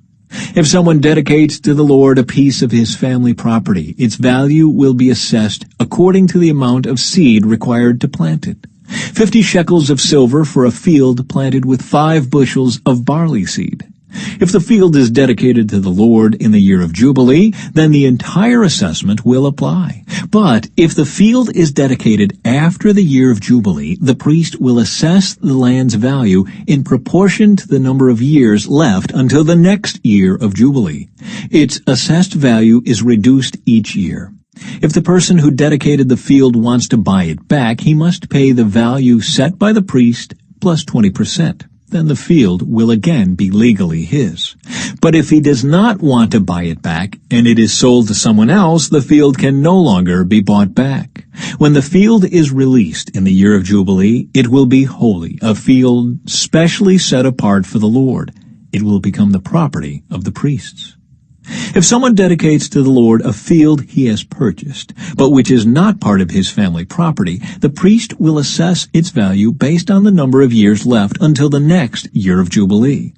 If someone dedicates to the Lord a piece of his family property, its value will be assessed according to the amount of seed required to plant it. 50 shekels of silver for a field planted with 5 bushels of barley seed. If the field is dedicated to the Lord in the year of Jubilee, then the entire assessment will apply. But if the field is dedicated after the year of Jubilee, the priest will assess the land's value in proportion to the number of years left until the next year of Jubilee. Its assessed value is reduced each year. If the person who dedicated the field wants to buy it back, he must pay the value set by the priest plus 20%. Then the field will again be legally his. But if he does not want to buy it back, and it is sold to someone else, the field can no longer be bought back. When the field is released in the year of Jubilee, it will be holy, a field specially set apart for the Lord. It will become the property of the priests. If someone dedicates to the Lord a field he has purchased, but which is not part of his family property, the priest will assess its value based on the number of years left until the next year of Jubilee.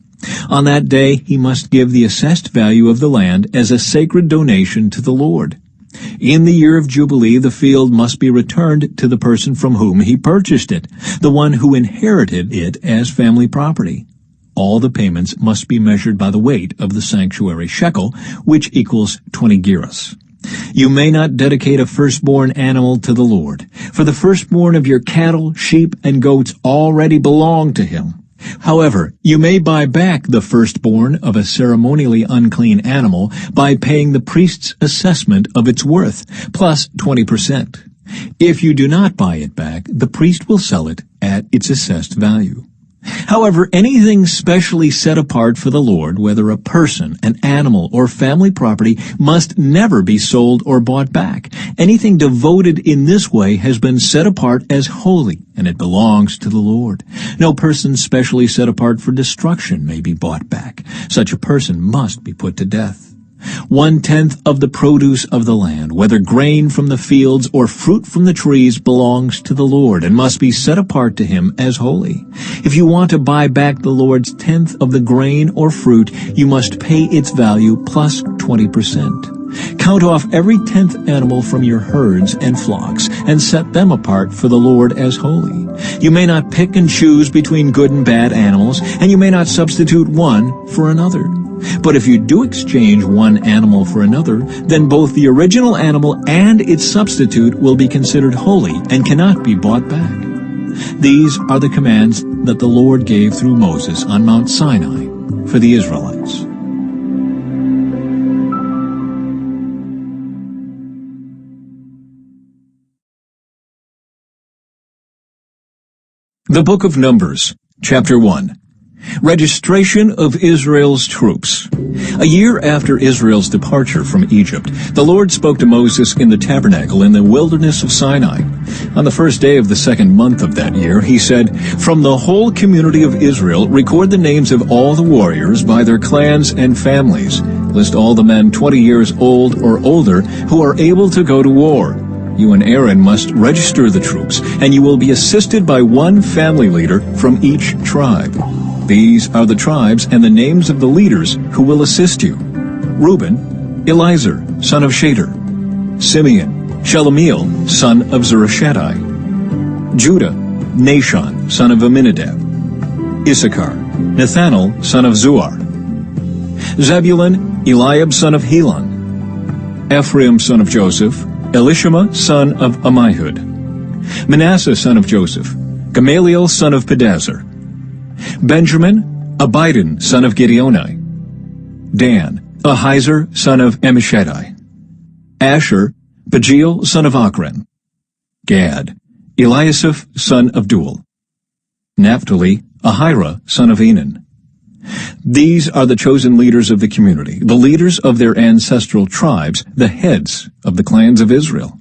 On that day he must give the assessed value of the land as a sacred donation to the Lord. In the year of Jubilee, the field must be returned to the person from whom he purchased it, the one who inherited it as family property. All the payments must be measured by the weight of the sanctuary shekel, which equals 20 gerahs. You may not dedicate a firstborn animal to the Lord, for the firstborn of your cattle, sheep, and goats already belong to him. However, you may buy back the firstborn of a ceremonially unclean animal by paying the priest's assessment of its worth, plus 20%. If you do not buy it back, the priest will sell it at its assessed value. However, anything specially set apart for the Lord, whether a person, an animal, or family property, must never be sold or bought back. Anything devoted in this way has been set apart as holy, and it belongs to the Lord. No person specially set apart for destruction may be bought back. Such a person must be put to death. 1/10 of the produce of the land, whether grain from the fields or fruit from the trees, belongs to the Lord and must be set apart to him as holy. If you want to buy back the Lord's 10th of the grain or fruit, you must pay its value plus 20%. Count off every 10th animal from your herds and flocks, and set them apart for the Lord as holy. You may not pick and choose between good and bad animals, and you may not substitute one for another. But if you do exchange one animal for another, then both the original animal and its substitute will be considered holy and cannot be bought back. These are the commands that the Lord gave through Moses on Mount Sinai for the Israelites. The Book of Numbers, Chapter 1. Registration of Israel's troops. A year after Israel's departure from Egypt, the Lord spoke to Moses in the tabernacle in the wilderness of Sinai. On the first day of the second month of that year, he said, "From the whole community of Israel, record the names of all the warriors by their clans and families. List all the men 20 years old or older who are able to go to war. You and Aaron must register the troops, and you will be assisted by one family leader from each tribe. These are the tribes and the names of the leaders who will assist you. Reuben, Elizur, son of Shader. Simeon, Shelomiel, son of Zurishaddai. Judah, Nashon, son of Amminadab. Issachar, Nathanael, son of Zuar. Zebulun, Eliab, son of Helon. Ephraim, son of Joseph. Elishama, son of Ammihud. Manasseh, son of Joseph. Gamaliel, son of Pedazur. Benjamin, Abidan, son of Gideoni. Dan, Ahizar, son of Ammishaddai. Asher, Pagiel, son of Ochran. Gad, Eliasaph, son of Duel. Naphtali, Ahira, son of Enan. These are the chosen leaders of the community, the leaders of their ancestral tribes, the heads of the clans of Israel.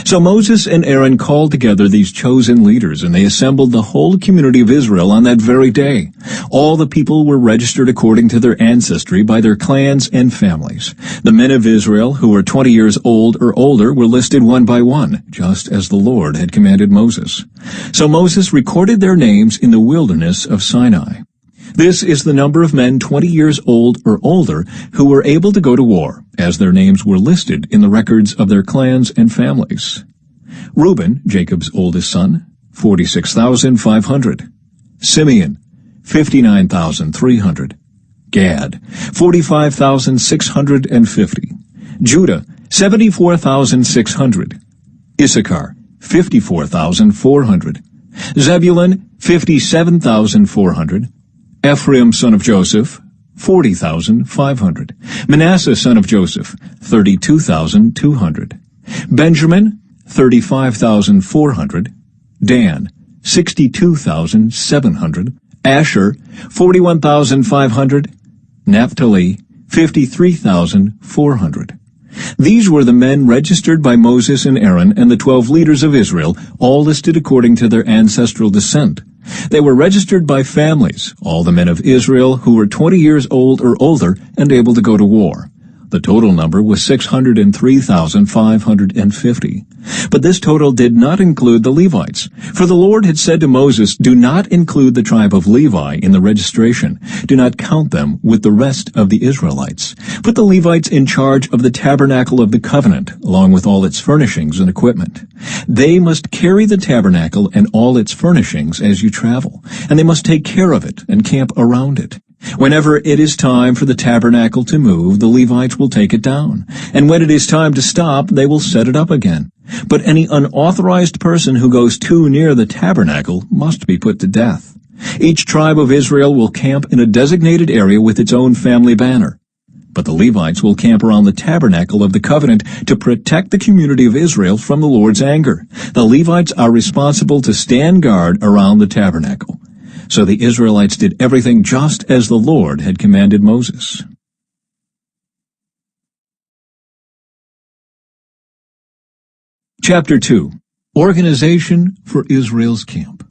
So Moses and Aaron called together these chosen leaders, and they assembled the whole community of Israel on that very day. All the people were registered according to their ancestry by their clans and families. The men of Israel who were 20 years old or older were listed one by one, just as the Lord had commanded Moses. So Moses recorded their names in the wilderness of Sinai. This is the number of men 20 years old or older who were able to go to war, as their names were listed in the records of their clans and families. Reuben, Jacob's oldest son, 46,500. Simeon, 59,300. Gad, 45,650. Judah, 74,600. Issachar, 54,400. Zebulun, 57,400. Ephraim son of Joseph, 40,500. Manasseh son of Joseph, 32,200. Benjamin, 35,400. Dan, 62,700. Asher, 41,500. Naphtali, 53,400. These were the men registered by Moses and Aaron and the 12 leaders of Israel, all listed according to their ancestral descent. They were registered by families, all the men of Israel who were 20 years old or older and able to go to war. The total number was 603,550. But this total did not include the Levites. For the Lord had said to Moses, "Do not include the tribe of Levi in the registration. Do not count them with the rest of the Israelites. Put the Levites in charge of the tabernacle of the covenant, along with all its furnishings and equipment. They must carry the tabernacle and all its furnishings as you travel, and they must take care of it and camp around it. Whenever it is time for the tabernacle to move, the Levites will take it down, and when it is time to stop, they will set it up again. But any unauthorized person who goes too near the tabernacle must be put to death. Each tribe of Israel will camp in a designated area with its own family banner. But the Levites will camp around the tabernacle of the covenant to protect the community of Israel from the Lord's anger. The Levites are responsible to stand guard around the tabernacle." So the Israelites did everything just as the Lord had commanded Moses. Chapter 2. Organization for Israel's camp.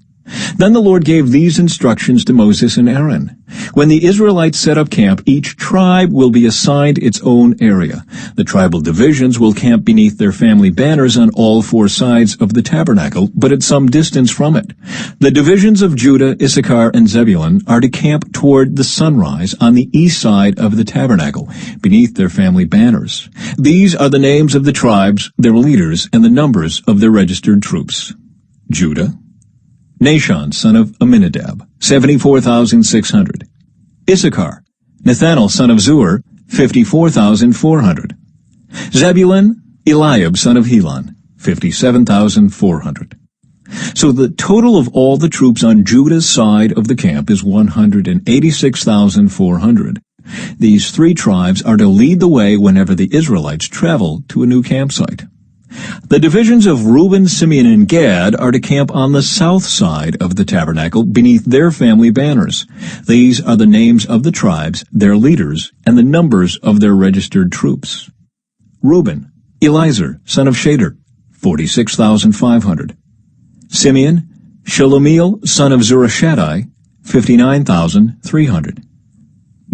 Then the Lord gave these instructions to Moses and Aaron. When the Israelites set up camp, each tribe will be assigned its own area. The tribal divisions will camp beneath their family banners on all four sides of the tabernacle, but at some distance from it. The divisions of Judah, Issachar, and Zebulun are to camp toward the sunrise on the east side of the tabernacle, beneath their family banners. These are the names of the tribes, their leaders, and the numbers of their registered troops. Judah, Nahshon, son of Amminadab, 74,600. Issachar, Nathanael, son of Zuar, 54,400. Zebulun, Eliab, son of Helon, 57,400. So the total of all the troops on Judah's side of the camp is 186,400. These three tribes are to lead the way whenever the Israelites travel to a new campsite. The divisions of Reuben, Simeon, and Gad are to camp on the south side of the tabernacle beneath their family banners. These are the names of the tribes, their leaders, and the numbers of their registered troops. Reuben, Elizur, son of Shader, 46,500. Simeon, Shelumiel, son of Zurishaddai, 59,300.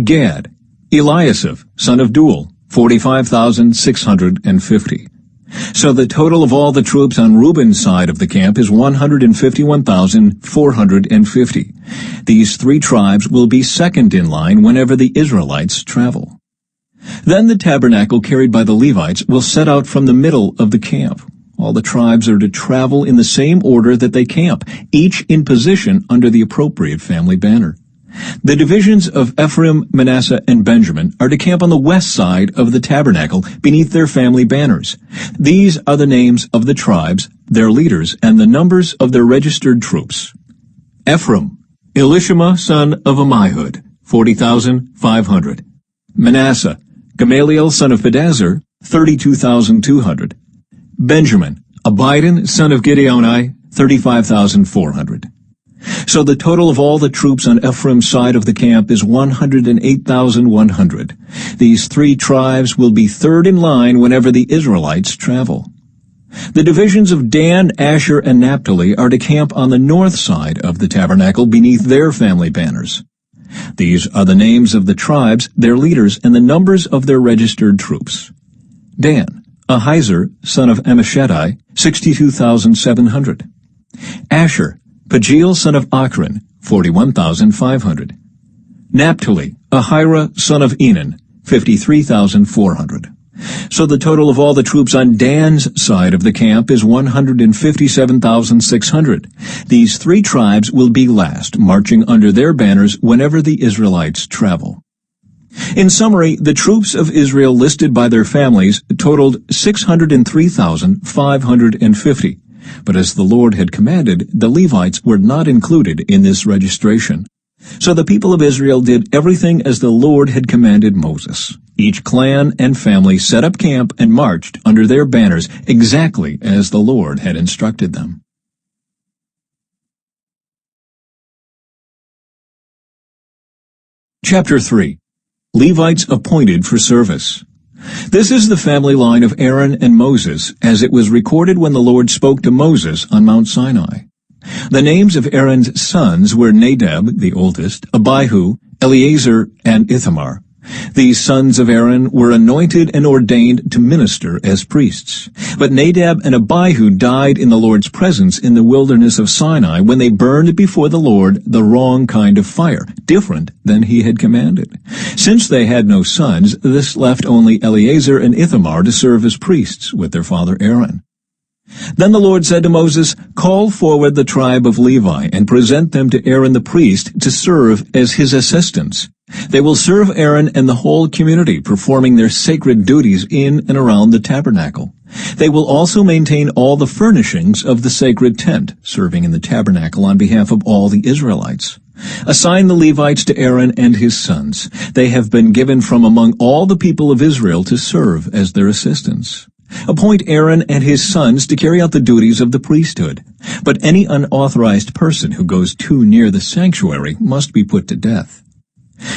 Gad, Eliasaph, son of Duel, 45,650. So the total of all the troops on Reuben's side of the camp is 151,450. These three tribes will be second in line whenever the Israelites travel. Then the tabernacle carried by the Levites will set out from the middle of the camp. All the tribes are to travel in the same order that they camp, each in position under the appropriate family banner. The divisions of Ephraim, Manasseh, and Benjamin are to camp on the west side of the tabernacle beneath their family banners. These are the names of the tribes, their leaders, and the numbers of their registered troops. Ephraim, Elishama, son of Ammihud, 40,500. Manasseh, Gamaliel, son of Pedazur, 32,200. Benjamin, Abidan, son of Gideoni, 35,400. So the total of all the troops on Ephraim's side of the camp is 108,100. These three tribes will be third in line whenever the Israelites travel. The divisions of Dan, Asher, and Naphtali are to camp on the north side of the tabernacle beneath their family banners. These are the names of the tribes, their leaders, and the numbers of their registered troops. Dan, Ahizur, son of Ammishaddai, 62,700. Asher, Pagiel, son of Achran, 41,500. Naphtali, Ahira, son of Enan, 53,400. So So the total of all the troops on Dan's side of the camp is 157,600. These three tribes will be last, marching under their banners whenever the Israelites travel. In summary, the troops of Israel listed by their families totaled 603,550. But as the Lord had commanded, the Levites were not included in this registration. So the people of Israel did everything as the Lord had commanded Moses. Each clan and family set up camp and marched under their banners exactly as the Lord had instructed them. Chapter 3. Levites appointed for service. This is the family line of Aaron and Moses, as it was recorded when the Lord spoke to Moses on Mount Sinai. The names of Aaron's sons were Nadab, the oldest, Abihu, Eleazar, and Ithamar. These sons of Aaron were anointed and ordained to minister as priests. But Nadab and Abihu died in the Lord's presence in the wilderness of Sinai when they burned before the Lord the wrong kind of fire, different than he had commanded. Since they had no sons, this left only Eleazar and Ithamar to serve as priests with their father Aaron. Then the Lord said to Moses, "Call forward the tribe of Levi and present them to Aaron the priest to serve as his assistants. They will serve Aaron and the whole community, performing their sacred duties in and around the tabernacle. They will also maintain all the furnishings of the sacred tent, serving in the tabernacle on behalf of all the Israelites. Assign the Levites to Aaron and his sons. They have been given from among all the people of Israel to serve as their assistants. Appoint Aaron and his sons to carry out the duties of the priesthood. But any unauthorized person who goes too near the sanctuary must be put to death."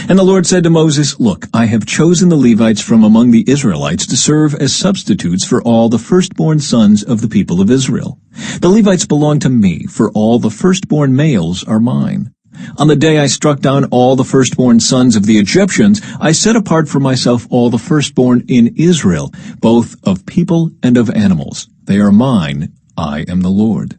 And the Lord said to Moses, "Look, I have chosen the Levites from among the Israelites to serve as substitutes for all the firstborn sons of the people of Israel. The Levites belong to me, for all the firstborn males are mine. On the day I struck down all the firstborn sons of the Egyptians, I set apart for myself all the firstborn in Israel, both of people and of animals. They are mine. I am the Lord."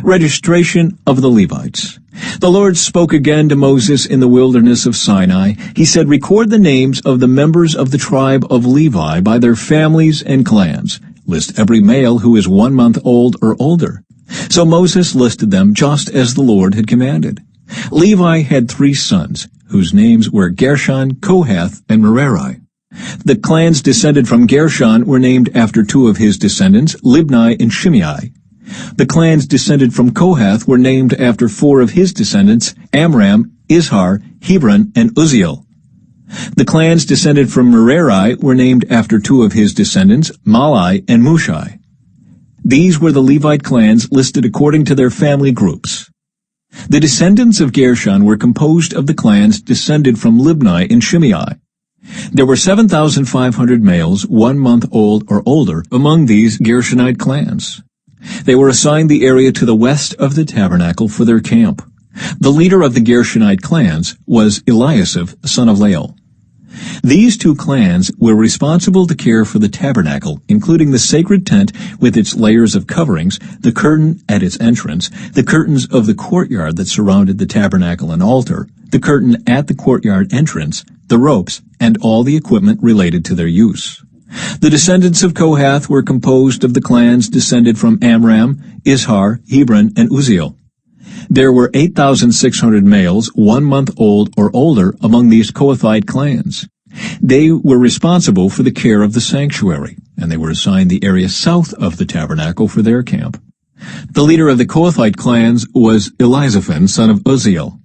Registration of the Levites. The Lord spoke again to Moses in the wilderness of Sinai. He said, "Record the names of the members of the tribe of Levi by their families and clans. List every male who is 1 month old or older." So Moses listed them just as the Lord had commanded. Levi had 3 sons, whose names were Gershon, Kohath, and Merari. The clans descended from Gershon were named after 2 of his descendants, Libni and Shimei. The clans descended from Kohath were named after 4 of his descendants, Amram, Izhar, Hebron, and Uzziel. The clans descended from Merari were named after 2 of his descendants, Malai and Mushai. These were the Levite clans listed according to their family groups. The descendants of Gershon were composed of the clans descended from Libni and Shimei. There were 7,500 males 1 month old or older among these Gershonite clans. They were assigned the area to the west of the tabernacle for their camp. The leader of the Gershonite clans was Eliasaph, son of Lael. These 2 clans were responsible to care for the tabernacle, including the sacred tent with its layers of coverings, the curtain at its entrance, the curtains of the courtyard that surrounded the tabernacle and altar, the curtain at the courtyard entrance, the ropes, and all the equipment related to their use. The descendants of Kohath were composed of the clans descended from Amram, Izhar, Hebron, and Uzziel. There were 8,600 males 1 month old or older among these Kohathite clans. They were responsible for the care of the sanctuary, and they were assigned the area south of the tabernacle for their camp. The leader of the Kohathite clans was Elizaphan, son of Uzziel.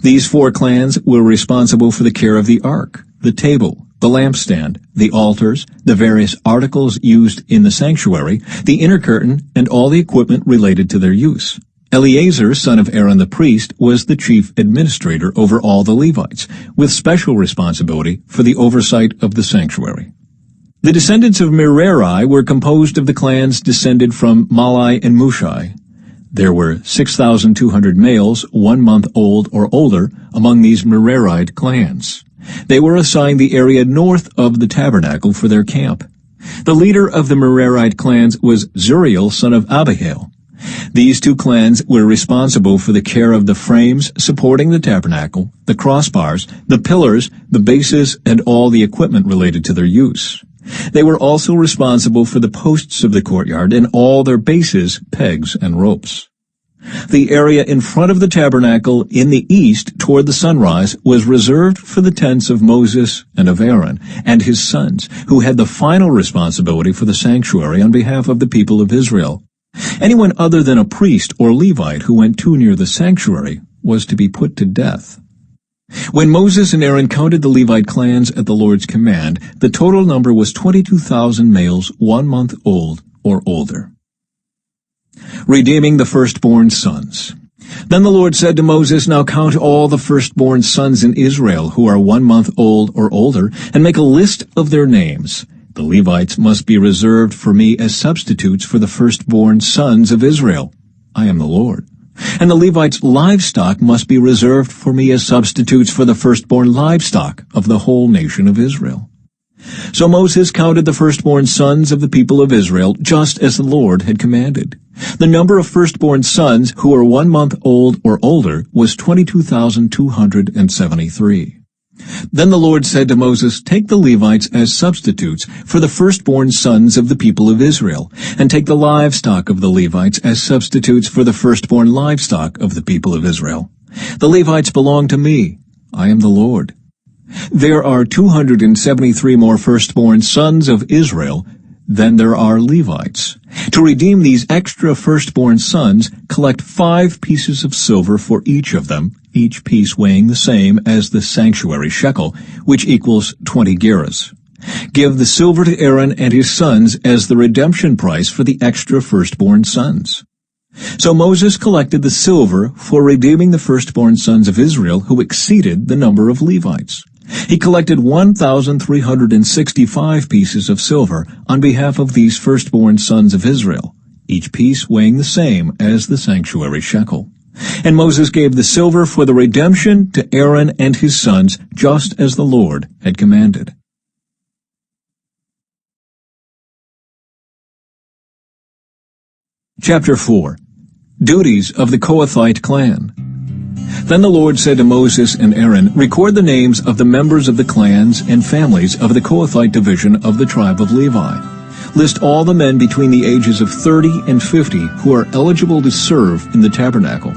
These 4 clans were responsible for the care of the ark, the table, the lampstand, the altars, the various articles used in the sanctuary, the inner curtain, and all the equipment related to their use. Eleazar, son of Aaron the priest, was the chief administrator over all the Levites, with special responsibility for the oversight of the sanctuary. The descendants of Merari were composed of the clans descended from Malai and Mushai. There were 6,200 males 1 month old or older among these Merarite clans. They were assigned the area north of the tabernacle for their camp. The leader of the Merarite clans was Zuriel, son of Abihail. These 2 clans were responsible for the care of the frames supporting the tabernacle, the crossbars, the pillars, the bases, and all the equipment related to their use. They were also responsible for the posts of the courtyard and all their bases, pegs, and ropes. The area in front of the tabernacle in the east toward the sunrise was reserved for the tents of Moses and of Aaron and his sons, who had the final responsibility for the sanctuary on behalf of the people of Israel. Anyone other than a priest or Levite who went too near the sanctuary was to be put to death. When Moses and Aaron counted the Levite clans at the Lord's command, the total number was 22,000 males 1 month old or older. Redeeming the firstborn sons. Then the Lord said to Moses, "Now count all the firstborn sons in Israel who are 1 month old or older, and make a list of their names. The Levites must be reserved for me as substitutes for the firstborn sons of Israel. I am the Lord. And the Levites' livestock must be reserved for me as substitutes for the firstborn livestock of the whole nation of Israel." So Moses counted the firstborn sons of the people of Israel, just as the Lord had commanded. The number of firstborn sons who were 1 month old or older was 22,273. Then the Lord said to Moses, "Take the Levites as substitutes for the firstborn sons of the people of Israel, and take the livestock of the Levites as substitutes for the firstborn livestock of the people of Israel. The Levites belong to me. I am the Lord. There are 273 more firstborn sons of Israel than there are Levites. To redeem these extra firstborn sons, collect 5 pieces of silver for each of them, each piece weighing the same as the sanctuary shekel, which equals 20 gerahs. Give the silver to Aaron and his sons as the redemption price for the extra firstborn sons." So Moses collected the silver for redeeming the firstborn sons of Israel who exceeded the number of Levites. He collected 1,365 pieces of silver on behalf of these firstborn sons of Israel, each piece weighing the same as the sanctuary shekel. And Moses gave the silver for the redemption to Aaron and his sons, just as the Lord had commanded. Chapter 4. Duties of the Kohathite clan. Then the Lord said to Moses and Aaron, "Record the names of the members of the clans and families of the Kohathite division of the tribe of Levi. List all the men between the ages of 30 and 50 who are eligible to serve in the tabernacle.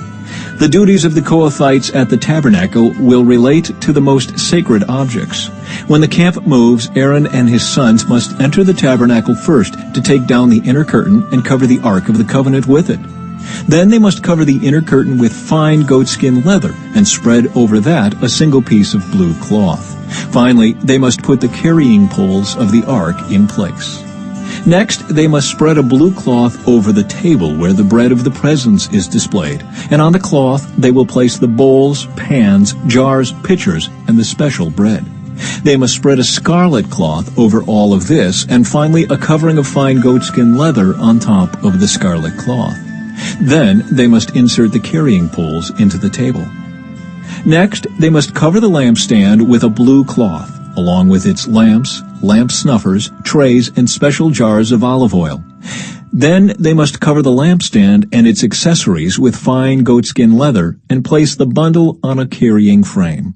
The duties of the Kohathites at the tabernacle will relate to the most sacred objects. When the camp moves, Aaron and his sons must enter the tabernacle first to take down the inner curtain and cover the Ark of the Covenant with it. Then they must cover the inner curtain with fine goatskin leather and spread over that a single piece of blue cloth. Finally, they must put the carrying poles of the Ark in place. Next, they must spread a blue cloth over the table where the bread of the presence is displayed, and on the cloth they will place the bowls, pans, jars, pitchers, and the special bread. They must spread a scarlet cloth over all of this, and finally a covering of fine goatskin leather on top of the scarlet cloth. Then they must insert the carrying poles into the table. Next, they must cover the lampstand with a blue cloth, along with its lamps, lamp snuffers, trays, and special jars of olive oil. Then they must cover the lampstand and its accessories with fine goatskin leather and place the bundle on a carrying frame.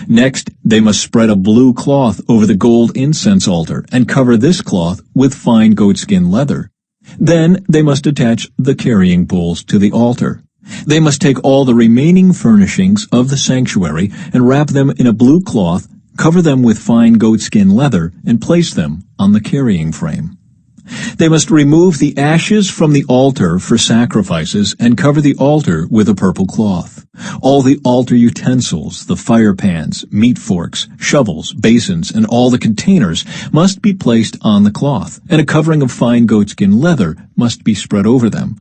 Next, they must spread a blue cloth over the gold incense altar and cover this cloth with fine goatskin leather. Then they must attach the carrying poles to the altar. They must take all the remaining furnishings of the sanctuary and wrap them in a blue cloth, cover them with fine goatskin leather, and place them on the carrying frame. They must remove the ashes from the altar for sacrifices and cover the altar with a purple cloth. All the altar utensils, the fire pans, meat forks, shovels, basins, and all the containers must be placed on the cloth, and a covering of fine goatskin leather must be spread over them.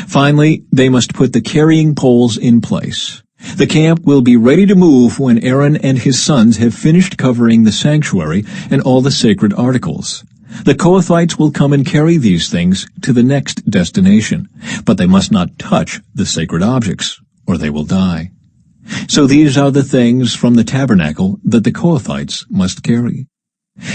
Finally, they must put the carrying poles in place. The camp will be ready to move when Aaron and his sons have finished covering the sanctuary and all the sacred articles. The Kohathites will come and carry these things to the next destination, but they must not touch the sacred objects, or they will die. So these are the things from the tabernacle that the Kohathites must carry.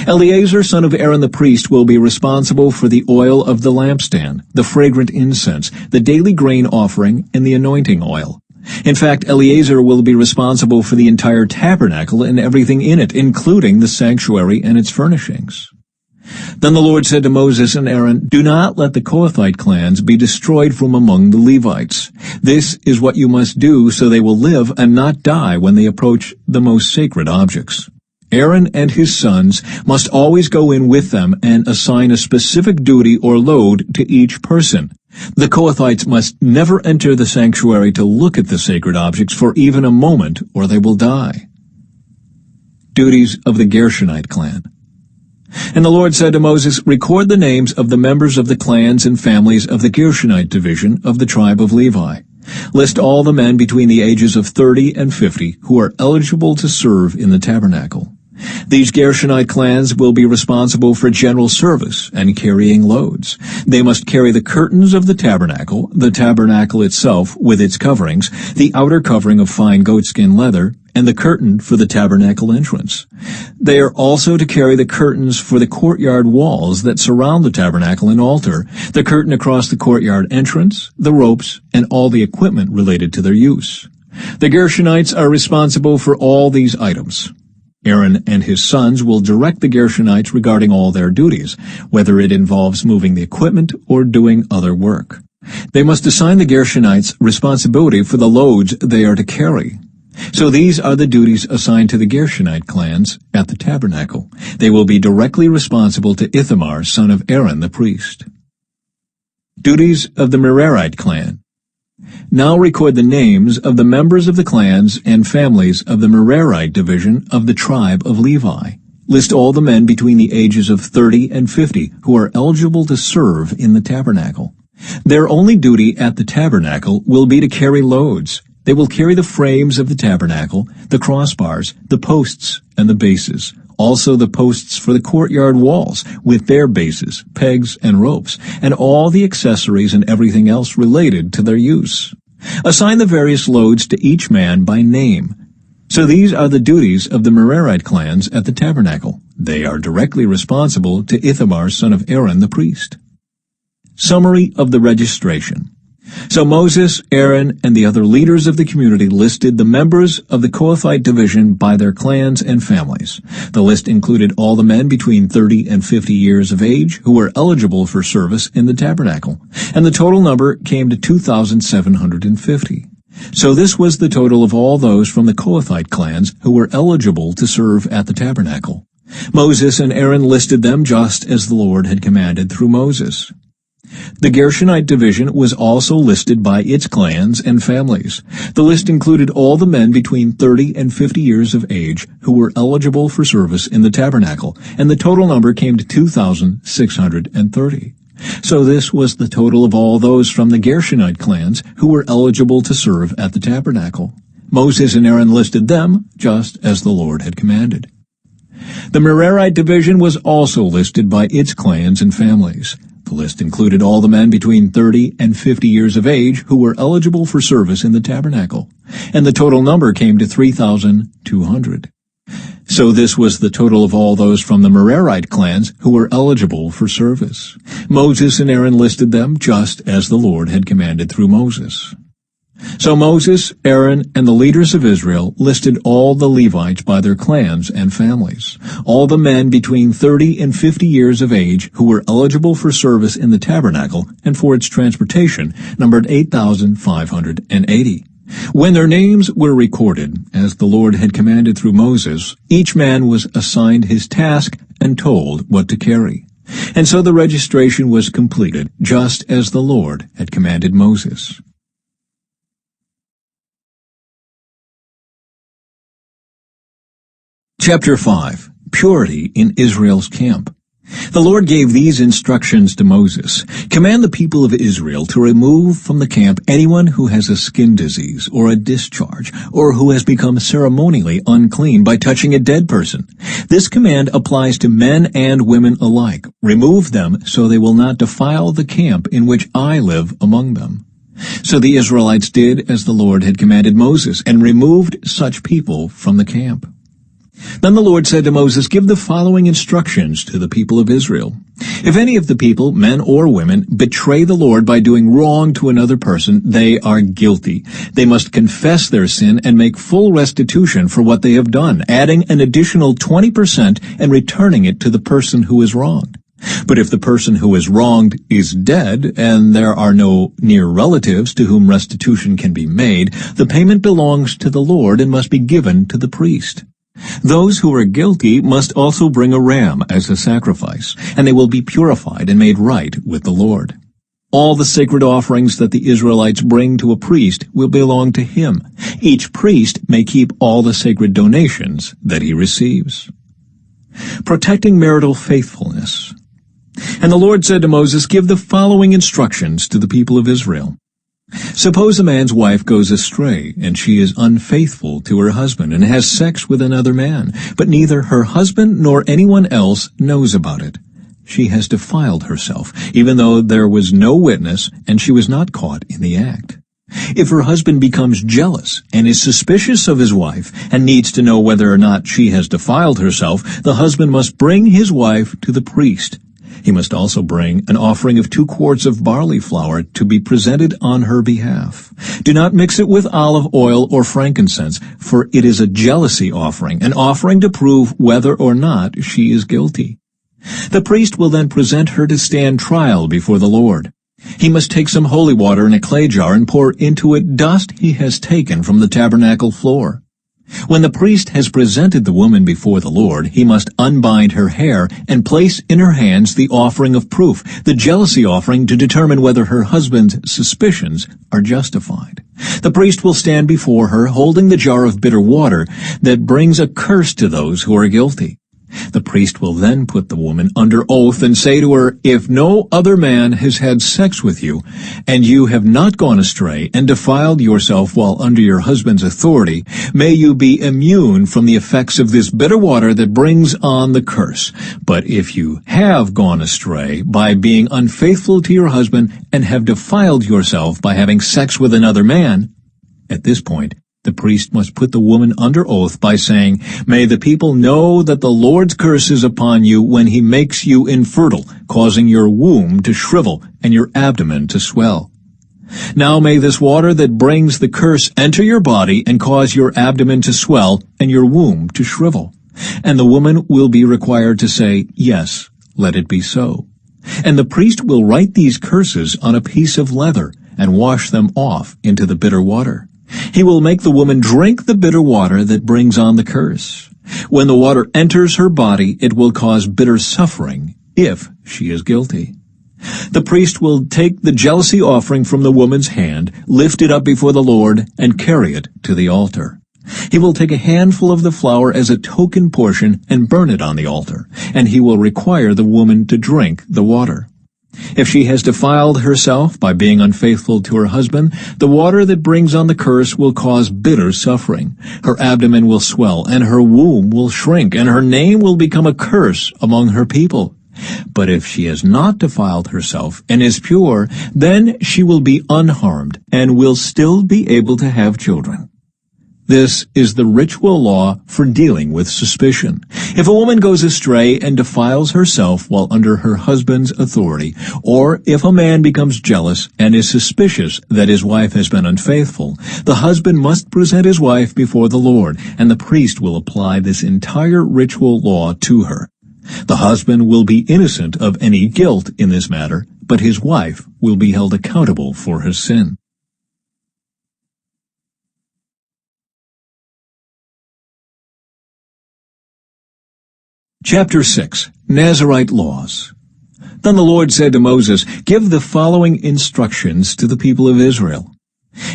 Eleazar, son of Aaron the priest, will be responsible for the oil of the lampstand, the fragrant incense, the daily grain offering, and the anointing oil. In fact, Eleazar will be responsible for the entire tabernacle and everything in it, including the sanctuary and its furnishings. Then the Lord said to Moses and Aaron, "Do not let the Kohathite clans be destroyed from among the Levites. This is what you must do so they will live and not die when they approach the most sacred objects. Aaron and his sons must always go in with them and assign a specific duty or load to each person. The Kohathites must never enter the sanctuary to look at the sacred objects for even a moment, or they will die." Duties of the Gershonite clan. And the Lord said to Moses, "Record the names of the members of the clans and families of the Gershonite division of the tribe of Levi. List all the men between the ages of 30 and 50 who are eligible to serve in the tabernacle. These Gershonite clans will be responsible for general service and carrying loads. They must carry the curtains of the tabernacle itself with its coverings, the outer covering of fine goatskin leather, and the curtain for the tabernacle entrance. They are also to carry the curtains for the courtyard walls that surround the tabernacle and altar, the curtain across the courtyard entrance, the ropes, and all the equipment related to their use. The Gershonites are responsible for all these items. Aaron and his sons will direct the Gershonites regarding all their duties, whether it involves moving the equipment or doing other work. They must assign the Gershonites responsibility for the loads they are to carry. So these are the duties assigned to the Gershonite clans at the tabernacle. They will be directly responsible to Ithamar, son of Aaron the priest. Duties of the Merarite clan. Now record the names of the members of the clans and families of the Merarite division of the tribe of Levi. List all the men between the ages of 30 and 50 who are eligible to serve in the tabernacle. Their only duty at the tabernacle will be to carry loads. They will carry the frames of the tabernacle, the crossbars, the posts, and the bases. Also the posts for the courtyard walls, with their bases, pegs, and ropes, and all the accessories and everything else related to their use. Assign the various loads to each man by name. So these are the duties of the Merarite clans at the tabernacle. They are directly responsible to Ithamar, son of Aaron the priest. Summary of the registration. So Moses, Aaron, and the other leaders of the community listed the members of the Kohathite division by their clans and families. The list included all the men between 30 and 50 years of age who were eligible for service in the tabernacle, and the total number came to 2,750. So this was the total of all those from the Kohathite clans who were eligible to serve at the tabernacle. Moses and Aaron listed them just as the Lord had commanded through Moses. The Gershonite division was also listed by its clans and families. The list included all the men between 30 and 50 years of age who were eligible for service in the tabernacle, and the total number came to 2,630. So this was the total of all those from the Gershonite clans who were eligible to serve at the tabernacle. Moses and Aaron listed them just as the Lord had commanded. The Merarite division was also listed by its clans and families. The list included all the men between 30 and 50 years of age who were eligible for service in the tabernacle, and the total number came to 3,200. So this was the total of all those from the Merarite clans who were eligible for service. Moses and Aaron listed them just as the Lord had commanded through Moses. So Moses, Aaron, and the leaders of Israel listed all the Levites by their clans and families. All the men between 30 and 50 years of age who were eligible for service in the tabernacle and for its transportation numbered 8,580. When their names were recorded, as the Lord had commanded through Moses, each man was assigned his task and told what to carry. And so the registration was completed, just as the Lord had commanded Moses. Chapter 5. Purity in Israel's camp. The Lord gave these instructions to Moses. Command the people of Israel to remove from the camp anyone who has a skin disease or a discharge, or who has become ceremonially unclean by touching a dead person. This command applies to men and women alike. Remove them so they will not defile the camp in which I live among them. So the Israelites did as the Lord had commanded Moses, and removed such people from the camp. Then the Lord said to Moses, "Give the following instructions to the people of Israel. If any of the people, men or women, betray the Lord by doing wrong to another person, they are guilty. They must confess their sin and make full restitution for what they have done, adding an additional 20% and returning it to the person who is wronged. But if the person who is wronged is dead, and there are no near relatives to whom restitution can be made, the payment belongs to the Lord and must be given to the priest. Those who are guilty must also bring a ram as a sacrifice, and they will be purified and made right with the Lord. All the sacred offerings that the Israelites bring to a priest will belong to him. Each priest may keep all the sacred donations that he receives. Protecting marital faithfulness. And the Lord said to Moses, "Give the following instructions to the people of Israel. Suppose a man's wife goes astray, and she is unfaithful to her husband and has sex with another man, but neither her husband nor anyone else knows about it. She has defiled herself, even though there was no witness and she was not caught in the act. If her husband becomes jealous and is suspicious of his wife and needs to know whether or not she has defiled herself, the husband must bring his wife to the priest. He must also bring an offering of 2 quarts of barley flour to be presented on her behalf. Do not mix it with olive oil or frankincense, for it is a jealousy offering, an offering to prove whether or not she is guilty. The priest will then present her to stand trial before the Lord. He must take some holy water in a clay jar and pour into it dust he has taken from the tabernacle floor. When the priest has presented the woman before the Lord, he must unbind her hair and place in her hands the offering of proof, the jealousy offering, to determine whether her husband's suspicions are justified. The priest will stand before her holding the jar of bitter water that brings a curse to those who are guilty. The priest will then put the woman under oath and say to her, "If no other man has had sex with you, and you have not gone astray and defiled yourself while under your husband's authority, may you be immune from the effects of this bitter water that brings on the curse. But if you have gone astray by being unfaithful to your husband and have defiled yourself by having sex with another man," at this point, the priest must put the woman under oath by saying, "May the people know that the Lord's curse is upon you when he makes you infertile, causing your womb to shrivel and your abdomen to swell. Now may this water that brings the curse enter your body and cause your abdomen to swell and your womb to shrivel." And the woman will be required to say, "Yes, let it be so." And the priest will write these curses on a piece of leather and wash them off into the bitter water. He will make the woman drink the bitter water that brings on the curse. When the water enters her body, it will cause bitter suffering if she is guilty. The priest will take the jealousy offering from the woman's hand, lift it up before the Lord, and carry it to the altar. He will take a handful of the flour as a token portion and burn it on the altar, and he will require the woman to drink the water. If she has defiled herself by being unfaithful to her husband, the water that brings on the curse will cause bitter suffering. Her abdomen will swell, and her womb will shrink, and her name will become a curse among her people. But if she has not defiled herself and is pure, then she will be unharmed and will still be able to have children. This is the ritual law for dealing with suspicion. If a woman goes astray and defiles herself while under her husband's authority, or if a man becomes jealous and is suspicious that his wife has been unfaithful, the husband must present his wife before the Lord, and the priest will apply this entire ritual law to her. The husband will be innocent of any guilt in this matter, but his wife will be held accountable for her sin. Chapter 6. Nazirite Laws. Then the Lord said to Moses, "Give the following instructions to the people of Israel.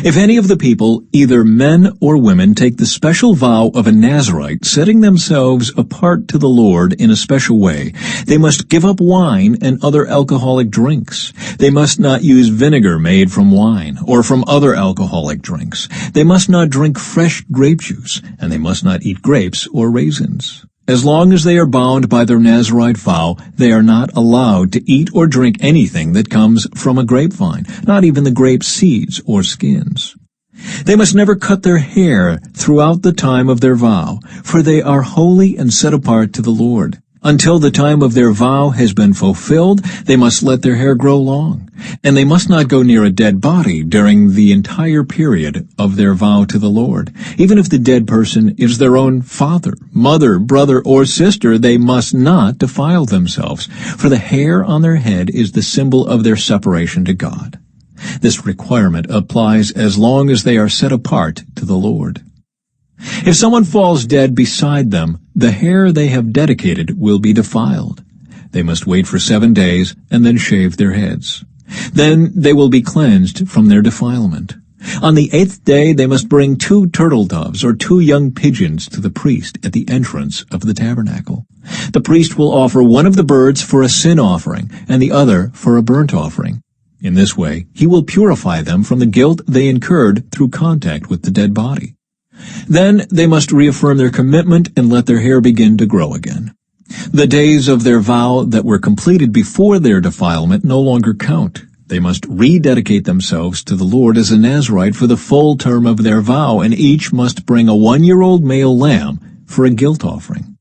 If any of the people, either men or women, take the special vow of a Nazirite, setting themselves apart to the Lord in a special way, they must give up wine and other alcoholic drinks. They must not use vinegar made from wine or from other alcoholic drinks. They must not drink fresh grape juice, and they must not eat grapes or raisins. As long as they are bound by their Nazirite vow, they are not allowed to eat or drink anything that comes from a grapevine, not even the grape seeds or skins. They must never cut their hair throughout the time of their vow, for they are holy and set apart to the Lord. Until the time of their vow has been fulfilled, they must let their hair grow long, and they must not go near a dead body during the entire period of their vow to the Lord. Even if the dead person is their own father, mother, brother, or sister, they must not defile themselves, for the hair on their head is the symbol of their separation to God. This requirement applies as long as they are set apart to the Lord. If someone falls dead beside them, the hair they have dedicated will be defiled. They must wait for 7 days and then shave their heads. Then they will be cleansed from their defilement. On the 8th day they must bring 2 turtle doves or 2 young pigeons to the priest at the entrance of the tabernacle. The priest will offer one of the birds for a sin offering and the other for a burnt offering. In this way, he will purify them from the guilt they incurred through contact with the dead body. Then they must reaffirm their commitment and let their hair begin to grow again. The days of their vow that were completed before their defilement no longer count. They must rededicate themselves to the Lord as a Nazirite for the full term of their vow, and each must bring a 1-year-old male lamb for a guilt offering.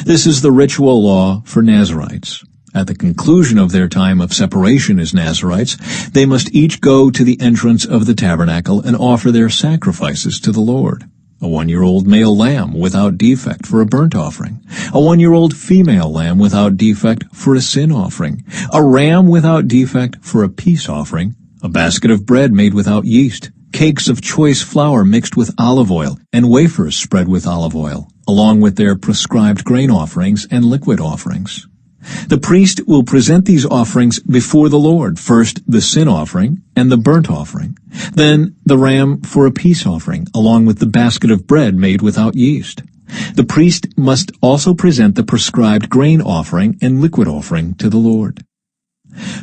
This is the ritual law for Nazirites. At the conclusion of their time of separation as Nazirites, they must each go to the entrance of the tabernacle and offer their sacrifices to the Lord. A 1-year-old male lamb without defect for a burnt offering, a 1-year-old female lamb without defect for a sin offering, a ram without defect for a peace offering, a basket of bread made without yeast, cakes of choice flour mixed with olive oil, and wafers spread with olive oil, along with their prescribed grain offerings and liquid offerings. The priest will present these offerings before the Lord, first the sin offering and the burnt offering, then the ram for a peace offering, along with the basket of bread made without yeast. The priest must also present the prescribed grain offering and liquid offering to the Lord.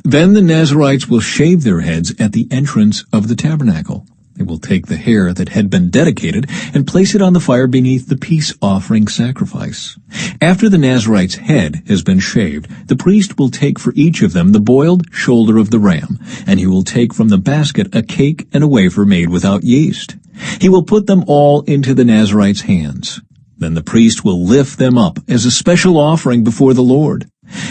Then the Nazirites will shave their heads at the entrance of the tabernacle. They will take the hair that had been dedicated and place it on the fire beneath the peace offering sacrifice. After the Nazirite's head has been shaved, the priest will take for each of them the boiled shoulder of the ram, and he will take from the basket a cake and a wafer made without yeast. He will put them all into the Nazirite's hands. Then the priest will lift them up as a special offering before the Lord.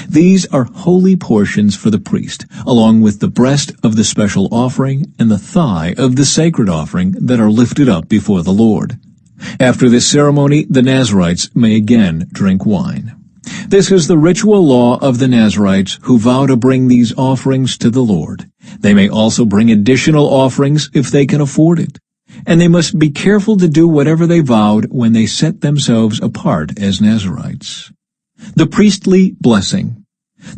These are holy portions for the priest, along with the breast of the special offering and the thigh of the sacred offering that are lifted up before the Lord. After this ceremony, the Nazirites may again drink wine. This is the ritual law of the Nazirites who vow to bring these offerings to the Lord. They may also bring additional offerings if they can afford it. And they must be careful to do whatever they vowed when they set themselves apart as Nazirites. The priestly blessing.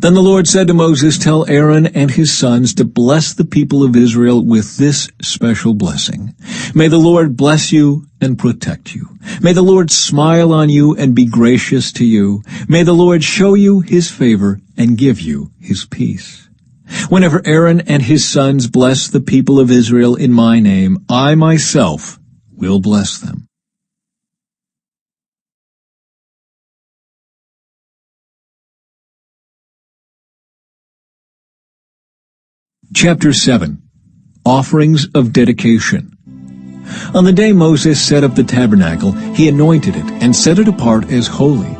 Then the Lord said to Moses, "Tell Aaron and his sons to bless the people of Israel with this special blessing. May the Lord bless you and protect you. May the Lord smile on you and be gracious to you. May the Lord show you his favor and give you his peace. Whenever Aaron and his sons bless the people of Israel in my name, I myself will bless them." Chapter 7. Offerings of Dedication. On the day Moses set up the tabernacle, he anointed it and set it apart as holy.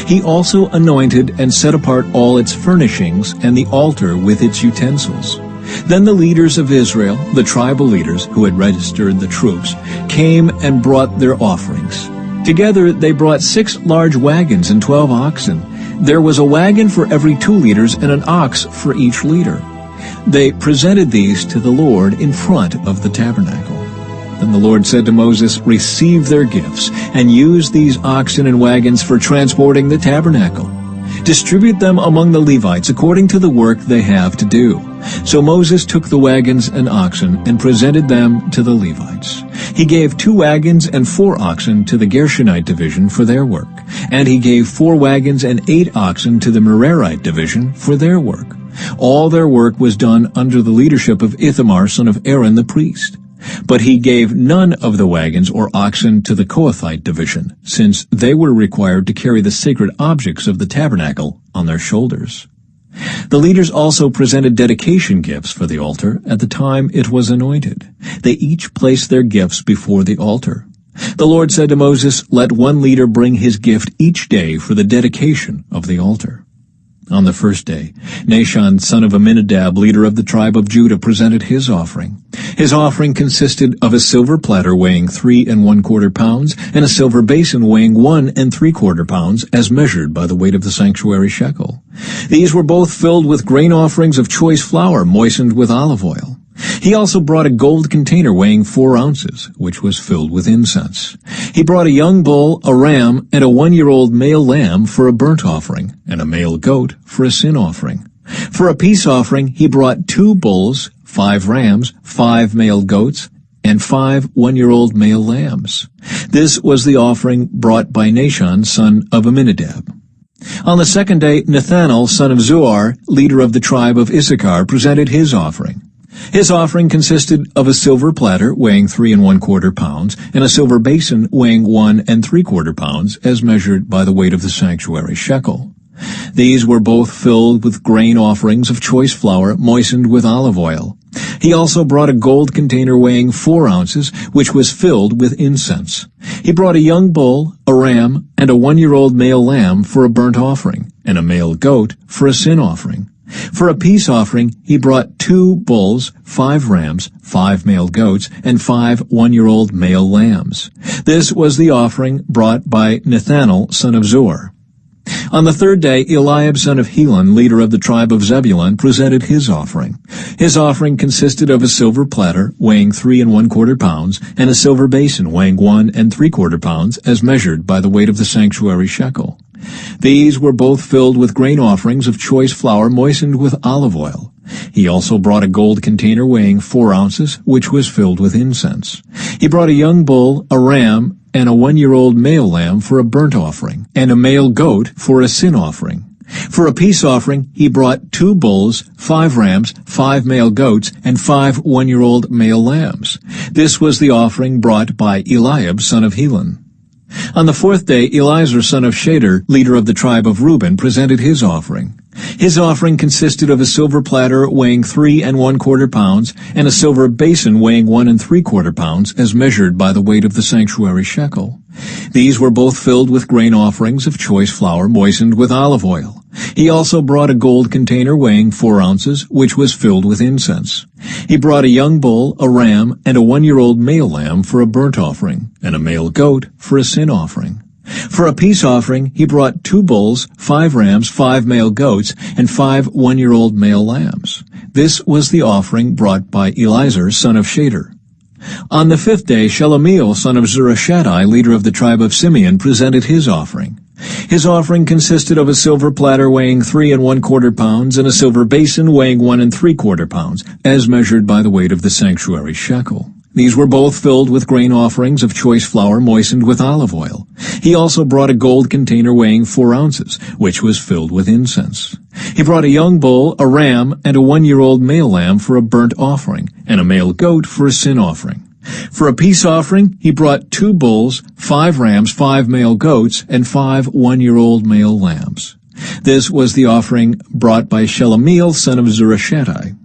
He also anointed and set apart all its furnishings and the altar with its utensils. Then the leaders of Israel, the tribal leaders who had registered the troops, came and brought their offerings. Together they brought 6 large wagons and 12 oxen. There was a wagon for every 2 leaders and an ox for each leader. They presented these to the Lord in front of the tabernacle. Then the Lord said to Moses, "Receive their gifts, and use these oxen and wagons for transporting the tabernacle. Distribute them among the Levites according to the work they have to do." So Moses took the wagons and oxen and presented them to the Levites. He gave 2 wagons and 4 oxen to the Gershonite division for their work, and he gave 4 wagons and 8 oxen to the Merarite division for their work. All their work was done under the leadership of Ithamar, son of Aaron the priest. But he gave none of the wagons or oxen to the Kohathite division, since they were required to carry the sacred objects of the tabernacle on their shoulders. The leaders also presented dedication gifts for the altar at the time it was anointed. They each placed their gifts before the altar. The Lord said to Moses, "Let one leader bring his gift each day for the dedication of the altar." On the first day, Nahshon, son of Amminadab, leader of the tribe of Judah, presented his offering. His offering consisted of a silver platter weighing 3 1/4 pounds and a silver basin weighing 1 3/4 pounds, as measured by the weight of the sanctuary shekel. These were both filled with grain offerings of choice flour moistened with olive oil. He also brought a gold container weighing 4 ounces, which was filled with incense. He brought a young bull, a ram, and a 1-year-old male lamb for a burnt offering, and a male goat for a sin offering. For a peace offering, he brought 2 bulls, 5 rams, 5 male goats, and 5 1-year-old male lambs. This was the offering brought by Nahshon, son of Amminadab. On the second day, Nethanel, son of Zuar, leader of the tribe of Issachar, presented his offering. His offering consisted of a silver platter weighing 3 1/4 pounds and a silver basin weighing 1 3/4 pounds, as measured by the weight of the sanctuary shekel. These were both filled with grain offerings of choice flour moistened with olive oil. He also brought a gold container weighing 4 ounces, which was filled with incense. He brought a young bull, a ram, and a 1-year-old male lamb for a burnt offering, and a male goat for a sin offering. For a peace offering, he brought 2 bulls, 5 rams, 5 male goats, and 5 1-year-old male lambs. This was the offering brought by Nethanel, son of Zuar. On the third day, Eliab, son of Helon, leader of the tribe of Zebulun, presented his offering. His offering consisted of a silver platter weighing 3 1/4 pounds and a silver basin weighing 1 3/4 pounds, as measured by the weight of the sanctuary shekel. These were both filled with grain offerings of choice flour moistened with olive oil. He also brought a gold container weighing 4 ounces, which was filled with incense. He brought a young bull, a ram, and a 1-year-old male lamb for a burnt offering, and a male goat for a sin offering. For a peace offering, he brought 2 bulls, 5 rams, 5 male goats, and 5 1-year-old male lambs. This was the offering brought by Eliab, son of Helon. On the fourth day, Eliezer, son of Shader, leader of the tribe of Reuben, presented his offering. His offering consisted of a silver platter weighing 3 1/4 pounds and a silver basin weighing 1 3/4 pounds, as measured by the weight of the sanctuary shekel. These were both filled with grain offerings of choice flour moistened with olive oil. He also brought a gold container weighing 4 ounces, which was filled with incense. He brought a young bull, a ram, and a 1-year-old male lamb for a burnt offering, and a male goat for a sin offering. For a peace offering, he brought 2 bulls, 5 rams, 5 male goats, and 5 1-year-old male lambs. This was the offering brought by Eliezer, son of Shader. On the fifth day, Shelomiel, son of Zurishaddai, leader of the tribe of Simeon, presented his offering. His offering consisted of a silver platter weighing 3 1/4 pounds and a silver basin weighing 1 3/4 pounds, as measured by the weight of the sanctuary shekel. These were both filled with grain offerings of choice flour moistened with olive oil. He also brought a gold container weighing 4 ounces, which was filled with incense. He brought a young bull, a ram, and a 1-year-old male lamb for a burnt offering, and a male goat for a sin offering. For a peace offering, he brought 2 bulls, 5 rams, 5 male goats, and 5 1-year-old male lambs. This was the offering brought by Shelomiel, son of Zurishaddai.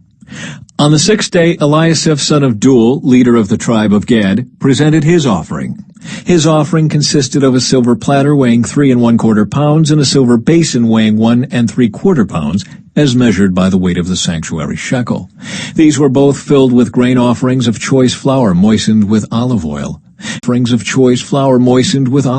On the sixth day, Eliasaph, son of Duel, leader of the tribe of Gad, presented his offering. His offering consisted of a silver platter weighing 3 1/4 pounds and a silver basin weighing 1 3/4 pounds, as measured by the weight of the sanctuary shekel. These were both filled with grain offerings of choice flour moistened with olive oil. Offerings of choice flour moistened with olive